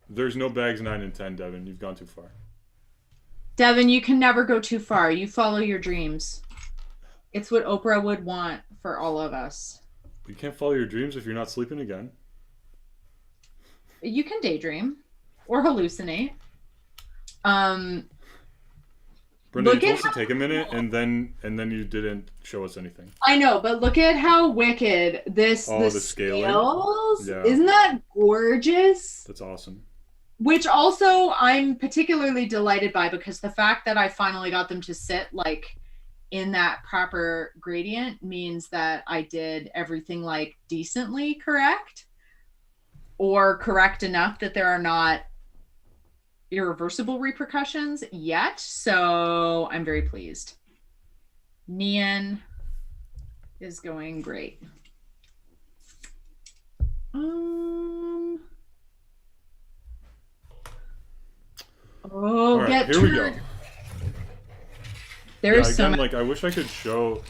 There's no bags 9 and 10, Devin. You've gone too far.
Devin, you can never go too far. You follow your dreams. It's what Oprah would want for all of us.
You can't follow your dreams if you're not sleeping again.
You can daydream or hallucinate.
Brenda, you told us to take a minute, and then you didn't show us anything.
I know, but look at how wicked the
scaling.
Scales. Yeah. Isn't that gorgeous?
That's awesome.
Which also I'm particularly delighted by, because the fact that I finally got them to sit like in that proper gradient means that I did everything like decently correct, or correct enough that there are not irreversible repercussions yet. So I'm very pleased. Nian is going great.
Right, here we go.
There's so
again, like, I wish I could show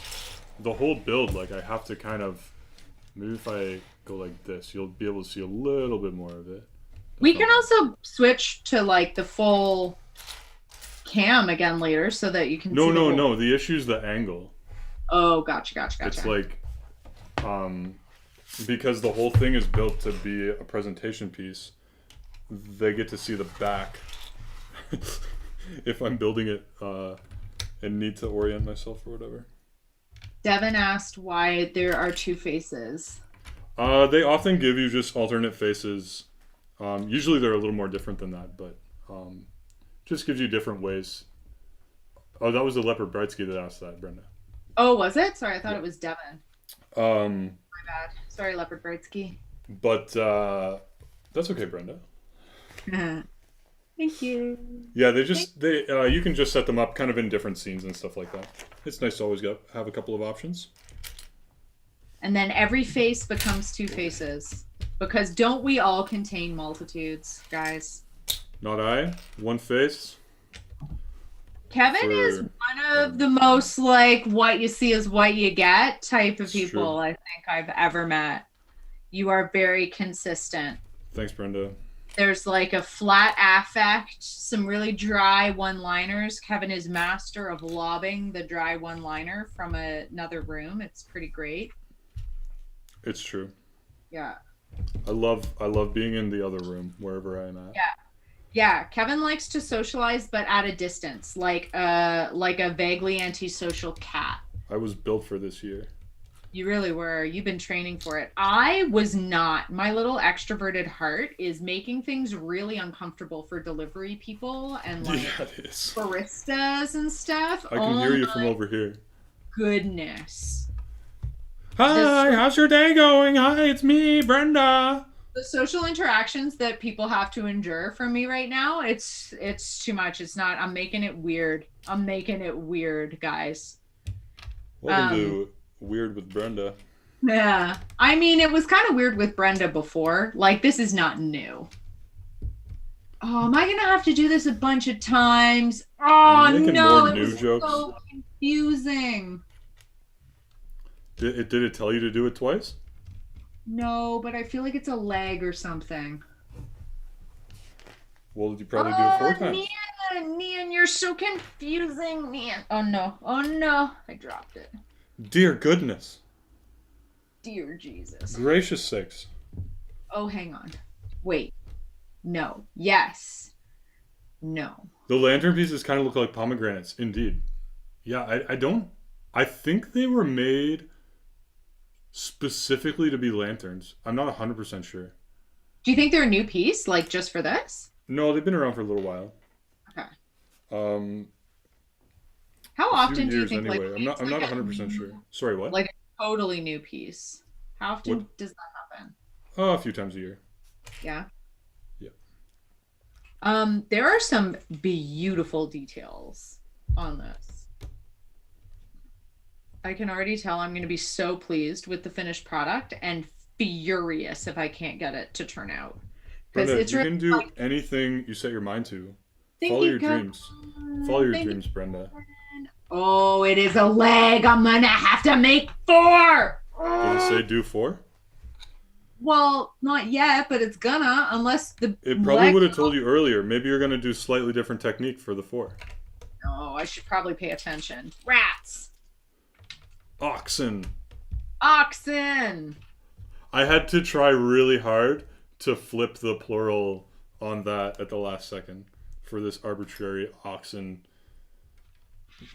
the whole build. Like, I have to kind of, maybe if I go like this, you'll be able to see a little bit more of it.
We can also switch to like the full cam again later so that you can see
No. The issue is the angle.
Oh, gotcha.
It's like, because the whole thing is built to be a presentation piece, they get to see the back. If I'm building it and need to orient myself or whatever.
Devin asked why there are two faces.
They often give you just alternate faces. Usually they're a little more different than that, but just gives you different ways. Oh, that was the Leopard Brightsky that asked that, Brenda.
Oh, was it? Sorry, I thought it was Devin. My
My
bad. Sorry, Leopard Brightsky.
But that's okay, Brenda.
Thank you.
Yeah, you can just set them up kind of in different scenes and stuff like that. It's nice to always have a couple of options.
And then every face becomes two faces. Because don't we all contain multitudes, guys?
Not I. One face.
Kevin is one of the most like what you see is what you get type of people I think I've ever met. You are very consistent.
Thanks, Brenda.
There's like a flat affect, some really dry one-liners. Kevin is master of lobbing the dry one-liner from another room. It's pretty great.
It's true.
Yeah.
I love being in the other room wherever I'm at.
Yeah, Kevin likes to socialize, but at a distance, like a vaguely antisocial cat.
I was built for this year.
You really were. You've been training for it. I was not. My little extroverted heart is making things really uncomfortable for delivery people and like baristas and stuff.
I can hear you from over here.
Goodness.
Hi, how's your day going? Hi, it's me, Brenda.
The social interactions that people have to endure from me right now, it's too much. It's not. I'm making it weird. I'm making it weird, guys.
Welcome to Weird with Brenda.
Yeah. I mean, it was kind of weird with Brenda before. Like, this is not new. Oh, am I going to have to do this a bunch of times? Oh, no. It was so confusing.
Did it tell you to do it twice?
No, but I feel like it's a leg or something.
Well, you probably do it 4 times.
Nian, you're so confusing, Nian. Oh, no. I dropped it.
Dear goodness.
Dear Jesus.
Gracious sakes.
Oh, hang on. Wait. No. Yes. No.
The lantern pieces kind of look like pomegranates, indeed. Yeah, I think they were made specifically to be lanterns. I'm not 100% sure.
Do you think they're a new piece, like just for this?
No, they've been around for a little while.
Okay. How often do you think
anyway.
like
I'm not 100% sure. Sorry, what?
Like a totally new piece. How often does that happen?
Oh, a few times a year.
Yeah.
Yeah.
There are some beautiful details on this. I can already tell I'm going to be so pleased with the finished product and furious if I can't get it to turn out.
Brenda, you can do anything you set your mind to. Follow your dreams. Follow your dreams, Brenda.
Oh, it is a leg. I'm going to have to make 4.
Did it say do 4?
Well, not yet, but it's gonna, unless the...
It probably would have told you earlier. Maybe you're going to do slightly different technique for the 4.
Oh, I should probably pay attention. Rats.
Oxen.
I
had to try really hard to flip the plural on that at the last second for this arbitrary oxen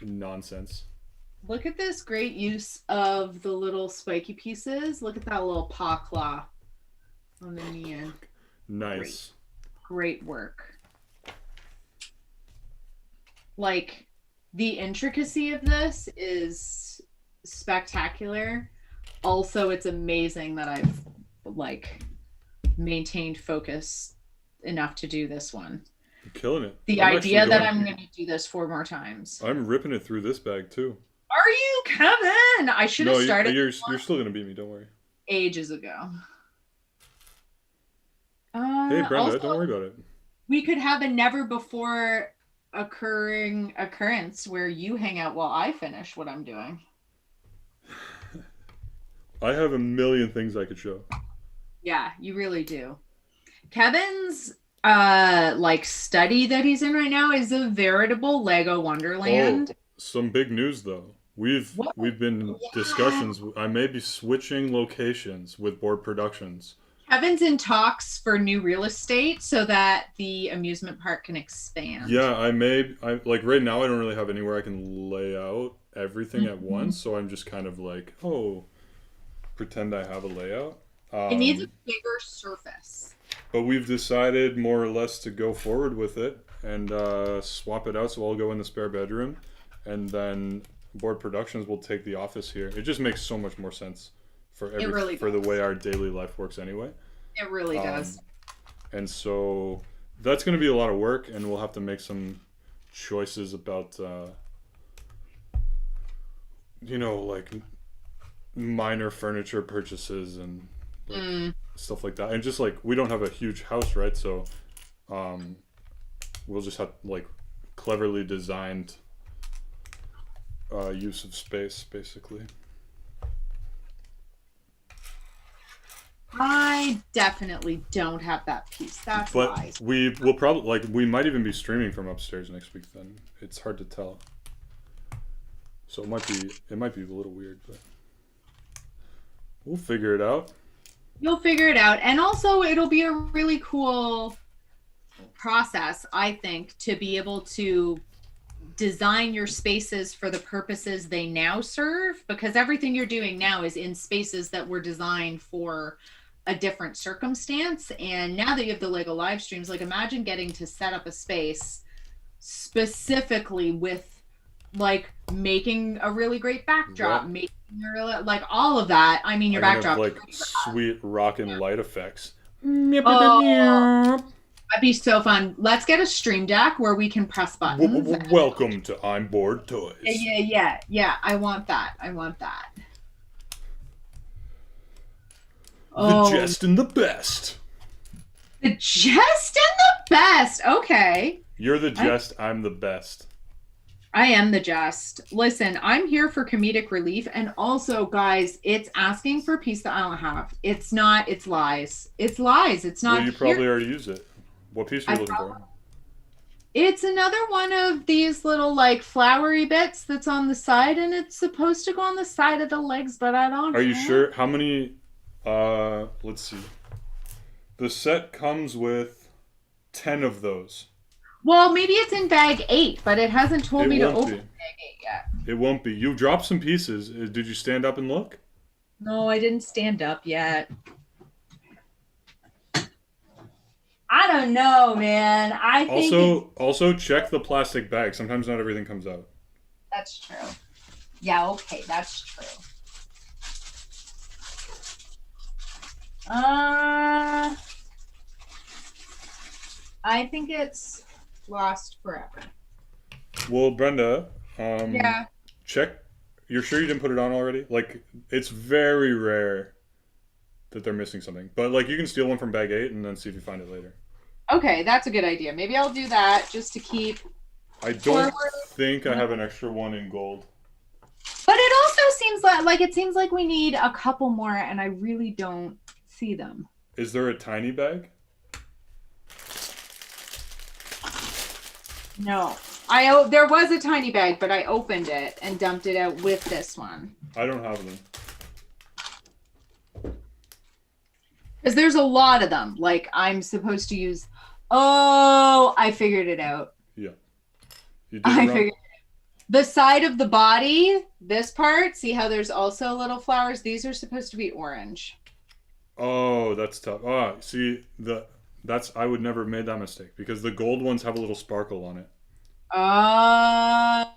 nonsense.
Look at this great use of the little spiky pieces. Look at that little paw claw on the Nian.
Nice.
Great work. Like, the intricacy of this is spectacular. Also, it's amazing that I've like maintained focus enough to do this one.
You're killing it.
The idea that I'm going to do this 4 more times.
I'm ripping it through this bag too.
Are you, Kevin? I should have started.
You're still going to beat me. Don't worry.
Ages ago.
Hey, Brenda, don't worry about it.
We could have a never before occurrence where you hang out while I finish what I'm doing.
I have a million things I could show.
Yeah, you really do. Kevin's study that he's in right now is a veritable Lego wonderland.
Oh, some big news though. We've been discussions. I may be switching locations with Board Productions.
Kevin's in talks for new real estate so that the amusement park can expand.
Yeah, I like right now I don't really have anywhere I can lay out everything at once, so I'm just kind of like, pretend I have a layout.
It needs a bigger surface.
But we've decided more or less to go forward with it and swap it out, so I'll go in the spare bedroom, and then Board Productions will take the office here. It just makes so much more sense for the way our daily life works anyway.
It really does.
And so that's going to be a lot of work, and we'll have to make some choices about, like minor furniture purchases and stuff like that. And just like we don't have a huge house, right? So we'll just have like cleverly designed use of space, basically.
I definitely don't have that piece. That's lies.
We'll probably we might even be streaming from upstairs next week. Then it's hard to tell. So it might be a little weird, but we'll figure it out.
You'll figure it out, and also it'll be a really cool process, I think, to be able to design your spaces for the purposes they now serve, because everything you're doing now is in spaces that were designed for a different circumstance. And now that you have the Lego live streams, like imagine getting to set up a space specifically with like making a really great backdrop, making like all of that. I mean, your backdrop
have, like sweet rock and light effects.
Oh, that'd be so fun. Let's get a stream deck where we can press buttons.
Welcome to I'm Bored Toys.
Yeah. I want that.
The jest and the best.
The jest and the best. Okay.
You're the jest. I'm the best.
I am the jest. Listen, I'm here for comedic relief. And also, guys, it's asking for a piece that I don't have. It's not. It's lies. It's lies. It's not.
Well, you probably already use it. What piece are you looking for?
It's another one of these little like flowery bits that's on the side, and it's supposed to go on the side of the legs, but I don't know.
Are you sure? How many? Let's see. The set comes with 10 of those.
Well, maybe it's in bag 8, but it hasn't told me to open bag 8 yet.
It won't be. You dropped some pieces. Did you stand up and look?
No, I didn't stand up yet. I don't know, man. I think
also check the plastic bag. Sometimes not everything comes out.
That's true. Yeah, okay, that's true. I think it's lost forever.
Well, Brenda,
yeah.
Check. You're sure you didn't put it on already? Like, it's very rare that they're missing something. But like, you can steal one from bag 8 and then see if you find it later.
Okay, that's a good idea. Maybe I'll do that just to keep.
I don't think I have an extra one in gold.
But it also seems like we need a couple more, and I really don't see them.
Is there a tiny bag?
No. There was a tiny bag, but I opened it and dumped it out with this one.
I don't have them.
Because there's a lot of them. Like, I'm supposed to use... Oh, I figured it out.
Yeah.
I figured it out. The side of the body, this part, see how there's also little flowers? These are supposed to be orange.
Oh, that's tough. Ah, see, I would never have made that mistake because the gold ones have a little sparkle on it.
Oh,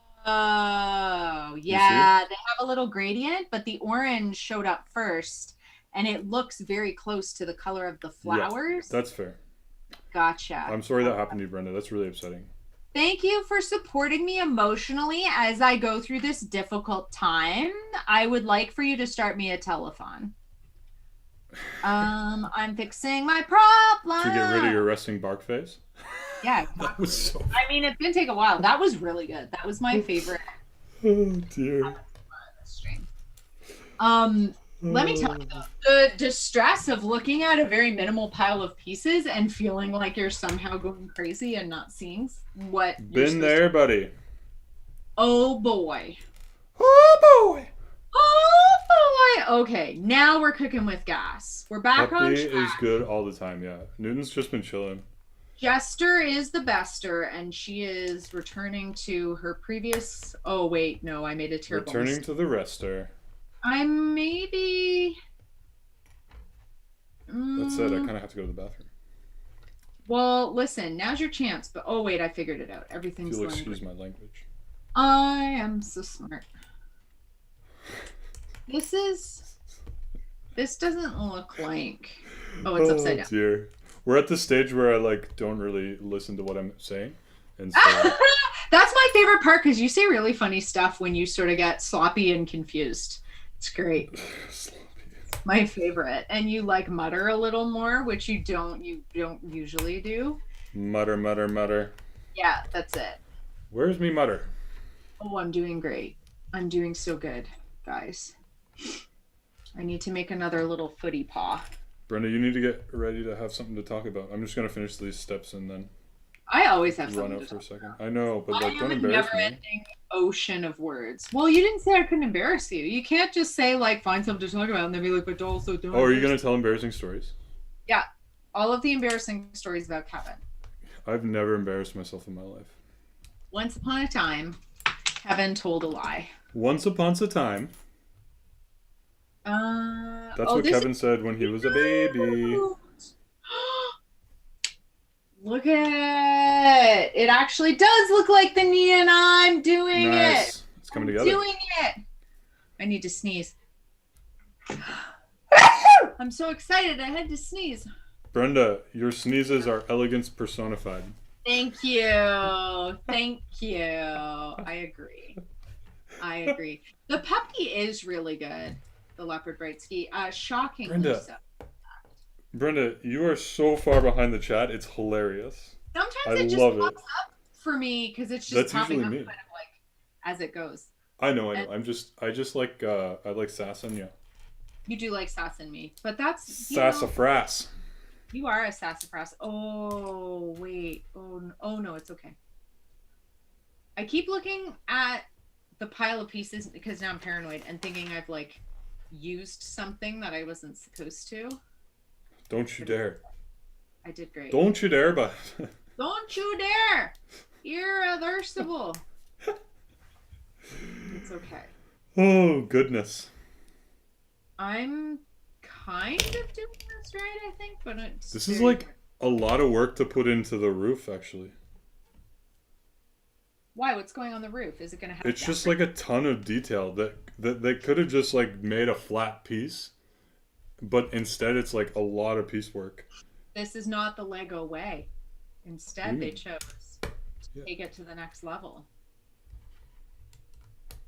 yeah. They have a little gradient, but the orange showed up first, and it looks very close to the color of the flowers.
Yeah, that's fair.
Gotcha.
I'm sorry that happened to you, Brenda. That's really upsetting.
Thank you for supporting me emotionally as I go through this difficult time. I would like for you to start me a telethon. I'm fixing my problem.
To get rid of your resting bark face?
Yeah,
That was so.
I mean, it did take a while. That was really good. That was my favorite.
Oh dear.
Stream. Let me tell you though, the distress of looking at a very minimal pile of pieces and feeling like you're somehow going crazy and not seeing what.
Been there, buddy.
Oh boy.
Oh boy.
Oh boy. Okay, now we're cooking with gas. We're back on track.
Is good all the time. Yeah, Newton's just been chilling.
Jester is the bester, and she is returning to her previous. Oh wait, no, I made a terrible
Returning to the rester.
I'm maybe.
That said, I kind of have to go to the bathroom.
Well, listen, now's your chance. But oh wait, I figured it out. Everything's.
You'll excuse my language.
I am so smart. This doesn't look like. Oh, it's upside down.
Dear. We're at the stage where I like don't really listen to what I'm saying, and so
that's my favorite part because you say really funny stuff when you sort of get sloppy and confused. It's great. My favorite, and you like mutter a little more, which you don't usually do.
Mutter, mutter, mutter.
Yeah, that's it.
Where's me mutter?
Oh, I'm doing great. I'm doing so good, guys. I need to make another little footy paw.
Brenda, you need to get ready to have something to talk about. I'm just gonna finish these steps and then.
I always have
run
something
out
to
for a second. I know, but like, don't embarrass me.
I have a never-ending ocean of words. Well, you didn't say I couldn't embarrass you. You can't just say like find something to talk about and then be like, but also don't.
Oh, are you gonna tell embarrassing stories?
Yeah, all of the embarrassing stories about Kevin.
I've never embarrassed myself in my life.
Once upon a time, Kevin told a lie.
Once upon a time. That's what Kevin said when he was a baby.
Look at it. It actually does look like the Nian. I'm doing it.
It's coming together.
Doing it. I need to sneeze. I'm so excited. I had to sneeze.
Brenda, your sneezes are elegance personified.
Thank you. Thank you. I agree. The puppy is really good. The leopard bright ski. Shockingly so.
Brenda, you are so far behind the chat. It's hilarious.
Sometimes it just pops up for me because it's just popping up kind of like as it goes.
I know. I just like I like sass and you.
You do like sass and me, but that's
sassafras.
You are a sassafras. Oh wait. Oh no, it's okay. I keep looking at the pile of pieces because now I'm paranoid and thinking I've like used something that I wasn't supposed to.
Don't you dare.
I did great.
Don't you dare, but
don't you dare. Irreversible. It's okay.
Oh, goodness.
I'm kind of doing this right, I think, but it's...
This is like a lot of work to put into the roof, actually.
Why? What's going on the roof? Is it going to have...
It's just like a ton of detail that they could have just like made a flat piece, but instead it's like a lot of piecework.
This is not the Lego way. Instead, they chose to take it to the next level,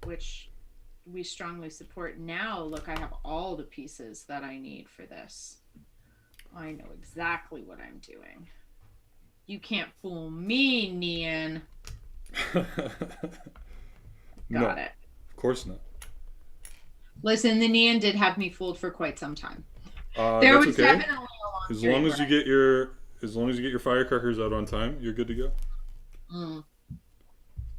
which we strongly support. Now, look, I have all the pieces that I need for this. I know exactly what I'm doing. You can't fool me, Nian. Got it.
Of course not.
Listen, the Nian did have me fooled for quite some time.
There was definitely a long as long as you get your firecrackers out on time, you're good to go.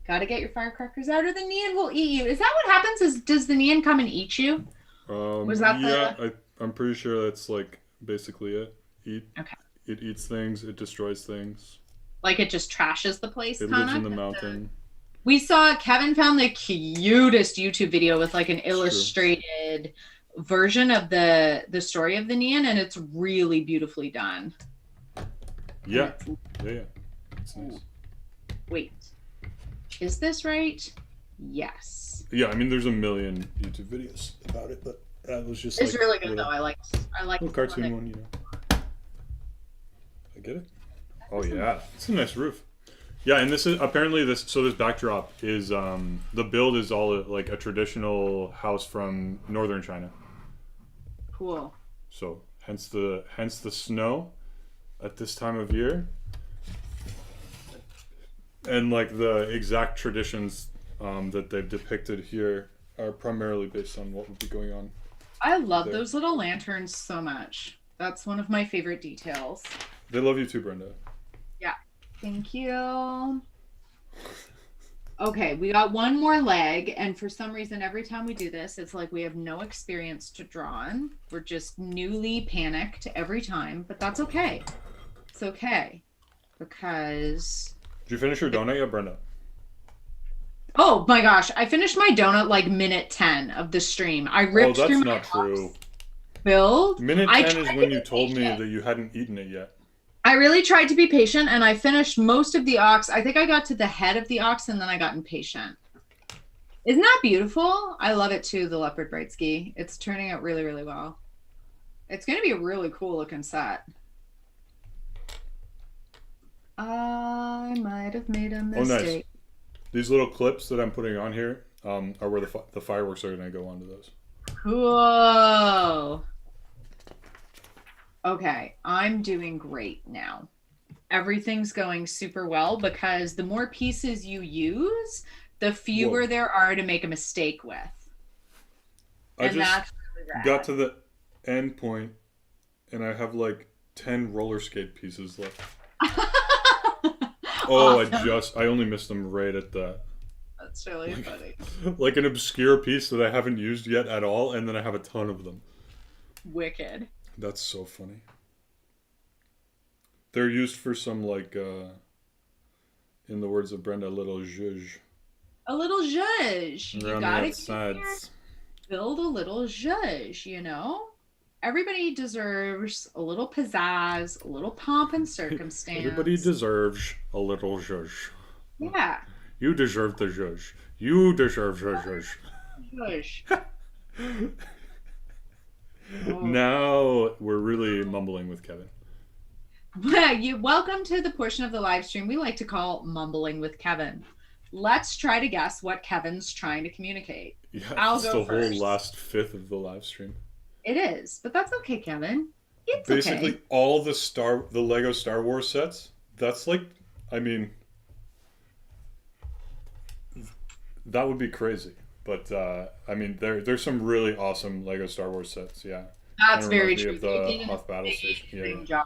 Gotta get your firecrackers out, or the Nian will eat you. Is that what happens? Does the Nian come and eat you?
Was that I'm pretty sure that's like basically it. It eats things. It destroys things.
Like it just trashes the place.
It lives in the mountain.
We saw Kevin found the cutest YouTube video with like an illustrated version of the story of the Nian, and it's really beautifully done.
Yeah. It's nice.
Wait, is this right? Yes.
Yeah, I mean, there's a million YouTube videos about it, but that was just.
It's really good though. I like.
The cartoon one, you know. I get it. Oh yeah, it's a nice roof. Yeah, and this is apparently this backdrop is the build is all like a traditional house from northern China.
Cool.
So hence the snow at this time of year. And like the exact traditions that they've depicted here are primarily based on what would be going on.
I love those little lanterns so much. That's one of my favorite details.
They love you too, Brenda.
Yeah. Thank you. Okay, we got one more leg, and for some reason, every time we do this, it's like we have no experience to draw on. We're just newly panicked every time, but that's okay. It's okay, because...
Did you finish your donut yet, Brenda?
Oh my gosh, I finished my donut like minute 10 of the stream. I ripped through my
that's not true.
Build.
Minute 10 is when you told me that you hadn't eaten it yet.
I really tried to be patient, and I finished most of the ox. I think I got to the head of the ox, and then I got impatient. Isn't that beautiful? I love it too, the leopard bright ski. It's turning out really, really well. It's going to be a really cool looking set. I might have made a mistake. Oh, nice.
These little clips that I'm putting on here are where the fireworks are going to go onto those.
Cool. Okay, I'm doing great now. Everything's going super well because the more pieces you use, the fewer there are to make a mistake with.
And that's really rad. Got to the end point, and I have like 10 roller skate pieces left. Oh, awesome. I only missed them right at that.
That's really funny.
Like an obscure piece that I haven't used yet at all, and then I have a ton of them.
Wicked.
That's so funny. They're used for some, like, in the words of Brenda, a little zhuzh.
A little zhuzh. You gotta build a little zhuzh, you know? Everybody deserves a little pizzazz, a little pomp and circumstance.
Everybody deserves a little zhuzh.
Yeah.
You deserve the zhuzh. You deserve the zhuzh.
Zhuzh.
Oh. Now we're really mumbling with Kevin.
Welcome to the portion of the live stream we like to call mumbling with Kevin. Let's try to guess what Kevin's trying to communicate.
Yeah, I'll go first. The whole last fifth of the live stream.
It is, but that's okay, Kevin. It's
basically
okay.
All the Lego Star Wars sets. That's like, I mean, that would be crazy. But I mean, there's some really awesome Lego Star Wars sets. Yeah,
that's very true.
Of the Hoth Battle Station.
Yeah. Job.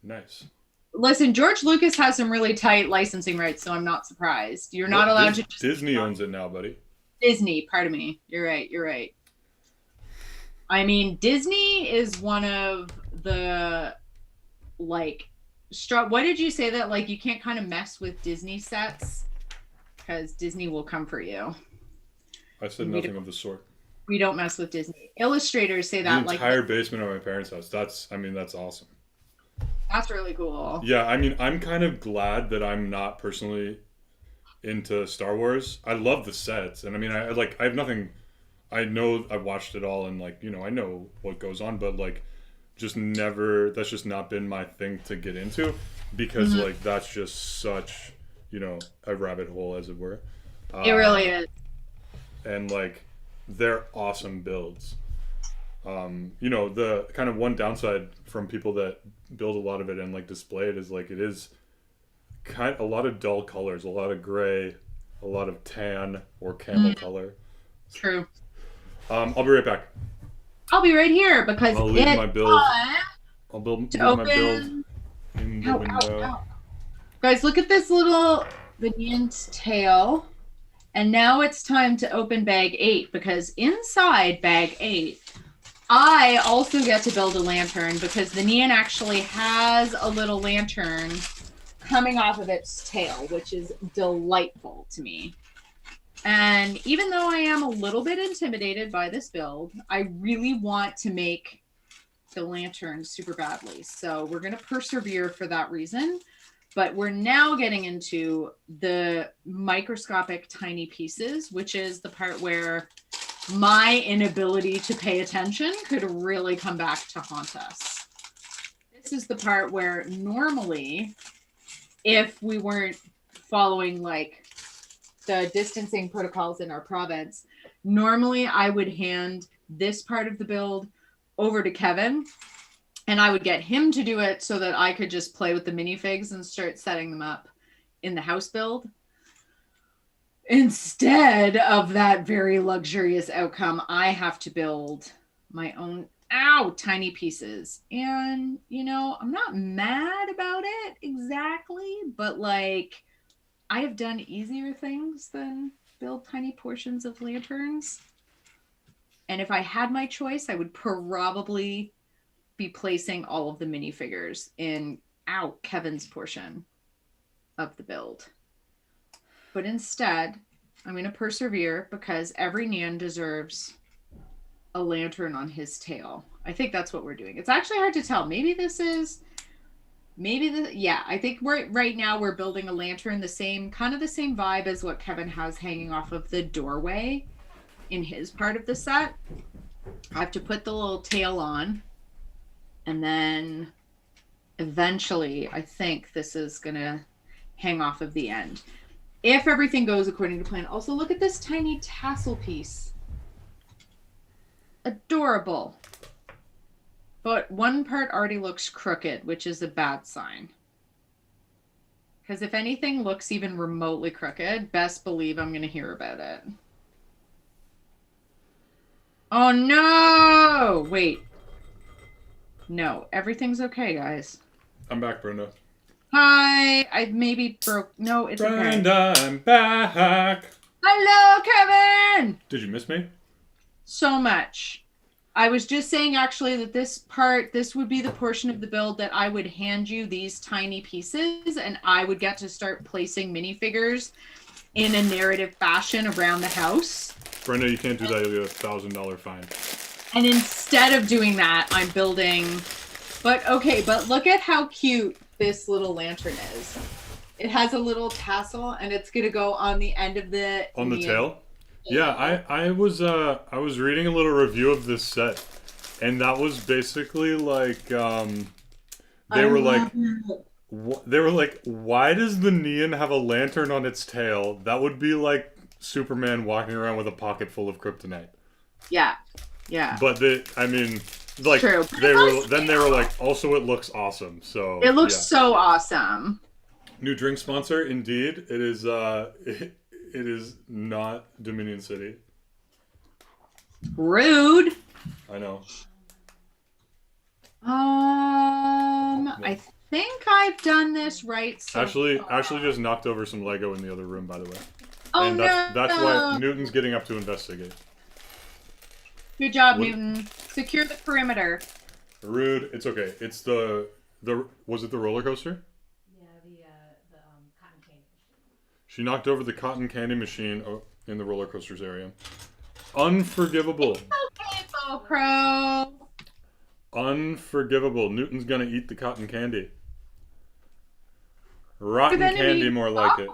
Nice.
Listen, George Lucas has some really tight licensing rights, so I'm not surprised. You're not allowed to.
Disney owns it now, buddy.
Disney, pardon me. You're right. You're right. I mean, Disney is one of the what did you say that like you can't kind of mess with Disney sets because Disney will come for you.
I said nothing of the sort.
We don't mess with Disney. Illustrators say that
the entire basement of my parents' house. That's awesome.
That's really cool.
Yeah, I mean, I'm kind of glad that I'm not personally into Star Wars. I love the sets, and I mean, I have nothing. I know I've watched it all, and like, you know, I know what goes on, but like, just never. That's just not been my thing to get into, because like that's just such, you know, a rabbit hole, as it were.
It really is.
And like, they're awesome builds. You know, the kind of one downside from people that build a lot of it and like display it is like it is kind of a lot of dull colors, a lot of gray, a lot of tan or camel color.
True.
I'll be right back.
I'll be right here because
I'll leave my build. I'll leave my build in the window.
Guys, look at this little Nian's tail. And now it's time to open bag 8 because inside bag 8, I also get to build a lantern because the Nian actually has a little lantern coming off of its tail, which is delightful to me. And even though I am a little bit intimidated by this build, I really want to make the lantern super badly. So we're going to persevere for that reason. But we're now getting into the microscopic tiny pieces, which is the part where my inability to pay attention could really come back to haunt us. This is the part where normally, if we weren't following like the distancing protocols in our province, normally I would hand this part of the build over to Kevin. And I would get him to do it so that I could just play with the minifigs and start setting them up in the house build. Instead of that very luxurious outcome, I have to build my own tiny pieces. And, you know, I'm not mad about it exactly, but like I have done easier things than build tiny portions of lanterns. And if I had my choice, I would probably be placing all of the minifigures in Kevin's portion of the build. But instead, I'm going to persevere because every Nian deserves a lantern on his tail. I think that's what we're doing. It's actually hard to tell. I think right now we're building a lantern, the same vibe as what Kevin has hanging off of the doorway in his part of the set. I have to put the little tail on, and then eventually I think this is gonna hang off of the end. If everything goes according to plan. Also, look at this tiny tassel piece. Adorable. But one part already looks crooked, which is a bad sign. Because if anything looks even remotely crooked, best believe I'm going to hear about it. Oh no! Wait. No, everything's okay, guys.
I'm back, Brenda.
Hi! I maybe broke... No, it's okay.
Brenda, I'm back!
Hello, Kevin!
Did you miss me?
So much. I was just saying, actually, that this would be the portion of the build that I would hand you these tiny pieces, and I would get to start placing minifigures in a narrative fashion around the house.
Brenda, you can't do that. You'll get a $1,000 fine.
And instead of doing that, I'm building... But look at how cute this little lantern is. It has a little tassel, and it's going to go on the end of the...
On the tail? Yeah, I was reading a little review of this set, and that was basically like they were like, why does the Nian have a lantern on its tail? That would be like Superman walking around with a pocket full of kryptonite.
Yeah.
But true. They were like, also it looks awesome. So
it looks so awesome.
New drink sponsor, indeed. It is. It is not Dominion City.
Rude.
I know.
I think I've done this right.
Ashley just knocked over some Lego in the other room, by the way.
Oh,
and that's why Newton's getting up to investigate.
Good job, Newton. Secure the perimeter.
Rude. It's okay. It's was it the roller coaster? She knocked over the cotton candy machine in the roller coasters area. Unforgivable.
It's okay, Bo Crow.
Unforgivable. Newton's gonna eat the cotton candy. Rotten candy, more like it.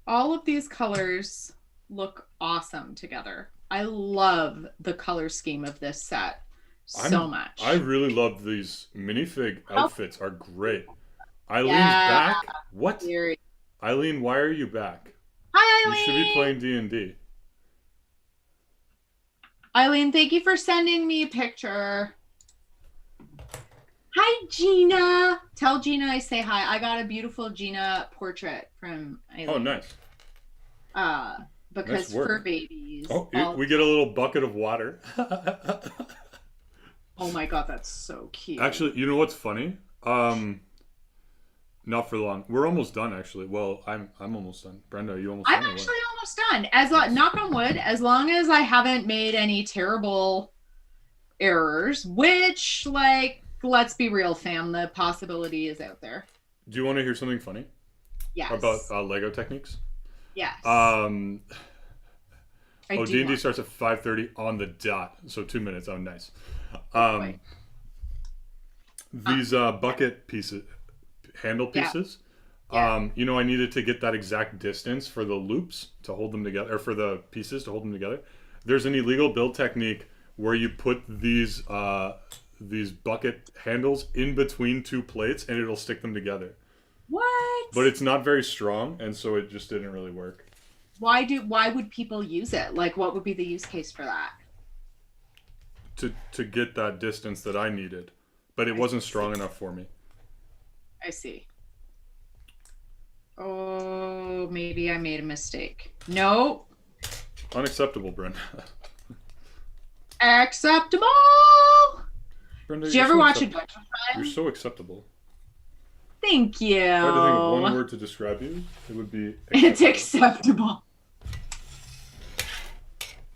All of these colors look awesome together. I love the color scheme of this set so much.
I really love these minifig outfits. Are great. Eileen's back? What? Eileen, why are you back?
Hi, Eileen!
You should be playing D&D.
Eileen, thank you for sending me a picture. Hi, Gina. Tell Gina I say hi. I got a beautiful Gina portrait from Eileen.
Oh, nice.
Because fur babies.
Oh, we get a little bucket of water.
Oh my god, that's so cute.
Actually, you know what's funny? Not for long. We're almost done, actually. Well, I'm almost done. Brenda, are you almost done?
I'm actually almost done. Knock on wood, as long as I haven't made any terrible errors, which, let's be real, fam, the possibility is out there.
Do you want to hear something funny?
Yes.
About Lego techniques?
Yes.
D&D starts at 5:30 on the dot, so 2 minutes. Oh, nice. These bucket pieces... handle pieces. I needed to get that exact distance for the loops to hold them together, or for the pieces to hold them together. There's an illegal build technique where you put these bucket handles in between two plates and it'll stick them together.
What?
But it's not very strong, and so it just didn't really work.
Why would people use it? What would be the use case for that?
To get that distance that I needed, but it wasn't strong enough for me.
I see. Oh, maybe I made a mistake. No.
Unacceptable, Brenda.
Acceptable.
Brenda,
did you ever watch Adventure Time?
You're so acceptable.
Thank you.
If I had to think of one word to describe you, it would be acceptable.
It's acceptable.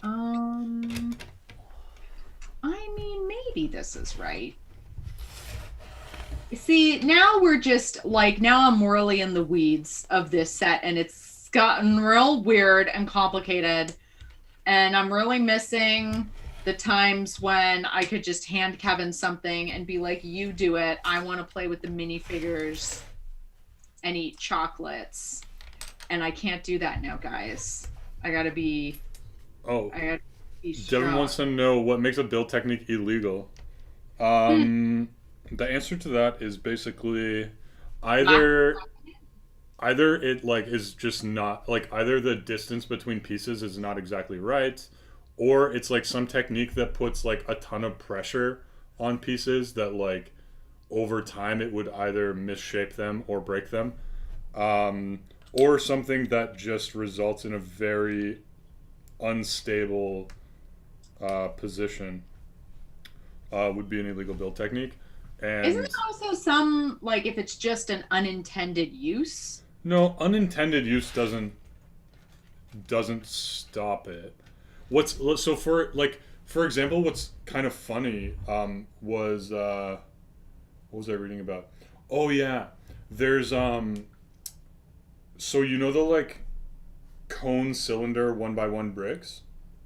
I mean, maybe this is right. See, now we're just like, now I'm morally in the weeds of this set, and it's gotten real weird and complicated, and I'm really missing the times when I could just hand Kevin something and be like, you do it. I want to play with the minifigures and eat chocolates. And I can't do that now, guys. I gotta be...
Oh.
I gotta be
Devin wants to know what makes a build technique illegal. The answer to that is basically either it like is just not like either the distance between pieces is not exactly right, or it's like some technique that puts like a ton of pressure on pieces that like over time it would either misshape them or break them, or something that just results in a very unstable position would be an illegal build technique. And
isn't there also some, like, if it's just an unintended use?
No, unintended use doesn't stop it. So for example, what's kind of funny was what was I reading about? Oh yeah, there's so you know the like cone cylinder 1x1 bricks?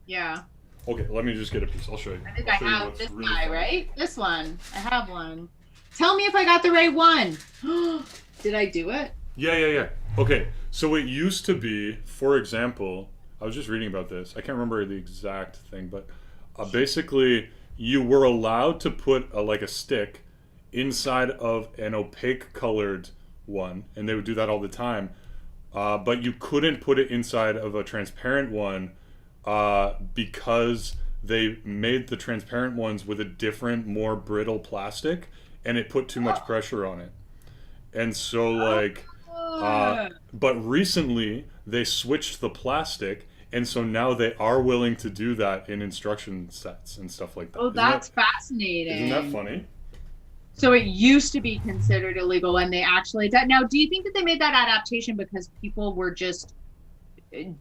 Yeah. Okay, let me just get a piece. I'll show you.
I think I have this really guy, right? This one. I have one. Tell me if I got the right one. Did I do it?
Yeah. Okay, so it used to be, for example, I was just reading about this. I can't remember the exact thing, but basically you were allowed to put like a stick inside of an opaque colored one, and they would do that all the time. But you couldn't put it inside of a transparent one because they made the transparent ones with a different, more brittle plastic, and it put too much pressure on it. And so like but recently they switched the plastic, and so now they are willing to do that in instruction sets and stuff like that.
Oh, that's fascinating.
Isn't that funny?
So it used to be considered illegal, and they actually did. Now, do you think that they made that adaptation because people were just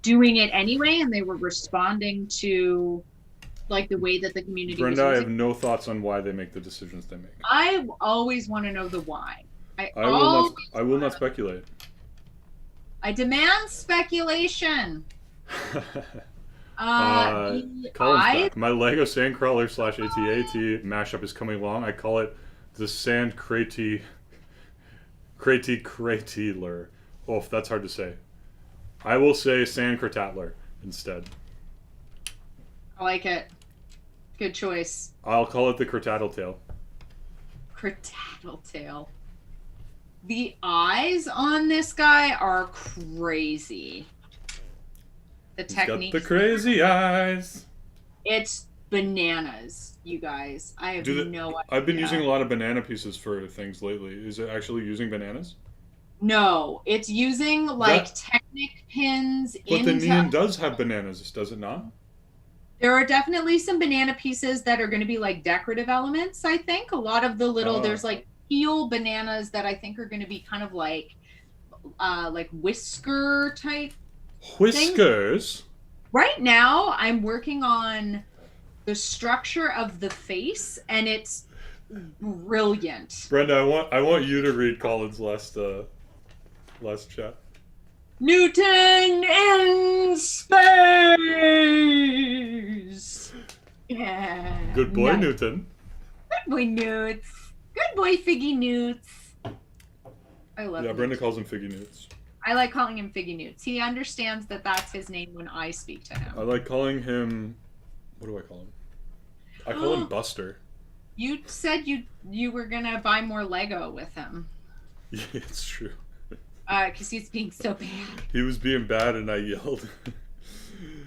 doing it anyway, and they were responding to like the way that the community
Brenda,
was
I have no thoughts on why they make the decisions they make.
I always want to know the why.
I will not speculate.
I demand speculation.
Colin's back. My Lego Sandcrawler / AT-AT mashup is coming along. I call it the Sand Cratey Crateyler. Oh, that's hard to say. I will say Sand Cratatler instead.
I like it. Good choice.
I'll call it the Cratattletail.
Cratattletail. The eyes on this guy are crazy. The technique.
Got the crazy eyes.
It's bananas, you guys. I have no idea.
I've been using a lot of banana pieces for things lately. Is it actually using bananas?
No, it's using like Technic pins.
But the Nian does have bananas, does it not?
There are definitely some banana pieces that are going to be like decorative elements, I think. A lot of the little, there's like peel bananas that I think are going to be kind of like whisker type
whiskers
things. Right now, I'm working on the structure of the face, and it's brilliant.
Brenda, I want you to read Colin's last chat.
Newton in space. Yeah.
Good boy, nice. Newton.
Good boy, Newts. Good boy, Figgy Newts. I love.
Yeah, Brenda calls him Figgy Newts.
I like calling him Figgy Newts. He understands that that's his name when I speak to him.
I like calling him. What do I call him? I call him Buster.
You said you were gonna buy more Lego with him.
Yeah, it's true.
Because he's being so bad.
He was being bad, and I yelled.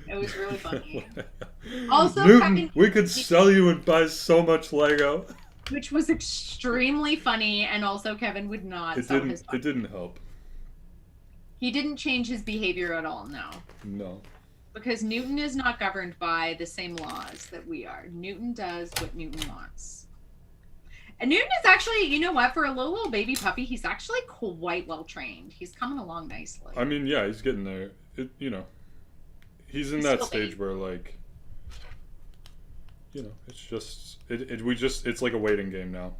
It was really funny. Also,
Newton,
Kevin,
we could sell you and buy so much Lego.
Which was extremely funny, and also Kevin would not.
It didn't help.
He didn't change his behavior at all, no.
No.
Because Newton is not governed by the same laws that we are. Newton does what Newton wants. And Newton is actually, you know what, for a little baby puppy, he's actually quite well trained. He's coming along nicely.
I mean, yeah, he's getting there. You know, he's in that stage where, like, you know, it's just, it's like a waiting game now.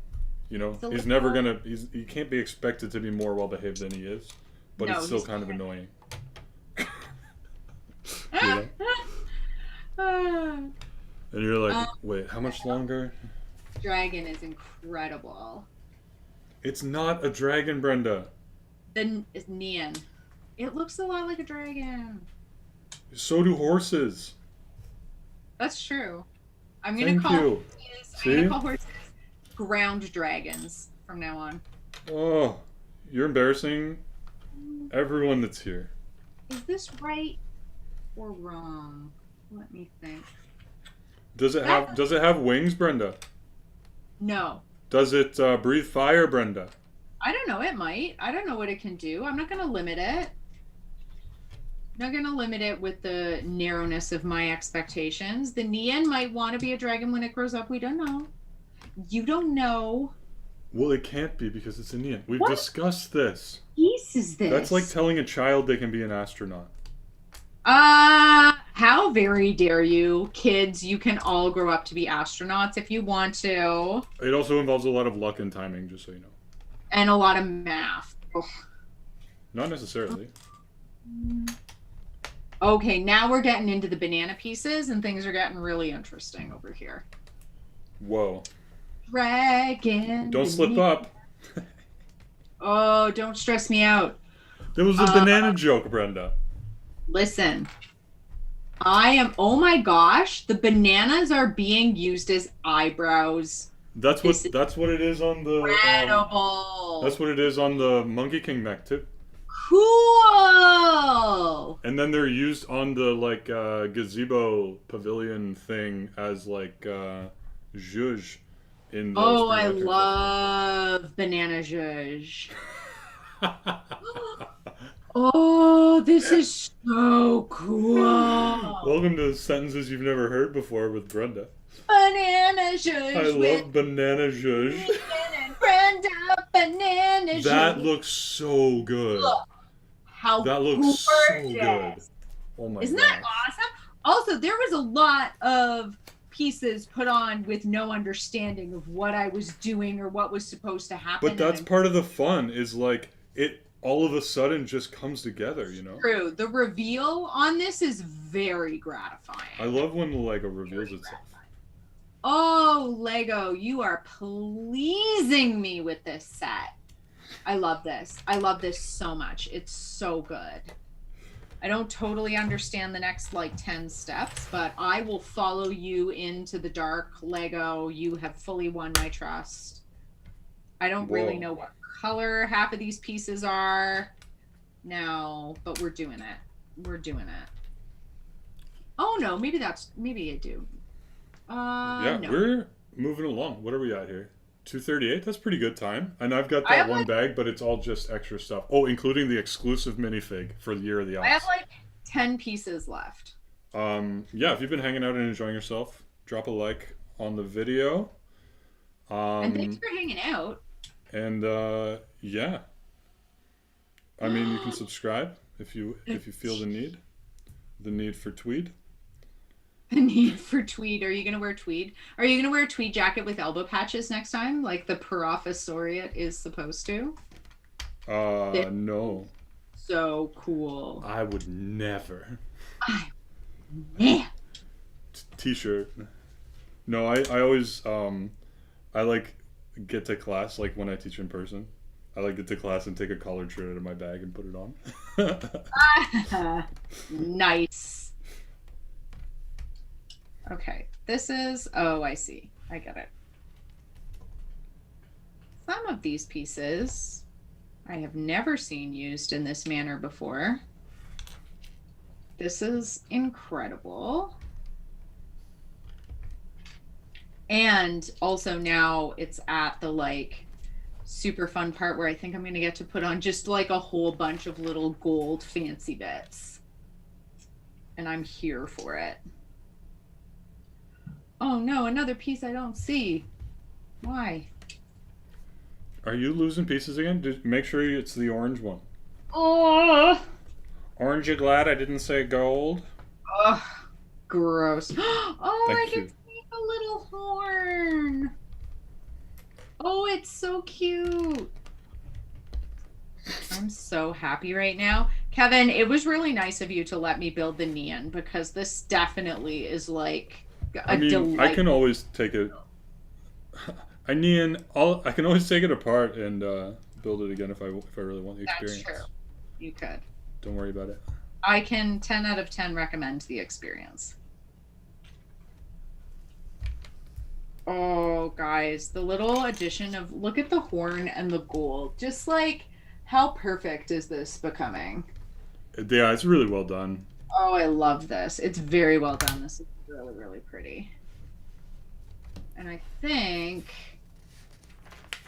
You know, he's never gonna, he can't be expected to be more well behaved than he is, but it's still kind of annoying. You know? And you're like, wait, how much longer?
Dragon is incredible.
It's not a dragon, Brenda.
Then it's Nian. It looks a lot like a dragon.
So do horses.
That's true. I'm gonna call horses ground dragons from now on.
Oh, you're embarrassing everyone that's here.
Is this right or wrong? Let me think.
Does it have wings, Brenda?
No.
Does it breathe fire, Brenda?
I don't know. It might. I don't know what it can do. I'm not going to limit it. I'm not going to limit it with the narrowness of my expectations. The Nian might want to be a dragon when it grows up. We don't know. You don't know.
Well, it can't be because it's a Nian. We've discussed this.
Piece is this?
That's like telling a child they can be an astronaut.
How very dare you? Kids, you can all grow up to be astronauts if you want to.
It also involves a lot of luck and timing, just so you know.
And a lot of math. Ugh.
Not necessarily.
Okay, now we're getting into the banana pieces and things are getting really interesting over here.
Whoa.
Dragon.
Don't slip up.
Oh, don't stress me out.
There was a banana joke, Brenda.
Listen. Oh my gosh, the bananas are being used as eyebrows.
That's what it is on the
incredible.
That's what it is on the Monkey King mech too.
Cool.
And then they're used on the like gazebo pavilion thing as like zhuzh in the
I love banana zhuzh. Oh, this is so cool.
Welcome to sentences you've never heard before with Brenda.
Banana zhuzh.
I love banana zhuzh.
And Brenda, banana zhuzh.
That looks so good.
Look,
that looks so good. Oh my god.
Isn't that awesome? Also, there was a lot of pieces put on with no understanding of what I was doing or what was supposed to happen.
But that's part of the fun, is like it all of a sudden just comes together, you know?
True. The reveal on this is very gratifying.
I love when the Lego reveals itself.
Oh, Lego, you are pleasing me with this set. I love this. I love this so much. It's so good. I don't totally understand the next, 10 steps, but I will follow you into the dark, Lego. You have fully won my trust. I don't really know what color half of these pieces are. No, but we're doing it. We're doing it. Oh, no, maybe I do.
Yeah,
no.
We're moving along. What are we at here? 2:38? That's pretty good time. And I've got that one bag, but it's all just extra stuff. Oh, including the exclusive minifig for the Year of the Ox.
I have 10 pieces left.
Yeah, if you've been hanging out and enjoying yourself, drop a like on the video.
And thanks for hanging out.
And yeah. I mean, you can subscribe if you feel the need for tweed.
The need for tweed. Are you going to wear tweed? Are you going to wear a tweed jacket with elbow patches next time, like the Paraphosaureate is supposed to?
No.
So cool.
I would never. T-shirt. No, I always I get to class when I teach in person. I get to class and take a collared shirt out of my bag and put it on.
Nice. Okay, this is, I see. I get it. Some of these pieces I have never seen used in this manner before. This is incredible. And also now it's at the super fun part where I think I'm going to get to put on just like a whole bunch of little gold fancy bits. And I'm here for it. Oh no, another piece I don't see. Why?
Are you losing pieces again? Just make sure it's the orange one.
Oh!
Orange, you glad I didn't say gold?
Ugh, gross. Oh,
Thank
I can
you.
see a little horn. Oh, it's so cute. I'm so happy right now. Kevin, it was really nice of you to let me build the Nian because this definitely is like a delight.
I can always take it. I can always take it apart and build it again if I really want the experience.
That's true. You could.
Don't worry about it.
I can 10 out of 10 recommend the experience. Oh, guys, the little addition of, look at the horn and the gold. Just like, how perfect is this becoming?
Yeah, it's really well done.
Oh, I love this. It's very well done. This is really, really pretty. And I think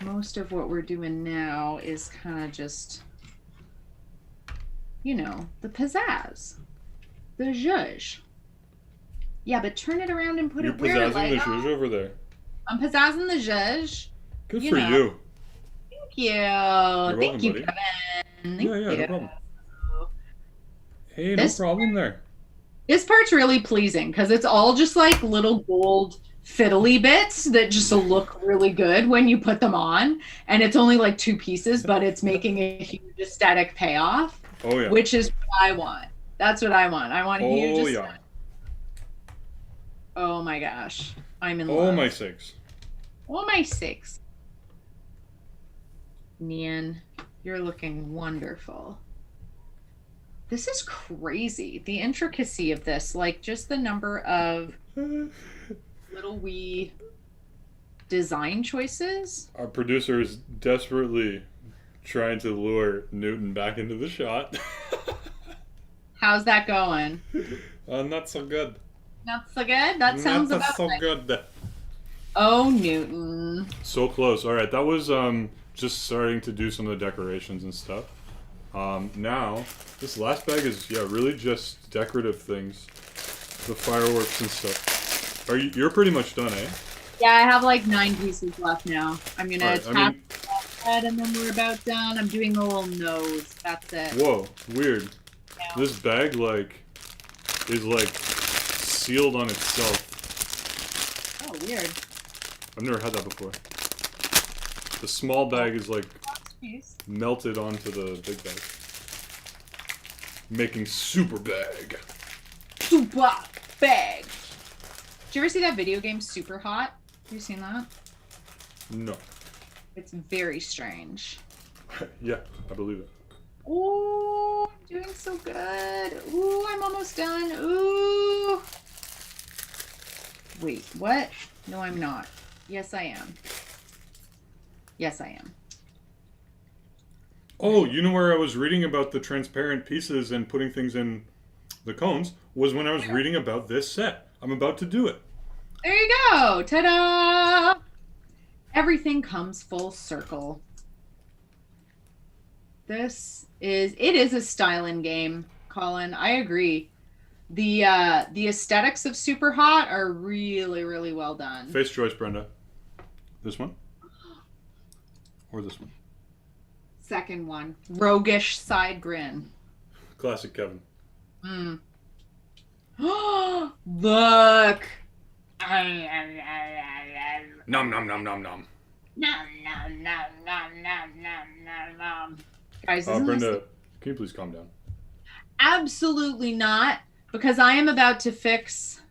most of what we're doing now is kind of just, you know, the pizzazz, the zhuzh. Yeah, but turn it around and put it where,
You're pizzazzing the zhuzh over there.
I'm pizzazzing the zhuzh.
Good for you.
Thank you.
Thank
you,
buddy.
Kevin. Thank you.
No problem. Hey, no problem there.
This part's really pleasing because it's all just like little gold fiddly bits that just look really good when you put them on. And it's only like 2 pieces, but it's making a huge aesthetic payoff.
Oh, yeah.
Which is what I want. That's what I want. I want a huge aesthetic.
Yeah.
Oh my gosh. I'm in love.
Oh my sakes.
Oh my sakes. Nian, you're looking wonderful. This is crazy. The intricacy of this, like just the number of little wee design choices.
Our producer is desperately trying to lure Newton back into the shot.
How's that going?
Not so good.
Not so good? That sounds
not
about
so
right.
good.
Oh, Newton.
So close. All right, that was just starting to do some of the decorations and stuff. Now, this last bag is, really just decorative things. The fireworks and stuff. You're pretty much done, eh?
Yeah, I have like 9 pieces left now. I'm going to tap that head and then we're about done. I'm doing the little nose. That's it.
Whoa, weird.
Yeah.
This bag, is sealed on itself.
Oh, weird.
I've never had that before. The small bag is melted onto the big bag. Making super bag.
Super bag. Did you ever see that video game Super Hot? Have you seen that?
No.
It's very strange.
Yeah, I believe it.
Ooh, I'm doing so good. Ooh, I'm almost done. Ooh. Wait, what? No, I'm not. Yes, I am. Yes, I am.
Oh, you know where I was reading about the transparent pieces and putting things in the cones was when I was reading about this set. I'm about to do it.
There you go. Ta-da! Everything comes full circle. It is a styling game, Colin. I agree. The aesthetics of Super Hot are really, really well done.
Face choice, Brenda. This one? Or this one?
Second one. Roguish side grin.
Classic Kevin.
Look!
Nom nom nom nom nom.
Nom nom nom nom nom nom nom. Guys,
Brenda, can you please calm down?
Absolutely not, because I am about to fix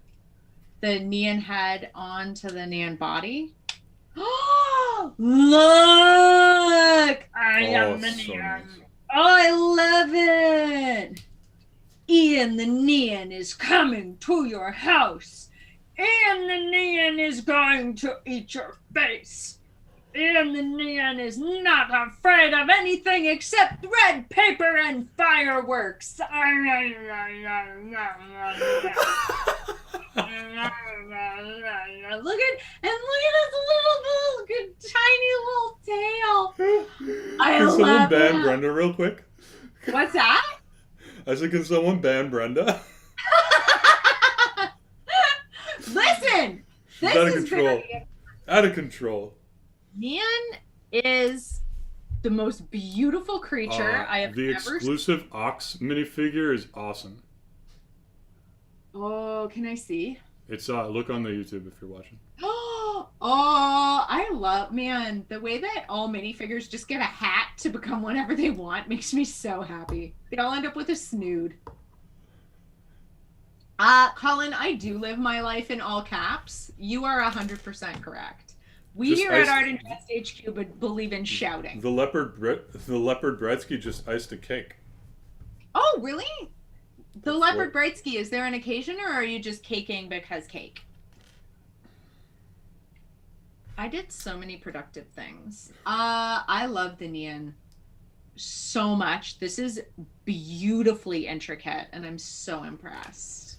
the Nian head onto the Nian body. Look! I am the Nian. Nice. Oh, I love it! Ian the Nian is coming to your house. Ian the Nian is going to eat your face. Ian the Nian is not afraid of anything except red paper and fireworks. Look at his little tiny little tail.
Can someone ban Brenda real quick?
What's that?
I said, can someone ban Brenda?
Listen!
She's out of control. Out of control.
Nian is the most beautiful creature I have ever seen.
The exclusive Ox minifigure is awesome.
Oh, can I see?
It's look on the YouTube if you're watching.
Oh, I love, man, the way that all minifigures just get a hat to become whatever they want makes me so happy. They all end up with a snood. Colin, I do live my life in all caps. You are 100% correct. We just here at Artinjest HQ believe in shouting.
The leopard Bretsky just iced a cake.
Oh, really? The leopard Bretsky, is there an occasion or are you just caking because cake? I did so many productive things. I love the Nian so much. This is beautifully intricate and I'm so impressed.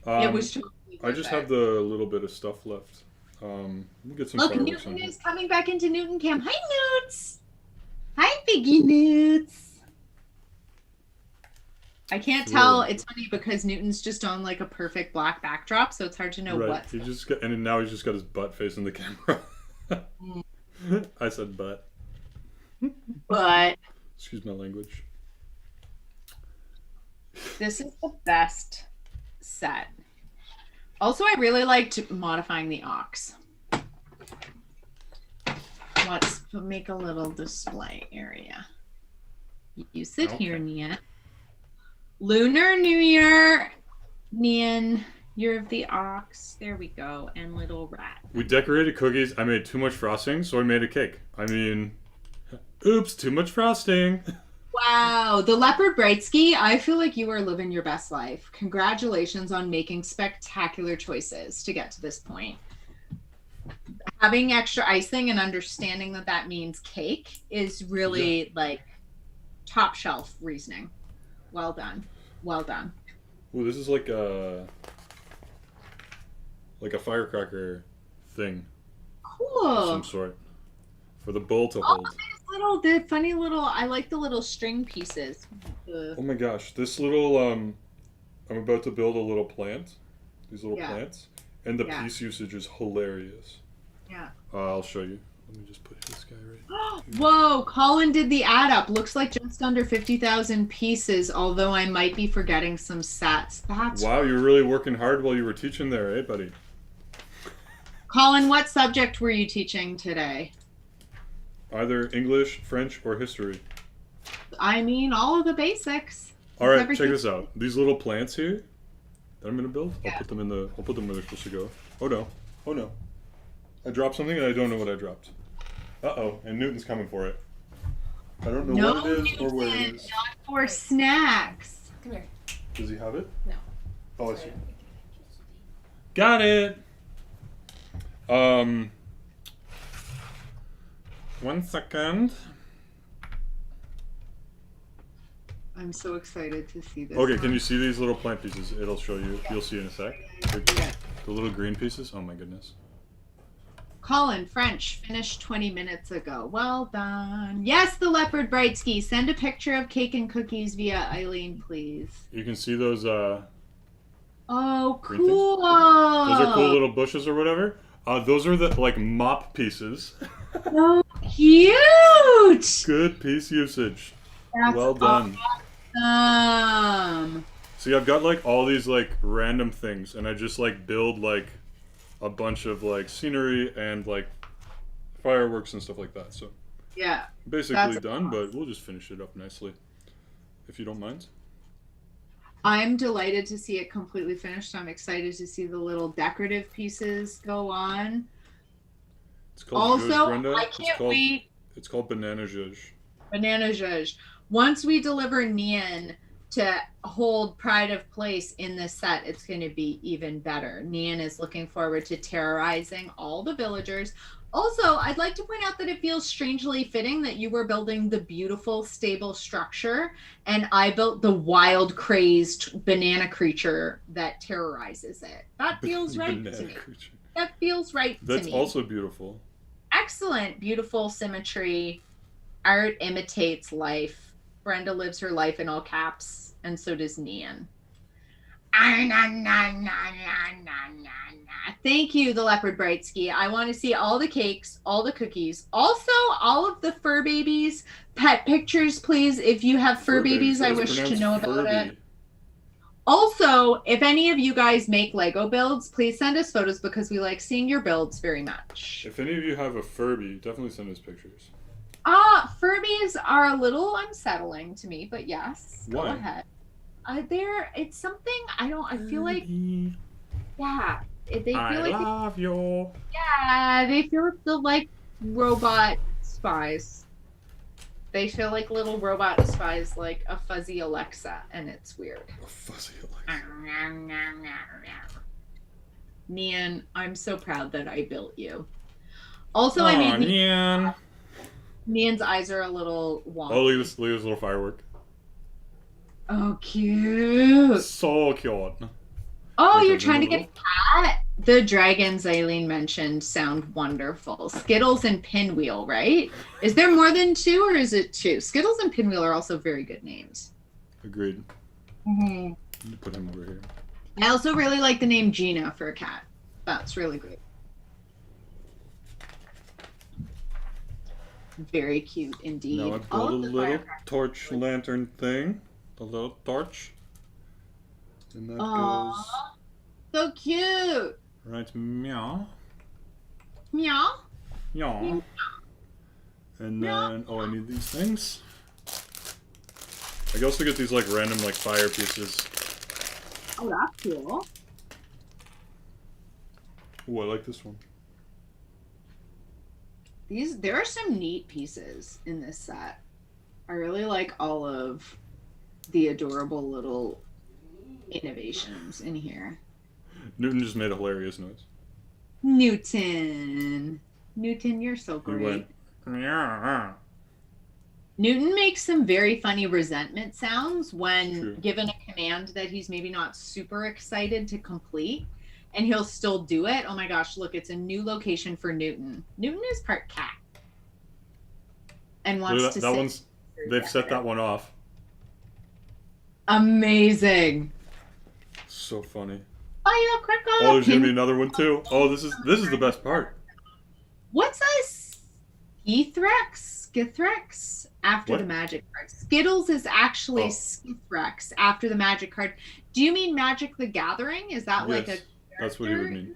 It was totally
I just have the little bit of stuff left. Let me get some
Look, Newton is coming back into Newton Camp. Hi, Newts! Hi, Biggie Newts! I can't tell. It's funny because Newton's just on like a perfect black backdrop, so it's hard to know what.
He just got, and now he's just got his butt facing the camera. I said butt.
But.
Excuse my language.
This is the best set. Also, I really liked modifying the ox. Let's make a little display area. You sit here, Nian. Lunar New Year, Nian, year of the ox. There we go. And little rat.
We decorated cookies. I made too much frosting, so I made a cake. I mean, oops, too much frosting.
Wow, the leopard Bretsky, I feel like you are living your best life. Congratulations on making spectacular choices to get to this point. Having extra icing and understanding that that means cake is really like top shelf reasoning. Well done. Well done.
Ooh, this is like a firecracker thing.
Cool.
Of some sort. For the bull to hold.
The funny little, I like the little string pieces.
Oh my gosh, this little, I'm about to build a little plant. These little plants. And the piece usage is hilarious.
Yeah.
I'll show you. Let me just put this guy right
here. Whoa, Colin did the add up. Looks like just under 50,000 pieces, although I might be forgetting some sets.
Wow, you were really working hard while you were teaching there, eh, buddy?
Colin, what subject were you teaching today?
Either English, French, or history.
I mean, all of the basics.
All right, check this out. These little plants here that I'm gonna build. I'll put them where they're supposed to go. Oh no! Oh no! I dropped something and I don't know what I dropped. Uh-oh! And Newton's coming for it. I don't know what it is or where it is.
Not for snacks.
Come here.
Does he have it?
No.
Oh, I see. Got it. 1 second.
I'm so excited to see this.
Okay, can you see these little plant pieces? It'll show you. You'll see in a sec. The little green pieces. Oh my goodness.
Colin, French, finished 20 minutes ago. Well done. Yes, the leopard Bretsky. Send a picture of cake and cookies via Eileen, please.
You can see those.
Oh, cool.
Those are cool little bushes or whatever. Those are the like mop pieces.
Oh, cute!
Good piece usage.
That's
well done.
Awesome.
See, I've got like all these like random things, and I just like build like a bunch of like scenery and like fireworks and stuff like that. So
yeah,
basically done, but we'll just finish it up nicely, if you don't mind.
I'm delighted to see it completely finished. I'm excited to see the little decorative pieces go on.
It's called
also, Brenda. I can't wait.
It's called Banana Zhuzh.
Banana Zhuzh. Once we deliver Nian to hold pride of place in this set, it's going to be even better. Nian is looking forward to terrorizing all the villagers. Also, I'd like to point out that it feels strangely fitting that you were building the beautiful, stable structure, and I built the wild, crazed banana creature that terrorizes it. That feels right to me. That feels right to me.
That's also beautiful.
Excellent. Beautiful symmetry. Art imitates life. Brenda lives her life in all caps, and so does Nian. Thank you, the Leopard Brightski. I want to see all the cakes, all the cookies. Also, all of the fur babies. Pet pictures, please. If you have fur babies, I wish to know about it. Also, if any of you guys make Lego builds, please send us photos because we like seeing your builds very much.
If any of you have a Furby, definitely send us pictures.
Furbies are a little unsettling to me, but yes,
Why?
go ahead. It's something I feel like, yeah, they feel
I love you.
Yeah, they feel like robot spies. They feel like little robot spies, like a fuzzy Alexa, and it's weird.
A fuzzy Alexa.
Nian, I'm so proud that I built you. Also, I made
Nian.
Nian's eyes are a little wonky.
Oh, look at this little firework.
Oh, cute.
So cute.
Oh, you're trying to get a cat? The dragons Eileen mentioned sound wonderful. Skittles and Pinwheel, right? Is there more than 2 or is it 2? Skittles and Pinwheel are also very good names.
Agreed.
Mm-hmm.
Put him over here.
I also really like the name Gina for a cat. That's really great. Very cute indeed.
Now I built a little torch lantern thing. A little torch. And that goes...
So cute.
Right, meow.
Meow.
Meow. And then, I need these things. I can also get these like random like fire pieces.
Oh, that's cool.
Oh, I like this one.
There are some neat pieces in this set. I really like all of the adorable little innovations in here.
Newton just made a hilarious noise.
Newton, you're so great.
He went, yeah.
Newton makes some very funny resentment sounds when given a command that he's maybe not super excited to complete, and he'll still do it. Oh my gosh, look, it's a new location for Newton. Newton is part cat. And wants to
that one's they've set that one off.
Amazing.
So funny.
Oh, yeah, quick
Oh, there's gonna be another one too. Oh, this is the best part.
What's a Skithrex after the magic card? Skittles is actually Skithrex after the magic card. Do you mean Magic the Gathering? Is that like a character?
That's what he would mean.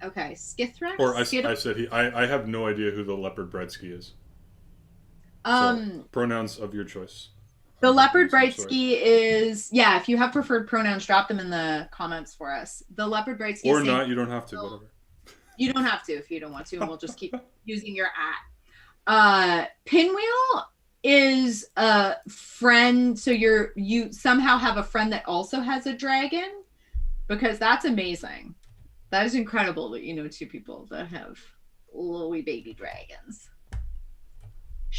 Okay, Skithrex?
Or I said I have no idea who the Leopard Brightsky is. So, pronouns of your choice.
The Leopard Brightsky is, if you have preferred pronouns, drop them in the comments for us. The Leopard Brightsky
or not, you don't have to, whatever.
You don't have to if you don't want to, and we'll just keep using your @. Pinwheel is a friend, so you somehow have a friend that also has a dragon, because that's amazing. That is incredible that you know 2 people that have little wee baby dragons.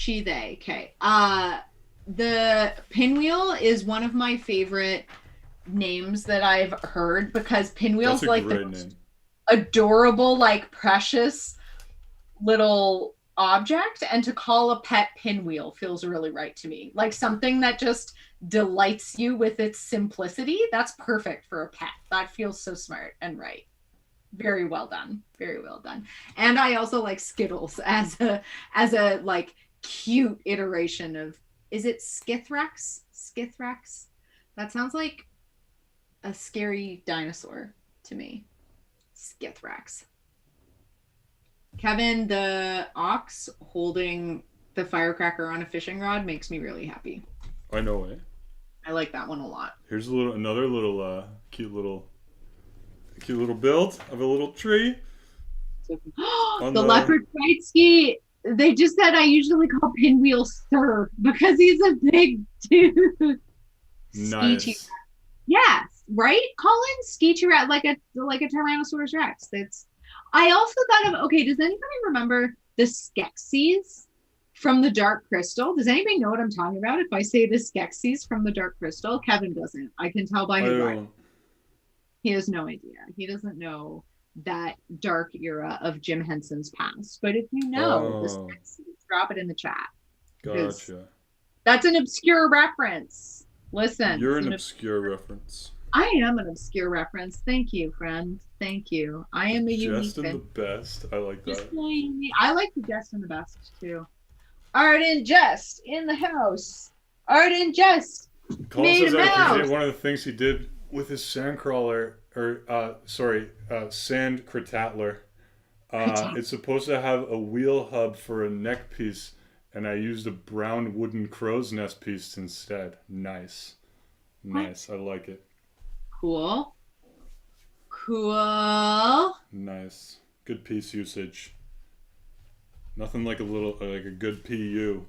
They. Okay. The Pinwheel is one of my favorite names that I've heard, because Pinwheel's like the most adorable, like precious little object, and to call a pet Pinwheel feels really right to me. Like something that just delights you with its simplicity. That's perfect for a pet. That feels so smart and right. Very well done. Very well done. And I also like Skittles as a like cute iteration of, is it Skithrex? Skithrex? That sounds like a scary dinosaur to me. Skithrex. Kevin, the ox holding the firecracker on a fishing rod makes me really happy.
I know, eh?
I like that one a lot.
Here's another little cute little build of a little tree.
The Leopard Brightsky. They just said I usually call Pinwheel Sir because he's a big dude.
Nice.
Yes, right? Call in Skeety Rat like a Tyrannosaurus Rex. I also thought of, does anybody remember the Skeksis from the Dark Crystal? Does anybody know what I'm talking about if I say the Skeksis from the Dark Crystal? Kevin doesn't. I can tell by his eyes. He has no idea. He doesn't know that dark era of Jim Henson's past. But if you know, drop it in the chat.
Gotcha.
That's an obscure reference. Listen.
You're an obscure reference.
I am an obscure reference. Thank you, friend. Thank you. I am a unique.
Just in the best. I like that.
I like the just and the best too. Artinjest in the house. Artinjest.
Colin says I appreciate one of the things he did with his sandcrawler, sand critatler. It's supposed to have a wheel hub for a neck piece, and I used a brown wooden crow's nest piece instead. Nice. Nice. I like it.
Cool.
Nice. Good piece usage. Nothing like a good PU.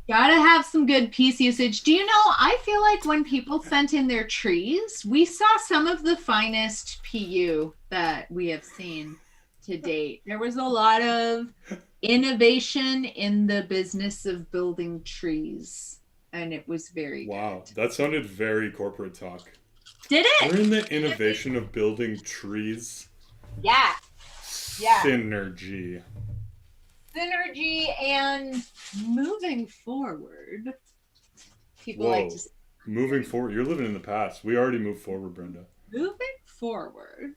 Gotta have some good piece usage. Do you know, I feel like when people sent in their trees, we saw some of the finest PU that we have seen to date. There was a lot of innovation in the business of building trees, and it was very good.
That sounded very corporate talk.
Did it?
We're in the innovation of building trees.
Yeah.
Synergy
and moving forward. People like to say,
moving forward. You're living in the past. We already moved forward, Brenda.
Moving forward.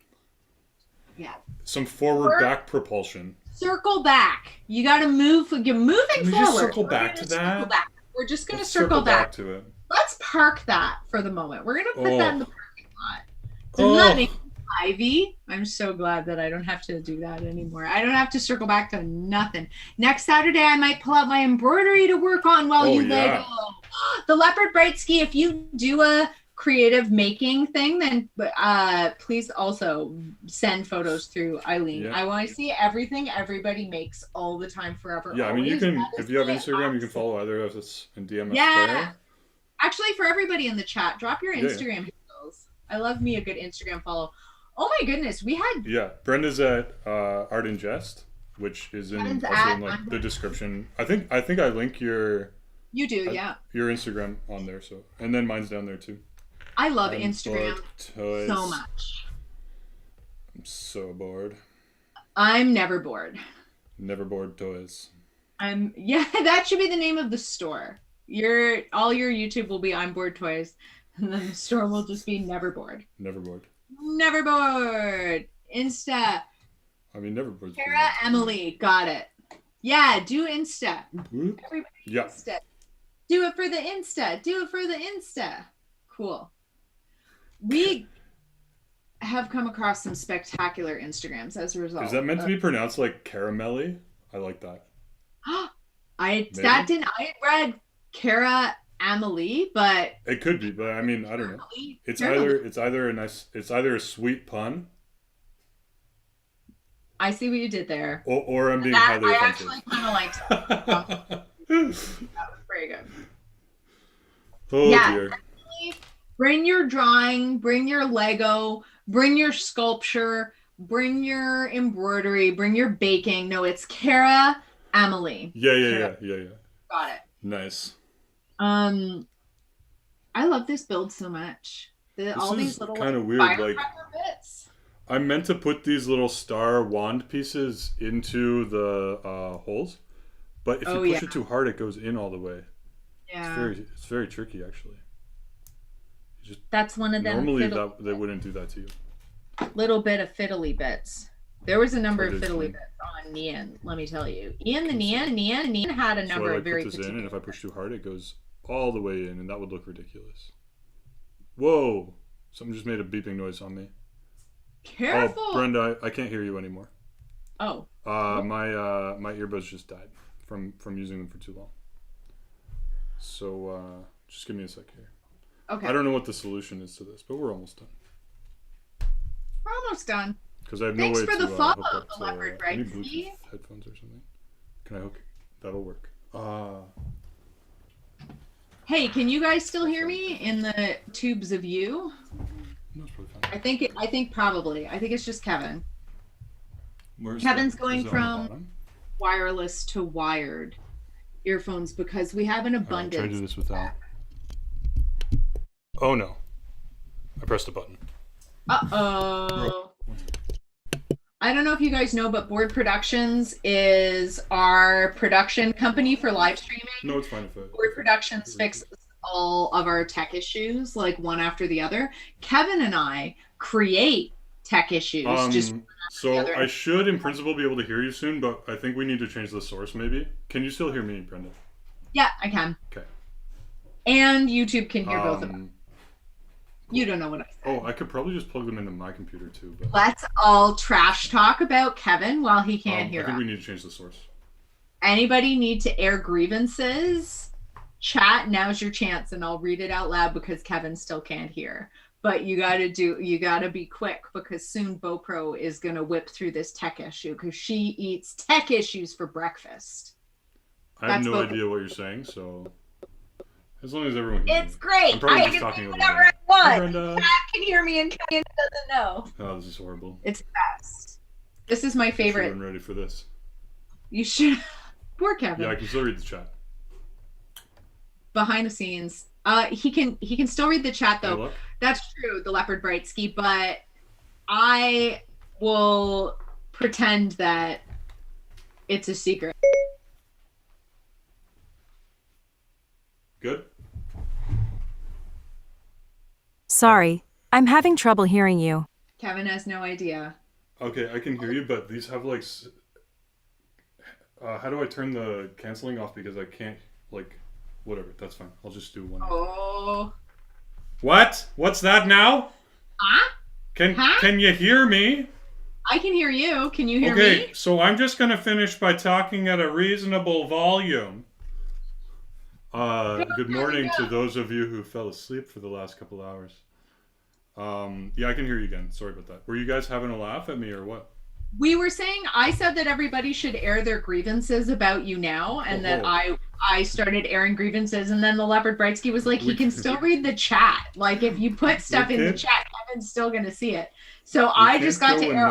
Yeah.
Some forward back propulsion.
Circle back. You got to move. You're moving forward.
Just circle back to that.
We're just going to circle back
to it.
Let's park that for the moment. We're going to put that in the parking lot. Doesn't that make Ivy? I'm so glad that I don't have to do that anymore. I don't have to circle back to nothing. Next Saturday, I might pull out my embroidery to work on while you Lego. The leopard bright ski. If you do a creative making thing, then please also send photos through Eileen. I want to see everything everybody makes all the time, forever.
Yeah, I mean, you can, if you have Instagram, you can follow either of us and DM us there.
Actually, for everybody in the chat, drop your Instagram handles. I love me a good Instagram follow. Oh my goodness, we had...
Yeah, Brenda's at Artinjest, which is in the description. I think I link your...
You do,
your Instagram on there, so, and then mine's down there too.
I love Instagram so much.
I'm so bored.
I'm never bored.
Never bored toys.
That should be the name of the store. All your YouTube will be I'm Bored Toys, and then the store will just be Never Bored.
Never bored.
Never bored. Insta.
I mean, never bored.
Kara Emily, got it. Yeah, do Insta. Everybody Insta. Do it for the Insta. Do it for the Insta. Cool. We have come across some spectacular Instagrams as a result.
Is that meant to be pronounced like caramelly? I like that.
I read Kara Amelie, but
it could be, but I mean, I don't know. It's either a sweet pun.
I see what you did there.
Or I'm being highly offensive.
I actually kind of liked that. That was very good.
Oh dear.
Bring your drawing, bring your Lego, bring your sculpture, bring your embroidery, bring your baking. No, it's Kara Amelie.
Yeah.
Got it.
Nice.
I love this build so much. All these little
kind of weird, like
bits.
I meant to put these little star wand pieces into the holes, but if you push it too hard, it goes in all the way.
Yeah,
it's very tricky actually.
That's one of them.
Normally they wouldn't do that to you.
Little bit of fiddly bits. There was a number of fiddly bits on Nian. Let me tell you, Nian had a number of very.
Put this in, and if I push too hard, it goes all the way in, and that would look ridiculous. Whoa! Something just made a beeping noise on me.
Careful.
Oh, Brenda, I can't hear you anymore.
Oh.
My earbuds just died from using them for too long. So just give me a sec here.
Okay.
I don't know what the solution is to this, but we're almost done.
We're almost done.
Because I have
Thanks
no way
for
to
the follow,
hook up
the leopard bright
Bluetooth headphones or something. Can I hook? That'll work.
Hey, can you guys still hear me in the tubes of you?
No, it's probably fine.
I think probably. I think it's just Kevin.
Kevin's
going from wireless to wired earphones because we have an abundance.
Try to do this without. Oh no! I pressed a button.
Uh-oh. I don't know if you guys know, but Board Productions is our production company for live streaming.
No, it's fine.
Board Productions fixes all of our tech issues, like one after the other. Kevin and I create tech issues.
So I should, in principle, be able to hear you soon, but I think we need to change the source, maybe. Can you still hear me, Brenda?
Yeah, I can.
Okay.
And YouTube can hear both of them. You don't know what I said.
Oh, I could probably just plug them into my computer too. But...
Let's all trash talk about Kevin while he can't hear us.
I think we need to change the source.
Anybody need to air grievances? Chat, now's your chance, and I'll read it out loud because Kevin still can't hear. But you gotta be quick because soon BoPro is gonna whip through this tech issue because she eats tech issues for breakfast.
I have no idea what you're saying, so as long as everyone can
it's great. I can do whatever I want. Cat can hear me and Kevin doesn't know.
Oh, this is horrible.
It's the best. This is my favorite.
I'm ready for this.
You should. Poor Kevin.
Yeah, I can still read the chat.
Behind the scenes, he can still read the chat though. That's true, the leopard brightski, but I will pretend that it's a secret.
Good.
Sorry, I'm having trouble hearing you.
Kevin has no idea.
Okay, I can hear you, but these have like... how do I turn the canceling off because I can't, like... Whatever, that's fine. I'll just do one.
Oh.
What? What's that now?
Huh?
Can you hear me?
I can hear you. Can you hear me?
Okay, so I'm just going to finish by talking at a reasonable volume. Good morning to those of you who fell asleep for the last couple hours. Yeah, I can hear you again. Sorry about that. Were you guys having a laugh at me or what?
We were saying, I said that everybody should air their grievances about you now, and that I started airing grievances, and then the Leopard Brightsky was like, he can still read the chat. Like, if you put stuff in the chat, Kevin's still going to see it. So I just got to air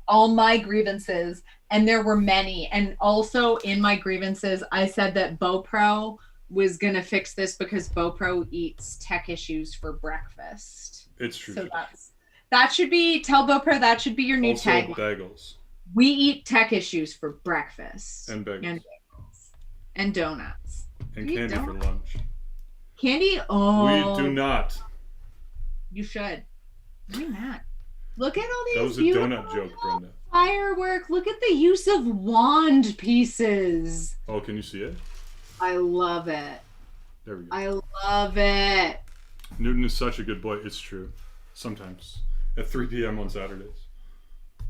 all my grievances, and there were many. And also in my grievances, I said that BoPro was going to fix this because BoPro eats tech issues for breakfast.
It's true.
So that should be, tell BoPro that should be your new tag.
Bagels.
We eat tech issues for breakfast.
And bagels.
And donuts.
And candy for lunch.
Candy? Oh.
We do not.
You should. Why not? Look at all these
That was a donut joke, Brenda.
Firework. Look at the use of wand pieces.
Oh, can you see it?
I love it.
There we go.
I love it.
Newton is such a good boy. It's true. Sometimes. At 3 p.m. on Saturdays.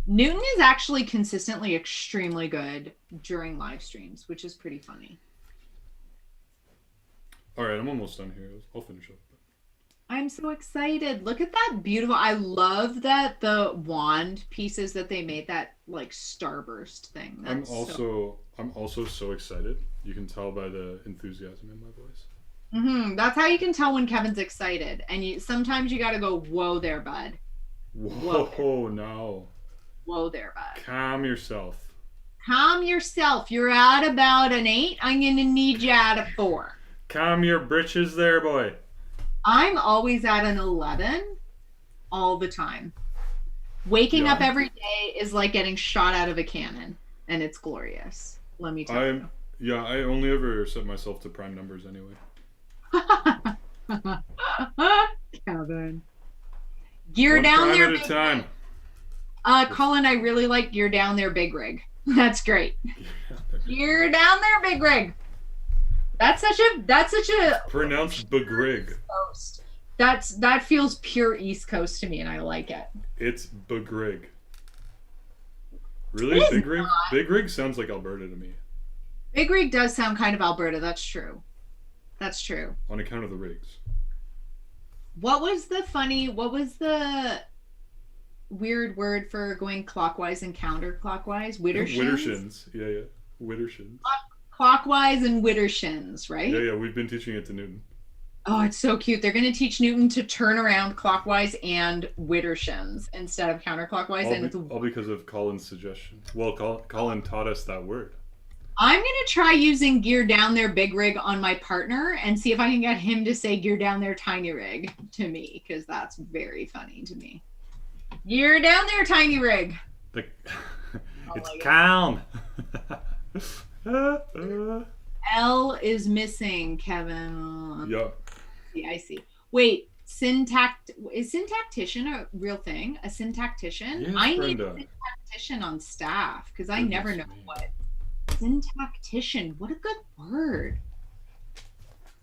Newton is actually consistently extremely good during live streams, which is pretty funny.
All right, I'm almost done here. I'll finish up.
I'm so excited. Look at that beautiful. I love that the wand pieces that they made, that like starburst thing.
I'm also so excited. You can tell by the enthusiasm in my voice.
That's how you can tell when Kevin's excited. And sometimes you got to go, whoa there, bud.
Whoa, no.
Whoa there, bud.
Calm yourself.
Calm yourself. You're at about an 8. I'm going to need you at a 4.
Calm your britches there, boy.
I'm always at an 11 all the time. Waking up every day is like getting shot out of a cannon, and it's glorious. Let me tell you.
Yeah, I only ever set myself to prime numbers anyway.
Kevin. Gear down there.
One time at a time.
Colin, I really like gear down there, big rig. That's great. Gear down there, big rig. That's such a
pronounced big rig.
That feels pure East Coast to me, and I like it.
It's big rig. Really, big rig? Big rig sounds like Alberta to me.
Big rig does sound kind of Alberta. That's true. That's true.
On account of the rigs.
What was the weird word for going clockwise and counterclockwise? Widdershins?
Widdershins. Yeah. Widdershins.
Clockwise and widdershins, right?
Yeah. We've been teaching it to Newton.
Oh, it's so cute. They're going to teach Newton to turn around clockwise and widdershins instead of counterclockwise.
All because of Colin's suggestion. Well, Colin taught us that word.
I'm going to try using gear down there big rig on my partner and see if I can get him to say gear down there tiny rig to me, because that's very funny to me. You're down there, Tiny Rig.
It's calm.
L is missing, Kevin.
Yep.
I see. Wait, is syntactician a real thing? A syntactician?
Yes,
I
Brenda.
need a syntactician on staff because I never know what. Syntactician. What a good word.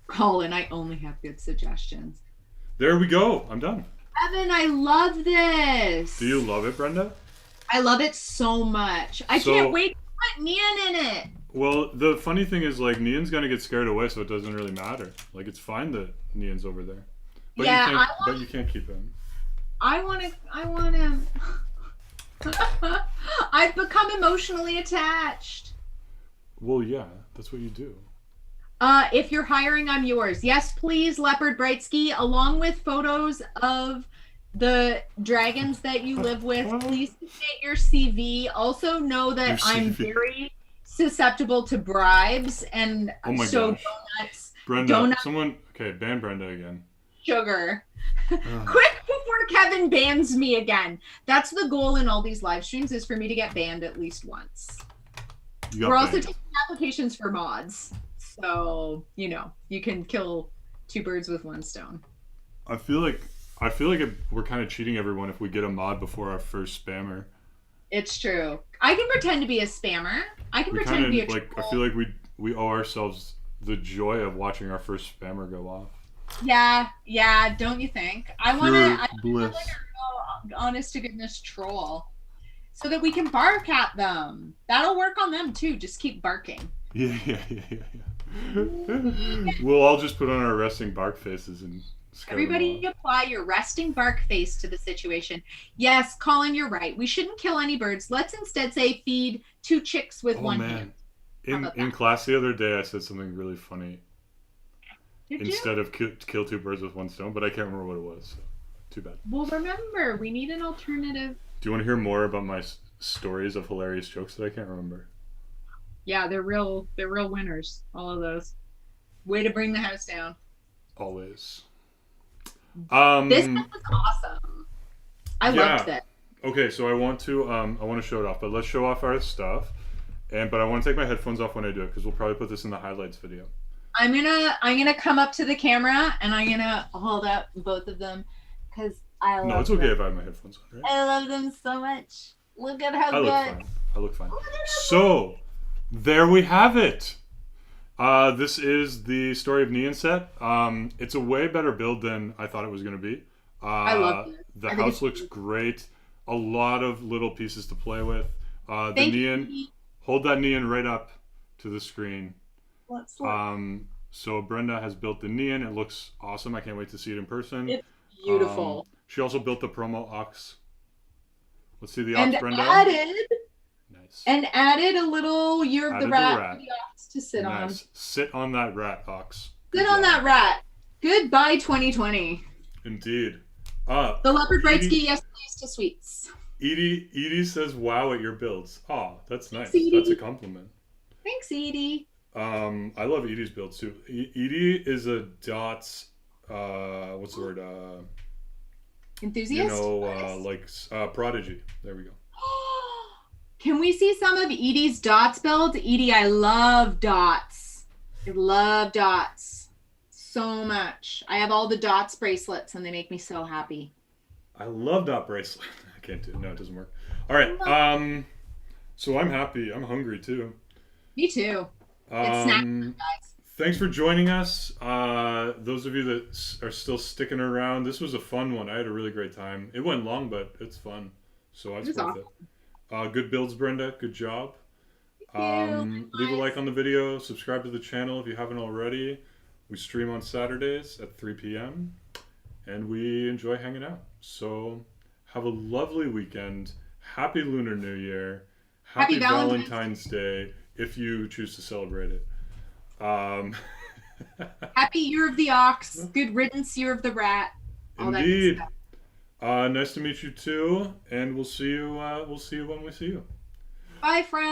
Colin, I only have good suggestions.
There we go. I'm done.
Evan, I love this.
Do you love it, Brenda?
I love it so much. I can't wait to put Nian in it.
Well, the funny thing is, like, Nian's gonna get scared away, so it doesn't really matter. Like, it's fine that Nian's over there. But you can't keep him.
I want him. I've become emotionally attached.
Well, yeah, that's what you do.
If you're hiring, I'm yours. Yes, please, Leopard Brightski, along with photos of the dragons that you live with. Please submit your CV. Also know that I'm very susceptible to bribes, and donuts.
Brenda, ban Brenda again.
Sugar. Quick before Kevin bans me again. That's the goal in all these live streams, is for me to get banned at least once. We're also taking applications for mods. So, you can kill 2 birds with 1 stone.
I feel like we're kind of cheating everyone if we get a mod before our first spammer.
It's true. I can pretend to be a spammer. I can pretend to be a troll.
I feel like we owe ourselves the joy of watching our first spammer go off.
Yeah, don't you think? I want to be like a real honest to goodness troll so that we can bark at them. That'll work on them too. Just keep barking.
Yeah. We'll all just put on our resting bark faces and
everybody apply your resting bark face to the situation. Yes, Colin, you're right. We shouldn't kill any birds. Let's instead say feed 2 chicks with 1 hand.
In class the other day, I said something really funny. Instead of kill 2 birds with 1 stone, but I can't remember what it was. So too bad.
Well, remember, we need an alternative.
Do you want to hear more about my stories of hilarious jokes that I can't remember?
Yeah, they're real winners, all of those. Way to bring the house down.
Always.
This one was awesome. I loved it.
Okay, so I want to show it off, but let's show off our stuff. But I want to take my headphones off when I do it because we'll probably put this in the highlights video.
I'm gonna come up to the camera and I'm gonna hold up both of them because I love them.
No, it's okay if I have my headphones on, right?
I love them so much. Look at how good.
I look fine. So, there we have it. This is the Story of Nian set. It's a way better build than I thought it was going to be.
I love it.
The house looks great. A lot of little pieces to play with. The Nian, hold that Nian right up to the screen.
Let's look.
So Brenda has built the Nian. It looks awesome. I can't wait to see it in person.
It's beautiful.
She also built the promo ox. Let's see the ox, Brenda.
And added a little Year of the Rat for the ox to sit on.
Sit on that rat, ox.
Sit on that rat. Goodbye, 2020.
Indeed.
The Leopard Brightsky, yes please, to sweets.
Edie says, wow at your builds. Oh, that's nice.
Thanks,
that's a compliment.
Thanks, Edie.
I love Edie's builds too. Edie is a dots, what's the word?
Enthusiast?
Prodigy. There we go.
Can we see some of Edie's dots build? Edie, I love dots. I love dots so much. I have all the dots bracelets and they make me so happy.
I love dot bracelet. I can't do it. No, it doesn't work. All right. So I'm happy. I'm hungry too.
Me too. It's snack time, guys.
Thanks for joining us. Those of you that are still sticking around, this was a fun one. I had a really great time. It went long, but it's fun. So it's worth it. Good builds, Brenda. Good job. Leave a like on the video. Subscribe to the channel if you haven't already. We stream on Saturdays at 3 p.m. And we enjoy hanging out. So have a lovely weekend. Happy Lunar New Year. Happy Valentine's Day, if you choose to celebrate it.
Happy Year of the Ox. Good riddance, Year of the Rat.
Indeed. Nice to meet you too, and we'll see you when we see you.
Bye, friends.